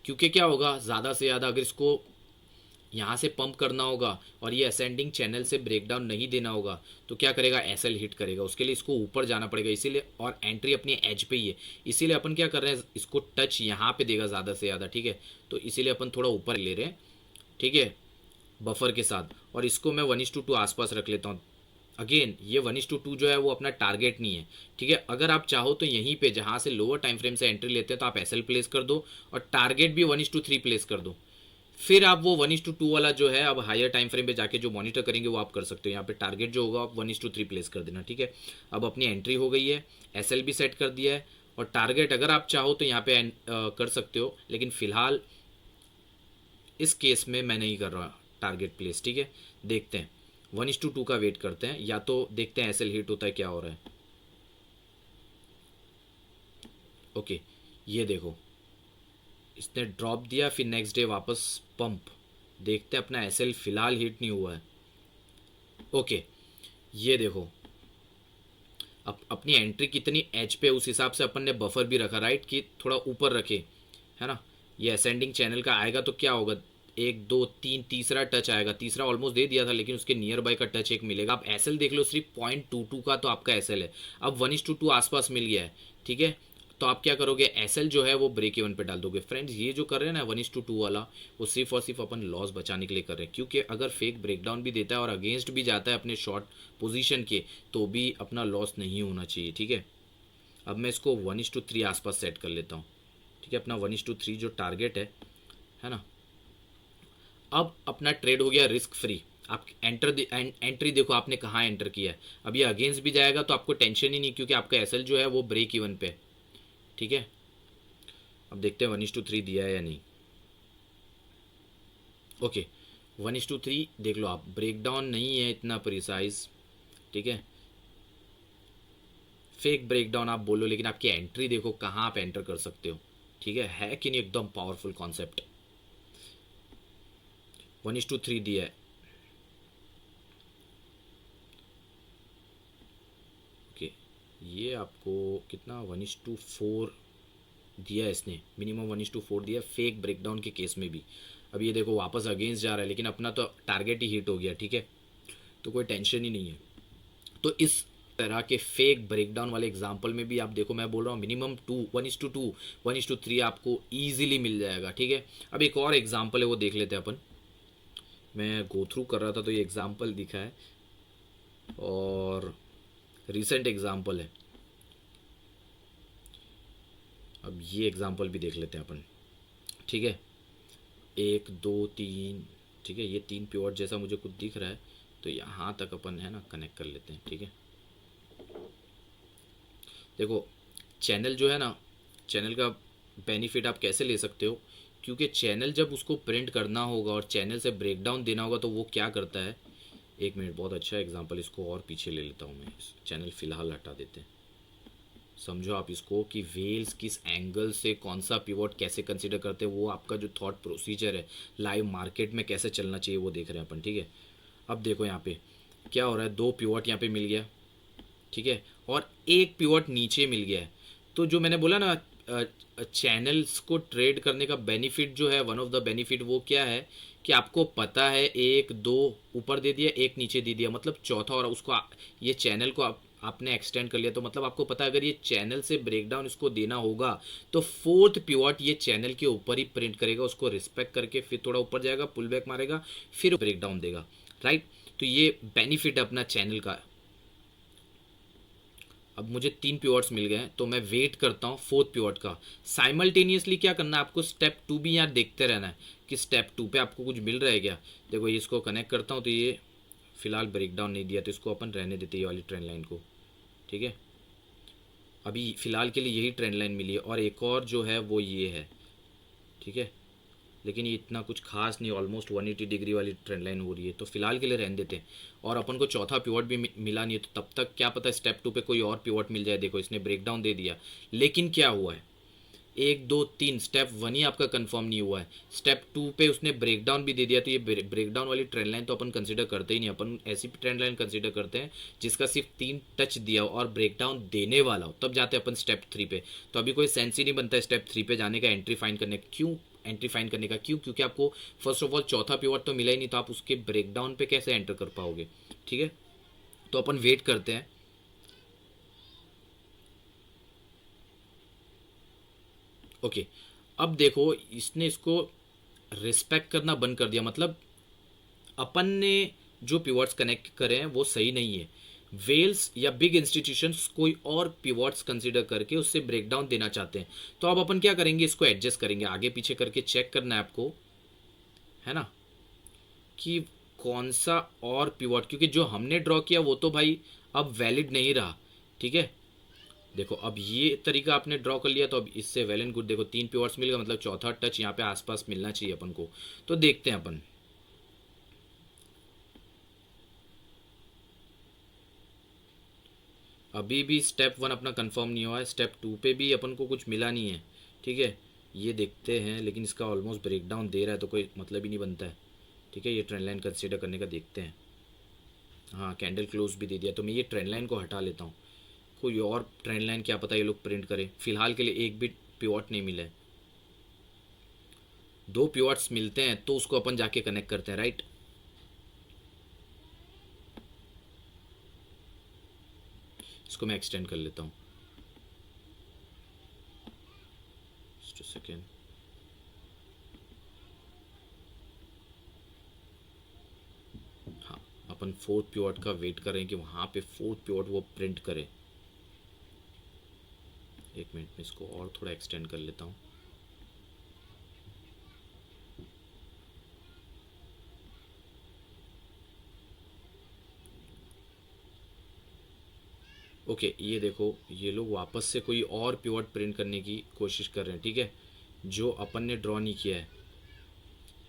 क्योंकि क्या होगा, ज़्यादा से ज़्यादा अगर इसको यहाँ से पंप करना होगा और ये असेंडिंग चैनल से ब्रेकडाउन नहीं देना होगा, तो क्या करेगा, एसएल हिट करेगा। उसके लिए इसको ऊपर जाना पड़ेगा, इसीलिए, और एंट्री अपनी एज पे ही है, इसीलिए अपन क्या कर रहे हैं, इसको टच यहाँ पे देगा ज़्यादा से ज़्यादा, ठीक है। तो इसीलिए अपन थोड़ा ऊपर ले रहे हैं, ठीक है, बफर के साथ। और इसको मैं 1:2 आसपास रख लेता हूँ। अगेन ये 1:2 जो है वो अपना टारगेट नहीं है, ठीक है। अगर आप चाहो तो यहीं पे जहाँ से लोअर टाइम फ्रेम से एंट्री लेते हैं तो आप एसएल प्लेस कर दो, और टारगेट भी 1:3 प्लेस कर दो। फिर आप वो 1:2 वाला जो है, अब हायर टाइम फ्रेम पे जाके जो मॉनिटर करेंगे वो आप कर सकते हो। यहाँ पे टारगेट जो होगा आप 1:3 प्लेस कर देना, ठीक है। अब अपनी एंट्री हो गई है, एसएल भी सेट कर दिया है, और टारगेट अगर आप चाहो तो यहाँ पे कर सकते हो, लेकिन फिलहाल इस केस में मैं नहीं कर रहा टारगेट प्लेस, ठीक है। देखते हैं 1:2 का वेट करते हैं, या तो देखते हैं एसएल हिट होता है क्या हो रहा है। ओके, ये देखो इसने ड्रॉप दिया, फिर नेक्स्ट डे वापस पंप। देखते हैं, अपना एसएल फिलहाल हिट नहीं हुआ है। ओके, ये देखो अब अपनी एंट्री कितनी एज पे, उस हिसाब से अपन ने बफर भी रखा, राइट, कि थोड़ा ऊपर रखे, है ना। ये असेंडिंग चैनल का आएगा तो क्या होगा, 1 2 3 तीसरा टच आएगा। तीसरा ऑलमोस्ट दे दिया था, लेकिन उसके नियर बाय का टच एक मिलेगा। आप एसएल देख लो, सिर्फ 0.22 का तो आपका एसएल है। अब 1:2 आसपास मिल गया है, ठीक है। तो आप क्या करोगे, एसएल जो है वो ब्रेक इवन पे डाल दोगे। फ्रेंड्स, ये जो कर रहे हैं ना 1:2 वाला, वो सिर्फ और सिर्फ अपन लॉस बचाने के लिए कर रहे हैं, क्योंकि अगर फेक ब्रेकडाउन भी देता है और अगेंस्ट भी जाता है अपने शॉर्ट पोजीशन के, तो भी अपना लॉस नहीं होना चाहिए, ठीक है। अब मैं इसको 1:3 आसपास सेट कर लेता हूँ, ठीक है। अपना 1:3 जो टारगेट है ना। अब अपना ट्रेड हो गया रिस्क फ्री। आप एंट्री देखो आपने कहाँ एंटर किया है। अब ये अगेंस्ट भी जाएगा तो आपको टेंशन ही नहीं, क्योंकि आपका एसएल जो है वो ब्रेक इवन पे, ठीक है। अब देखते हैं 1:3 दिया है या नहीं। ओके, 1:3 देख लो आप, ब्रेकडाउन नहीं है इतना प्रिसाइज, ठीक है। फेक ब्रेकडाउन आप बोलो, लेकिन आपकी एंट्री देखो कहाँ आप एंटर कर सकते हो, ठीक है कि नहीं, एकदम पावरफुल कॉन्सेप्ट। 1:3 दिया है। ओके, ये आपको कितना 1:4 दिया है इसने, मिनिमम 1:4 दिया फेक ब्रेकडाउन के केस में भी। अब ये देखो वापस अगेंस्ट जा रहा है, लेकिन अपना तो टारगेट ही हिट हो गया, ठीक है। तो कोई टेंशन ही नहीं है। तो इस तरह के फेक ब्रेकडाउन वाले एग्जाम्पल में भी आप देखो, मैं बोल रहा हूँ मिनिमम 1:2 1:3 आपको ईजिली मिल जाएगा, ठीक है। अब एक और एग्जाम्पल है वो देख लेते हैं अपन। मैं गो थ्रू कर रहा था तो ये एग्जाम्पल दिखा है, और रिसेंट एग्जाम्पल है। अब ये एग्जाम्पल भी देख लेते हैं अपन, ठीक है। 1 2 3, ठीक है। ये 3 प्योर जैसा मुझे कुछ दिख रहा है, तो यहाँ तक अपन है ना कनेक्ट कर लेते हैं, ठीक है। देखो चैनल जो है ना, चैनल का बेनिफिट आप कैसे ले सकते हो, क्योंकि चैनल जब उसको प्रिंट करना होगा और चैनल से ब्रेकडाउन देना होगा, तो वो क्या करता है, एक मिनट, बहुत अच्छा एग्जांपल, इसको और पीछे ले लेता हूँ मैं, चैनल फिलहाल हटा देते हैं। समझो आप इसको कि वेल्स किस एंगल से कौन सा पिवोट कैसे कंसीडर करते हैं, वो आपका जो थॉट प्रोसीजर है लाइव मार्केट में कैसे चलना चाहिए वो देख रहे हैं अपन, ठीक है। अब देखो यहाँ पे क्या हो रहा है, 2 पिवट यहाँ पे मिल गया, ठीक है, और एक पिवट नीचे मिल गया है। तो जो मैंने बोला ना, चैनल्स को ट्रेड करने का बेनिफिट जो है, वन ऑफ द बेनिफिट वो क्या है कि आपको पता है एक दो ऊपर दे दिया, एक नीचे दे दिया, मतलब चौथा, और उसको ये चैनल को आपने एक्सटेंड कर लिया, तो मतलब आपको पता है अगर ये चैनल से ब्रेकडाउन इसको देना होगा तो फोर्थ पिवट ये चैनल के ऊपर ही प्रिंट करेगा, उसको रिस्पेक्ट करके फिर थोड़ा ऊपर जाएगा, पुल बैक मारेगा, फिर ब्रेकडाउन देगा, राइट। तो ये बेनिफिट है अपना चैनल का। अब मुझे 3 पिवट्स मिल गए हैं, तो मैं वेट करता हूँ फोर्थ पिवट का। साइमल्टेनियसली क्या करना है आपको, स्टेप 2 भी यहाँ देखते रहना है कि स्टेप 2 पे आपको कुछ मिल रहा है क्या। देखो ये इसको कनेक्ट करता हूँ, तो ये फिलहाल ब्रेकडाउन नहीं दिया, तो इसको अपन रहने देते ये वाली ट्रेंड लाइन को, ठीक है। अभी फ़िलहाल के लिए यही ट्रेंड लाइन मिली है, और एक और जो है वो ये है, ठीक है, लेकिन ये इतना कुछ खास नहीं, ऑलमोस्ट 180 डिग्री वाली ट्रेंड लाइन हो रही है, तो फिलहाल के लिए रहने देते हैं। और अपन को चौथा पिवट भी मिला नहीं है, तो तब तक क्या पता स्टेप 2 पे कोई और पिवट मिल जाए। देखो इसने ब्रेकडाउन दे दिया, लेकिन क्या हुआ है, 1 2 3 स्टेप 1 ही आपका कंफर्म नहीं हुआ है, स्टेप 2 पे उसने ब्रेकडाउन भी दे दिया। तो ये ब्रेकडाउन वाली ट्रेंड लाइन तो अपन कंसिडर करते ही नहीं, अपन ऐसी ट्रेंड लाइन कंसिडर करते हैं जिसका सिर्फ 3 टच दिया हो और ब्रेकडाउन देने वाला हो, तब जाते हैं अपन स्टेप 3 पे। तो अभी कोई सेंस ही नहीं बनता है स्टेप 3 पे जाने का, एंट्री फाइंड करने क्यों, एंट्री फाइंड करने का क्यों, क्योंकि आपको फर्स्ट ऑफ ऑल चौथा पिवट तो मिला ही नहीं, तो आप उसके ब्रेकडाउन पे कैसे एंटर कर पाओगे, ठीक है। तो अपन वेट करते हैं। ओके, अब देखो इसने इसको रिस्पेक्ट करना बंद कर दिया, मतलब अपन ने जो पिवट्स कनेक्ट करे हैं वो सही नहीं है। वेल्स या बिग इंस्टीट्यूशंस कोई और पिवट्स कंसीडर करके उससे ब्रेकडाउन देना चाहते हैं, तो अब अपन क्या करेंगे, इसको एडजस्ट करेंगे, आगे पीछे करके चेक करना है आपको, है ना, कि कौन सा और पिवट, क्योंकि जो हमने ड्रॉ किया वो तो भाई अब वैलिड नहीं रहा, ठीक है। देखो अब ये तरीका आपने ड्रॉ कर लिया, तो अब इससे वेल एंड गुड, देखो 3 पिवट्स मिल गए, मतलब चौथा टच यहाँ पे आसपास मिलना चाहिए अपन को। तो देखते हैं अपन, अभी भी स्टेप 1 अपना कंफर्म नहीं हुआ है, स्टेप 2 पे भी अपन को कुछ मिला नहीं है, ठीक है। ये देखते हैं, लेकिन इसका ऑलमोस्ट ब्रेकडाउन दे रहा है, तो कोई मतलब ही नहीं बनता है, ठीक है। ये ट्रेंड लाइन कंसिडर करने का देखते हैं। हाँ, कैंडल क्लोज भी दे दिया, तो मैं ये ट्रेंड लाइन को हटा लेता हूँ, कोई और ट्रेंड लाइन क्या पता ये लोग प्रिंट करें। फिलहाल के लिए एक भी पिवट नहीं मिला है, 2 पिवट्स मिलते हैं तो उसको अपन जाके कनेक्ट करते हैं, राइट। इसको मैं एक्सटेंड कर लेता हूँ, जस्ट अ सेकेंड। हाँ, अपन फोर्थ पिवट का वेट करें कि वहाँ पे फोर्थ पिवट वो प्रिंट करे। एक मिनट में इसको और थोड़ा एक्सटेंड कर लेता हूँ। ओके, ये देखो ये लोग वापस से कोई और पिवट प्रिंट करने की कोशिश कर रहे हैं, ठीक है, जो अपन ने ड्रॉ नहीं किया है।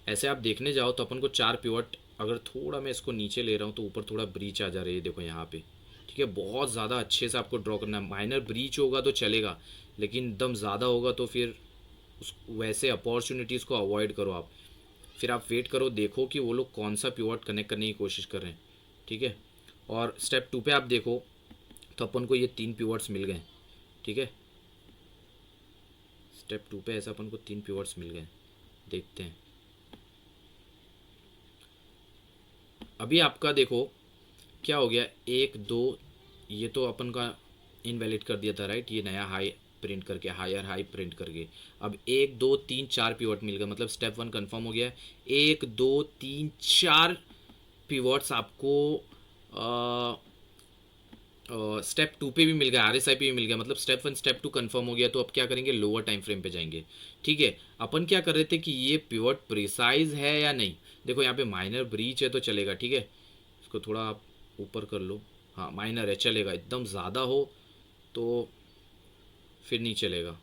ऐसे आप देखने जाओ तो अपन को 4 पिवट, अगर थोड़ा मैं इसको नीचे ले रहा हूँ तो ऊपर थोड़ा ब्रीच आ जा रही है, देखो यहाँ पे, ठीक है। बहुत ज़्यादा अच्छे से आपको ड्रॉ करना है, माइनर ब्रीच होगा तो चलेगा, लेकिन एकदम ज़्यादा होगा तो फिर उस वैसे अपॉर्चुनिटीज़ को अवॉइड करो आप। फिर आप वेट करो, देखो कि वो लोग कौन सा पिवट कनेक्ट करने की कोशिश कर रहे हैं, ठीक है। और स्टेप 2 पे आप देखो तो अपन को ये 3 पिवट्स मिल गए, ठीक है। स्टेप 2 पे ऐसा अपन को 3 पिवट्स मिल गए, देखते हैं। अभी आपका देखो क्या हो गया, 1 2, ये तो अपन का इनवैलिड कर दिया था, राइट, ये नया हाई प्रिंट करके, हायर हाई प्रिंट करके। अब 1 2 3 4 पिवट मिल गए, मतलब स्टेप 1 कंफर्म हो गया है। 1 2 3 4 पिवट्स आपको स्टेप 2 पे भी मिल गया, RSI पे भी मिल गया, मतलब स्टेप 1 स्टेप 2 कंफर्म हो गया। तो अब क्या करेंगे, लोअर टाइम फ्रेम पे जाएंगे, ठीक है। अपन क्या कर रहे थे कि ये पिवट प्रिसाइज है या नहीं, देखो यहाँ पे माइनर ब्रीच है तो चलेगा, ठीक है। इसको थोड़ा आप ऊपर कर लो, हाँ माइनर है चलेगा, एकदम ज़्यादा हो तो फिर नहीं चलेगा।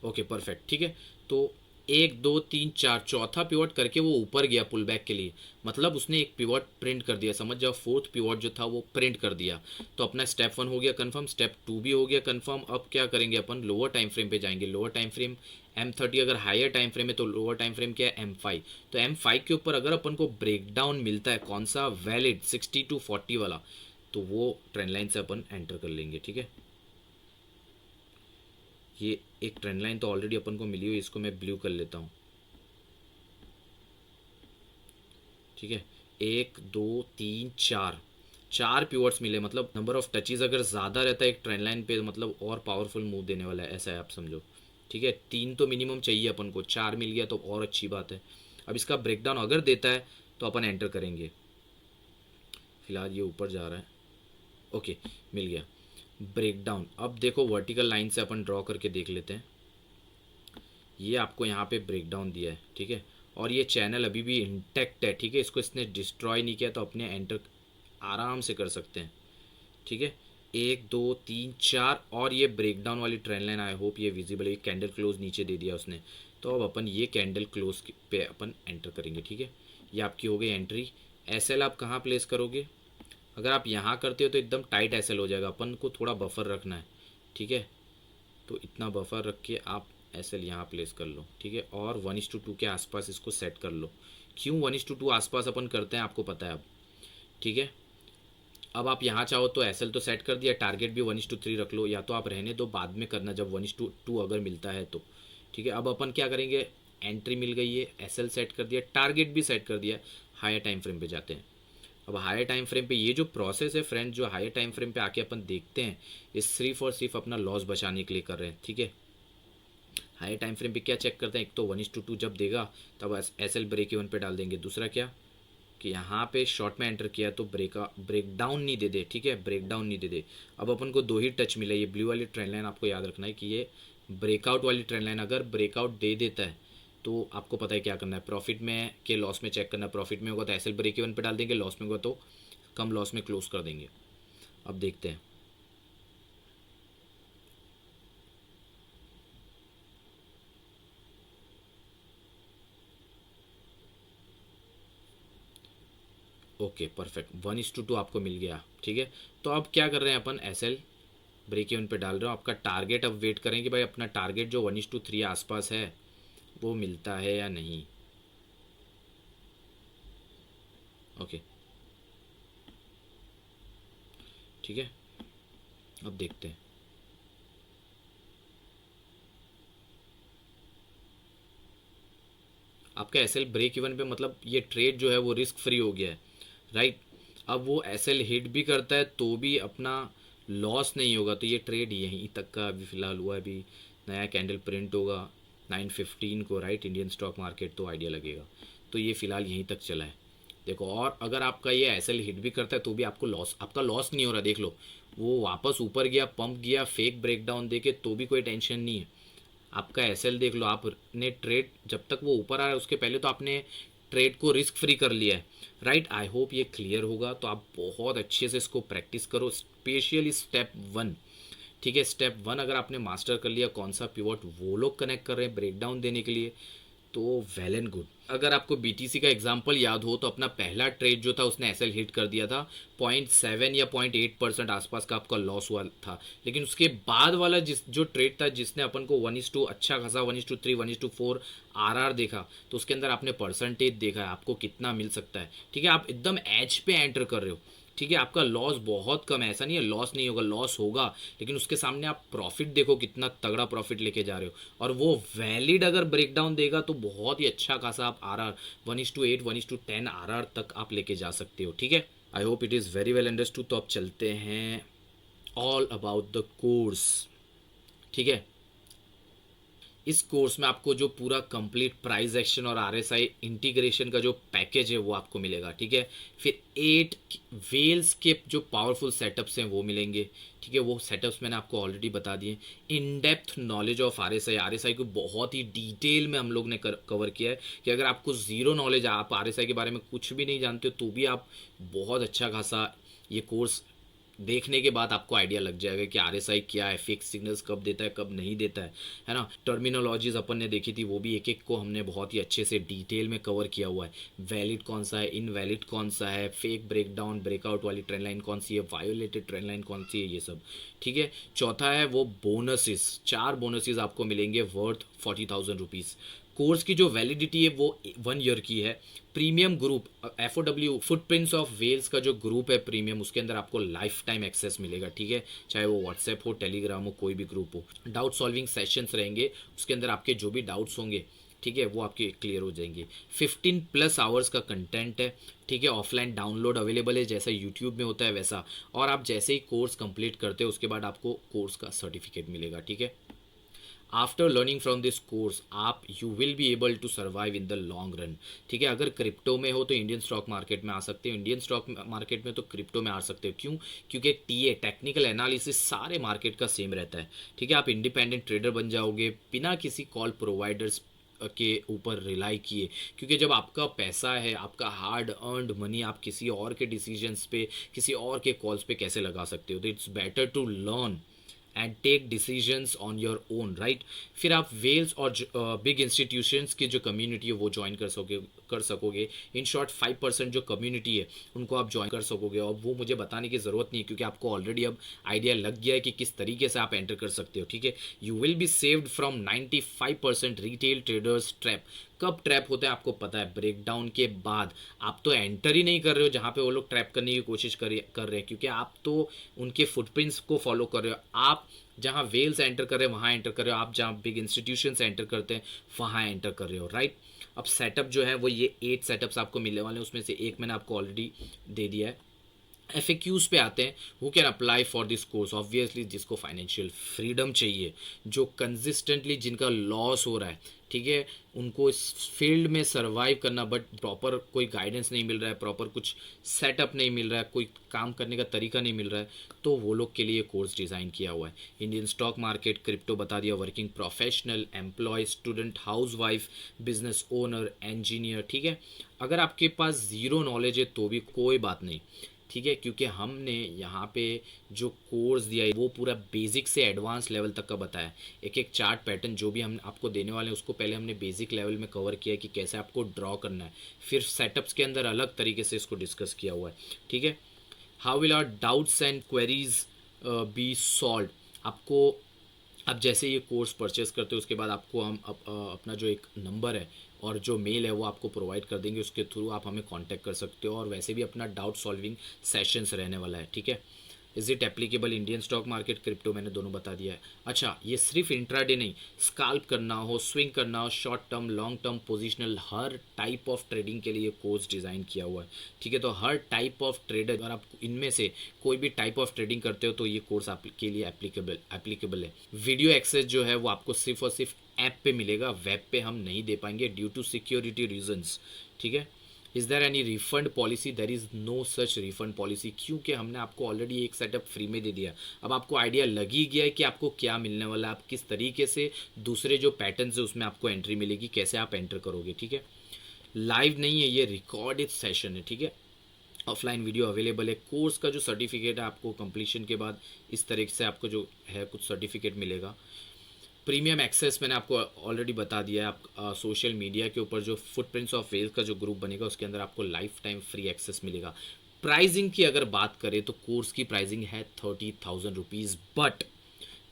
ओके परफेक्ट, ठीक है। तो एक दो तीन चार, चौथा पिवट करके वो ऊपर गया पुल बैक के लिए, मतलब उसने एक पिवट प्रिंट कर दिया, समझ जाओ फोर्थ पिवट जो था वो प्रिंट कर दिया। तो अपना स्टेप 1 हो गया कंफर्म, स्टेप 2 भी हो गया कंफर्म। अब क्या करेंगे अपन, लोअर टाइम फ्रेम पे जाएंगे। लोअर टाइम फ्रेम M30, अगर हायर टाइम फ्रेम है तो लोअर टाइम फ्रेम क्या है, M5। तो M5 के ऊपर अगर अपन को ब्रेकडाउन मिलता है कौन सा, वैलिड 60 to 40 वाला, तो वो ट्रेंड लाइन से अपन एंटर कर लेंगे। ठीक है, ये एक ट्रेंड लाइन तो ऑलरेडी अपन को मिली हुई, इसको मैं ब्लू कर लेता हूँ। ठीक है, एक दो तीन चार, चार पिवट्स मिले, मतलब नंबर ऑफ टचेस अगर ज़्यादा रहता है एक ट्रेंड लाइन पे, मतलब और पावरफुल मूव देने वाला है, ऐसा है आप समझो। ठीक है, 3 तो मिनिमम चाहिए अपन को, 4 मिल गया तो और अच्छी बात है। अब इसका ब्रेकडाउन अगर देता है तो अपन एंटर करेंगे। फिलहाल ये ऊपर जा रहा है, ओके मिल गया ब्रेकडाउन। अब देखो वर्टिकल लाइन से अपन ड्रॉ करके देख लेते हैं। ये आपको यहाँ पे ब्रेकडाउन दिया है। ठीक है, और ये चैनल अभी भी इंटैक्ट है। ठीक है, इसको इसने डिस्ट्रॉय नहीं किया, तो अपने एंटर आराम से कर सकते हैं। ठीक है, एक दो तीन चार, और ये ब्रेकडाउन वाली ट्रेंड लाइन, आई होप ये विजिबल है। कैंडल क्लोज नीचे दे दिया उसने, तो अब अपन ये कैंडल क्लोज पे अपन एंटर करेंगे। ठीक है, ये आपकी हो गई एंट्री। एसएल आप कहाँ प्लेस करोगे, अगर आप यहाँ करते हो तो एकदम टाइट एसएल हो जाएगा, अपन को थोड़ा बफर रखना है। ठीक है, तो इतना बफर रख के आप एसएल यहाँ प्लेस कर लो। ठीक है, और 1:2 के आसपास इसको सेट कर लो। क्यों 1:2 आसपास अपन करते हैं आपको पता है अब। ठीक है, अब आप यहाँ चाहो तो एसएल तो सेट कर दिया, टारगेट भी 1:3 रख लो, या तो आप रहने दो, बाद में करना जब 1:2 अगर मिलता है तो। ठीक है, अब अपन क्या करेंगे, एंट्री मिल गई है, एसएल सेट कर दिया, टारगेट भी सेट कर दिया, हायर टाइम फ्रेम पे जाते हैं। अब हायर टाइम फ्रेम पे ये जो प्रोसेस है फ्रेंड, जो हायर टाइम फ्रेम पे आके अपन देखते हैं, ये सिर्फ और सिर्फ अपना लॉस बचाने के लिए कर रहे हैं। ठीक है, हायर टाइम फ्रेम पे क्या चेक करते हैं, एक तो 1:2 जब देगा तब एसएल ब्रेक इवन पे डाल देंगे। दूसरा क्या कि यहाँ पे शॉर्ट में एंटर किया तो ब्रेकडाउन नहीं दे दे। ठीक है, ब्रेकडाउन नहीं दे दे। अब अपन को दो ही टच मिला, ये ब्लू वाली ट्रेंड लाइन आपको याद रखना है कि ये ब्रेकआउट वाली ट्रेंड लाइन अगर ब्रेकआउट दे देता है तो आपको पता है क्या करना है, प्रॉफिट में के लॉस में चेक करना है। प्रॉफिट में होगा तो एसएल ब्रेक इवन पे डाल देंगे, लॉस में होगा तो कम लॉस में क्लोज कर देंगे। अब देखते हैं। ओके परफेक्ट, 1:2 आपको मिल गया। ठीक है, तो अब क्या कर रहे हैं अपन, एसएल ब्रेक इवन पे डाल रहे हो। आपका टारगेट अब वेट करें कि भाई अपना टारगेट जो 1:3 आसपास है वो मिलता है या नहीं। ओके ठीक है, अब देखते हैं। आपका एसएल ब्रेक इवन पे, मतलब ये ट्रेड जो है वो रिस्क फ्री हो गया है, राइट। अब वो एसएल हिट भी करता है तो भी अपना लॉस नहीं होगा, तो ये ट्रेड यहीं तक का अभी फ़िलहाल हुआ है। अभी नया कैंडल प्रिंट होगा 9:15 को, राइट, इंडियन स्टॉक मार्केट, तो आइडिया लगेगा। तो ये फ़िलहाल यहीं तक चला है। देखो, और अगर आपका ये एसएल हिट भी करता है तो भी आपको लॉस, आपका लॉस नहीं हो रहा। देख लो, वो वापस ऊपर गया, पंप गया फेक ब्रेकडाउन देके, तो भी कोई टेंशन नहीं है। आपका एसएल देख लो, आपने ट्रेड जब तक वो ऊपर आ रहा है उसके पहले तो आपने ट्रेड को रिस्क फ्री कर लिया है, राइट। आई होप ये क्लियर होगा, तो आप बहुत अच्छे से इसको प्रैक्टिस करो, स्पेशली स्टेप 1। ठीक है, स्टेप 1 अगर आपने मास्टर कर लिया, कौन सा पिवट वो लोग कनेक्ट कर रहे हैं ब्रेकडाउन देने के लिए, तो वेल एंड गुड। अगर आपको बीटीसी का एग्जांपल याद हो तो अपना पहला ट्रेड जो था उसने एसएल हिट कर दिया था, 0.7 या 0.8% आसपास का आपका लॉस हुआ था। लेकिन उसके बाद वाला जो ट्रेड था जिसने अपन को 1:2 अच्छा खासा 1:3 1:4 आरआर देखा, तो उसके अंदर आपने परसेंटेज देखा है आपको कितना मिल सकता है। ठीक है, आप एकदम एज पे एंटर कर रहे हो। ठीक है, आपका लॉस बहुत कम है, ऐसा नहीं है लॉस नहीं होगा, लॉस होगा, लेकिन उसके सामने आप प्रॉफिट देखो कितना तगड़ा प्रॉफिट लेके जा रहे हो। और वो वैलिड अगर ब्रेकडाउन देगा तो बहुत ही अच्छा खासा आप आरआर 1:8 1:10 आरआर तक आप लेके जा सकते हो। ठीक है, आई hope it is very well understood. तो अब चलते हैं ऑल अबाउट द कोर्स। ठीक है, इस कोर्स में आपको जो पूरा कंप्लीट प्राइस एक्शन और आरएसआई इंटीग्रेशन का जो पैकेज है वो आपको मिलेगा। ठीक है, फिर 8 वेल्स के जो पावरफुल सेटअप्स हैं वो मिलेंगे। ठीक है, वो सेटअप्स मैंने आपको ऑलरेडी बता दिए। In depth knowledge of RSI, RSI को बहुत ही डिटेल में हम लोग ने कवर किया है कि अगर आपको ज़ीरो नॉलेज, आप आरएसआई के बारे में कुछ भी नहीं जानते हो तो भी आप बहुत अच्छा खासा ये कोर्स देखने के बाद आपको आइडिया लग जाएगा कि आरएसआई क्या है, फिक्स सिग्नल्स कब देता है कब नहीं देता है ना। टर्मिनोलॉजीज अपन ने देखी थी, वो भी एक एक को हमने बहुत ही अच्छे से डिटेल में कवर किया हुआ है। वैलिड कौन सा है, इनवैलिड कौन सा है, फेक ब्रेकडाउन ब्रेकआउट वाली ट्रेंड लाइन कौन सी है, वायोलेटेड ट्रेंड लाइन कौन सी है, ये सब ठीक है। चौथा है वो बोनसेस, 4 बोनसेस आपको मिलेंगे वर्थ 40,000 रुपीज़। कोर्स की जो वैलिडिटी है वो 1 ईयर की है। Premium group FOW footprints of wealth का जो ग्रुप है प्रीमियम, उसके अंदर आपको लाइफ टाइम एक्सेस मिलेगा, ठीक है। चाहे वो व्हाट्सएप हो, टेलीग्राम हो, कोई भी ग्रुप हो। डाउट सॉल्विंग सेशंस रहेंगे, उसके अंदर आपके जो भी डाउट्स होंगे, ठीक है, वो आपके क्लियर हो जाएंगे। 15+ आवर्स का कंटेंट है, ठीक है। ऑफलाइन डाउनलोड अवेलेबल है, जैसा यूट्यूब में होता है वैसा। और आप जैसे ही कोर्स कंप्लीट करते हो उसके बाद आपको कोर्स का सर्टिफिकेट मिलेगा, ठीक है। After learning from this course आप you will be able to survive in the long run, ठीक है। अगर क्रिप्टो में हो तो इंडियन स्टॉक मार्केट में आ सकते हो, इंडियन स्टॉक मार्केट में तो क्रिप्टो में आ सकते हो। क्यों? क्योंकि टीए टेक्निकल एनालिसिस सारे मार्केट का सेम रहता है, ठीक है। आप इंडिपेंडेंट ट्रेडर बन जाओगे बिना किसी कॉल प्रोवाइडर्स के ऊपर रिलाई किए, क्योंकि जब आपका पैसा है, आपका हार्ड अर्नड मनी, आप किसी और के डिसीजंस पे, किसी और के कॉल्स पे कैसे लगा सकते हो। तो it's better to learn and take decisions on your own, right. फिर आप वेल्स और बिग इंस्टीट्यूशंस की जो कम्युनिटी है वो ज्वाइन कर सकोगे। इन शॉर्ट 5% जो कम्युनिटी है उनको आप ज्वाइन कर सकोगे, और वो मुझे बताने की ज़रूरत नहीं है क्योंकि आपको ऑलरेडी अब आइडिया लग गया है कि किस तरीके से आप एंटर कर सकते हो, ठीक है। You will be saved from 95% retail traders trap. कब ट्रैप होते हैं आपको पता है, ब्रेकडाउन के बाद। आप तो एंटर ही नहीं कर रहे हो जहाँ पे वो लोग ट्रैप करने की कोशिश कर रहे हैं, क्योंकि आप तो उनके फुटप्रिंट्स को फॉलो कर रहे हो। आप जहाँ वेल्स एंटर कर रहे हो वहाँ एंटर कर रहे हो, आप जहाँ बिग इंस्टीट्यूशंस एंटर करते हैं वहाँ एंटर कर रहे हो, राइट। अब सेटअप जो है वो ये 8 सेटअप्स आपको मिलने वाले हैं, उसमें से एक मैंने आपको ऑलरेडी दे दिया है। FAQs पे आते हैं। Who can apply for this course? Obviously जिसको फाइनेंशियल फ्रीडम चाहिए, जो कंसिस्टेंटली जिनका लॉस हो रहा है, ठीक है, उनको इस फील्ड में सर्वाइव करना बट प्रॉपर कोई गाइडेंस नहीं मिल रहा है, प्रॉपर कुछ सेटअप नहीं मिल रहा है, कोई काम करने का तरीका नहीं मिल रहा है, तो वो लोग के लिए कोर्स डिज़ाइन किया हुआ है। इंडियन स्टॉक मार्केट, क्रिप्टो बता दिया, working professional, employ, student, housewife, business owner, engineer, ठीक है। अगर आपके पास ज़ीरो नॉलेज है तो भी कोई बात नहीं, ठीक है, क्योंकि हमने यहाँ पे जो कोर्स दिया है वो पूरा बेसिक से एडवांस लेवल तक का बताया। एक एक चार्ट पैटर्न जो भी हम आपको देने वाले हैं उसको पहले हमने बेसिक लेवल में कवर किया है कि कैसे आपको ड्रॉ करना है, फिर सेटअप्स के अंदर अलग तरीके से इसको डिस्कस किया हुआ है, ठीक है। How will our doubts and queries be solve? आपको आप जैसे ये कोर्स परचेस करते हो उसके बाद आपको हम अपना जो एक नंबर है और जो मेल है वो आपको प्रोवाइड कर देंगे, उसके थ्रू आप हमें कांटेक्ट कर सकते हो। और वैसे भी अपना डाउट सॉल्विंग सेशंस रहने वाला है, ठीक है। Is it applicable Indian stock market, crypto, मैंने दोनों बता दिया है। अच्छा, ये सिर्फ इंट्राडे नहीं, स्काल्प करना हो, स्विंग करना हो, short term, long term, positional, her type of trading के लिए कोर्स डिज़ाइन किया हुआ है, ठीक है। तो हर टाइप ऑफ ट्रेडर, अगर आप इनमें से कोई भी टाइप ऑफ ट्रेडिंग करते हो तो ये कोर्स आपके लिए एप्लीकेबल है। वीडियो एक्सेस जो है वो आपको सिर्फ और सिर्फ ऐप पे मिलेगा, वेब पे हम नहीं दे पाएंगे ड्यू टू सिक्योरिटी रीजंस, ठीक है। Is there any refund policy? There is no such refund policy, क्योंकि हमने आपको ऑलरेडी एक सेटअप फ्री में दे दिया। अब आपको आइडिया लग ही गया है कि आपको क्या मिलने वाला है, आप किस तरीके से दूसरे जो पैटर्न है उसमें आपको एंट्री मिलेगी, कैसे आप एंटर करोगे, ठीक है। लाइव नहीं है, ये रिकॉर्डेड सेशन है, ठीक है। ऑफलाइन वीडियो अवेलेबल है। कोर्स का जो सर्टिफिकेट है आपको कंप्लीशन के बाद इस तरीके से आपको जो है कुछ सर्टिफिकेट मिलेगा। प्रीमियम एक्सेस मैंने आपको ऑलरेडी बता दिया है। आप सोशल मीडिया के ऊपर जो फुटप्रिंट्स ऑफ वेल्स का जो ग्रुप बनेगा उसके अंदर आपको लाइफ टाइम फ्री एक्सेस मिलेगा। प्राइसिंग की अगर बात करें तो कोर्स की प्राइसिंग है 30,000 रुपीज़, बट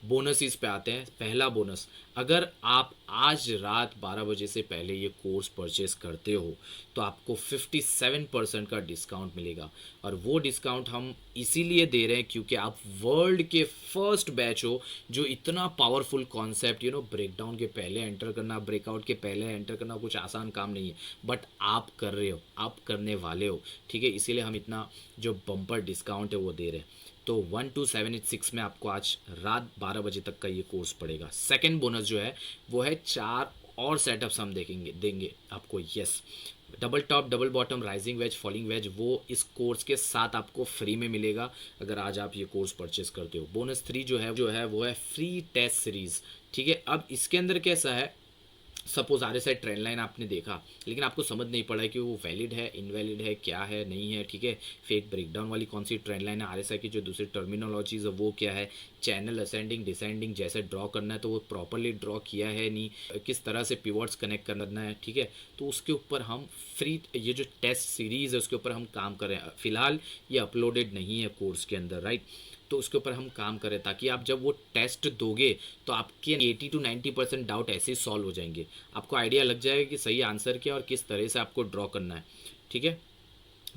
बोनस इस पे आते हैं। पहला बोनस, अगर आप आज रात 12 बजे से पहले ये कोर्स परचेस करते हो तो आपको 57% का डिस्काउंट मिलेगा। और वो डिस्काउंट हम इसीलिए दे रहे हैं क्योंकि आप वर्ल्ड के फर्स्ट बैच हो जो इतना पावरफुल कॉन्सेप्ट, ब्रेकडाउन के पहले एंटर करना, ब्रेकआउट के पहले एंटर करना कुछ आसान काम नहीं है, बट आप कर रहे हो, आप करने वाले हो, ठीक है। इसीलिए हम इतना जो बम्पर डिस्काउंट है वो दे रहे हैं। तो 12786 में आपको आज रात 12 बजे तक का ये कोर्स पड़ेगा। सेकंड बोनस जो है वो है 4 और सेटअप्स हम देंगे आपको। Yes, double top, double bottom, rising veg, falling veg, वो इस कोर्स के साथ आपको फ्री में मिलेगा अगर आज आप ये कोर्स परचेस करते हो। बोनस 3 जो है वो है फ्री टेस्ट सीरीज़, ठीक है। अब इसके अंदर कैसा है, सपोज RSI ट्रेंड लाइन आपने देखा, लेकिन आपको समझ नहीं पड़ा कि वो वैलिड है, इनवैलिड है, क्या है, नहीं है, ठीक है। फेक ब्रेकडाउन वाली कौन सी ट्रेंड लाइन है, RSI की जो दूसरी टर्मिनोलॉजीज है वो क्या है, चैनल असेंडिंग डिसेंडिंग जैसे ड्रॉ करना है तो वो प्रॉपरली ड्रॉ किया है नहीं, किस तरह से पिवट्स कनेक्ट करना है, ठीक है। तो उसके ऊपर हम फ्री ये जो टेस्ट सीरीज़ है उसके ऊपर हम काम कर रहे हैं। फिलहाल ये अपलोडेड नहीं है कोर्स के अंदर, राइट। तो उसके ऊपर हम काम करें ताकि आप जब वो टेस्ट दोगे तो आपके 80 to 90% डाउट ऐसे ही सॉल्व हो जाएंगे। आपको आइडिया लग जाएगा कि सही आंसर क्या और किस तरह से आपको ड्रॉ करना है, ठीक है।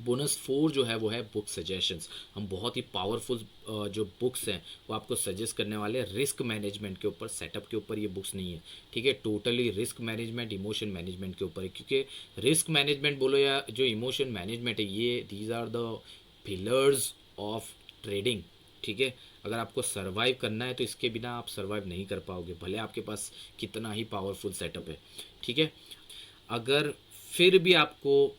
बोनस 4 जो है वो है बुक सजेशंस। हम बहुत ही पावरफुल जो बुक्स हैं वो आपको सजेस्ट करने वाले हैं रिस्क मैनेजमेंट के ऊपर, सेटअप के ऊपर ये बुक्स नहीं है, ठीक है। Totally risk management, emotion management के ऊपर है, क्योंकि रिस्क मैनेजमेंट बोलो या जो इमोशन मैनेजमेंट है, ये these are the pillars of trading, ठीक है। अगर आपको सर्वाइव करना है तो इसके बिना आप सर्वाइव नहीं कर पाओगे, भले आपके पास कितना ही पावरफुल सेटअप है, ठीक है। अगर फिर भी आपको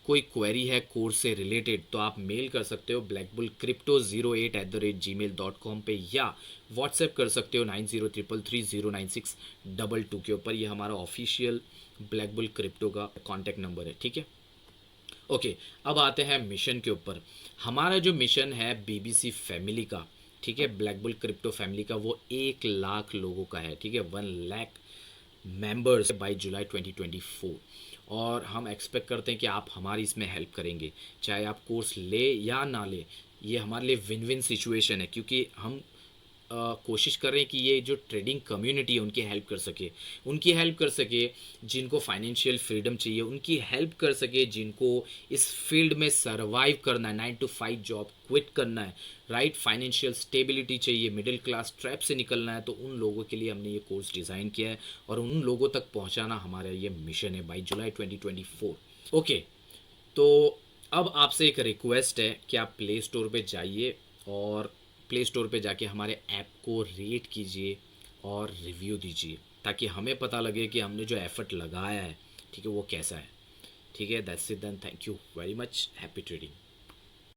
कोई क्वेरी है कोर्स से रिलेटेड तो आप मेल कर सकते हो blackbullcrypto08@gmail.com पे, या व्हाट्सएप कर सकते हो 9033309622 के ऊपर। ये हमारा ऑफिशियल ब्लैकबुल क्रिप्टो का कॉन्टैक्ट नंबर है, ठीक है। ओके, अब आते हैं मिशन के ऊपर। हमारा जो मिशन है BBC फैमिली का, ठीक है, ब्लैकबुल क्रिप्टो फैमिली का, वो 1 लाख लोगों का है, ठीक है। 1 लाख मेंबर्स बाय जुलाई 2024। और हम एक्सपेक्ट करते हैं कि आप हमारी इसमें हेल्प करेंगे, चाहे आप कोर्स ले या ना ले। ये हमारे लिए विन विन सिचुएशन है, क्योंकि हम कोशिश कर रहे हैं कि ये जो ट्रेडिंग कम्युनिटी है उनकी हेल्प कर सके जिनको फाइनेंशियल फ्रीडम चाहिए, उनकी हेल्प कर सके जिनको इस फील्ड में सरवाइव करना है, 9 to 5 जॉब क्विट करना है, राइट। फाइनेंशियल स्टेबिलिटी चाहिए, मिडिल क्लास ट्रैप से निकलना है, तो उन लोगों के लिए हमने ये कोर्स डिज़ाइन किया है और उन लोगों तक पहुंचाना हमारा ये मिशन है बाई जुलाई 2024। ओके, तो अब आपसे एक रिक्वेस्ट है कि आप प्ले स्टोर पे जाइए और प्ले स्टोर पे जाके हमारे ऐप को रेट कीजिए और रिव्यू दीजिए, ताकि हमें पता लगे कि हमने जो एफर्ट लगाया है, ठीक है, वो कैसा है, ठीक है। That's it then, thank you very much, happy trading.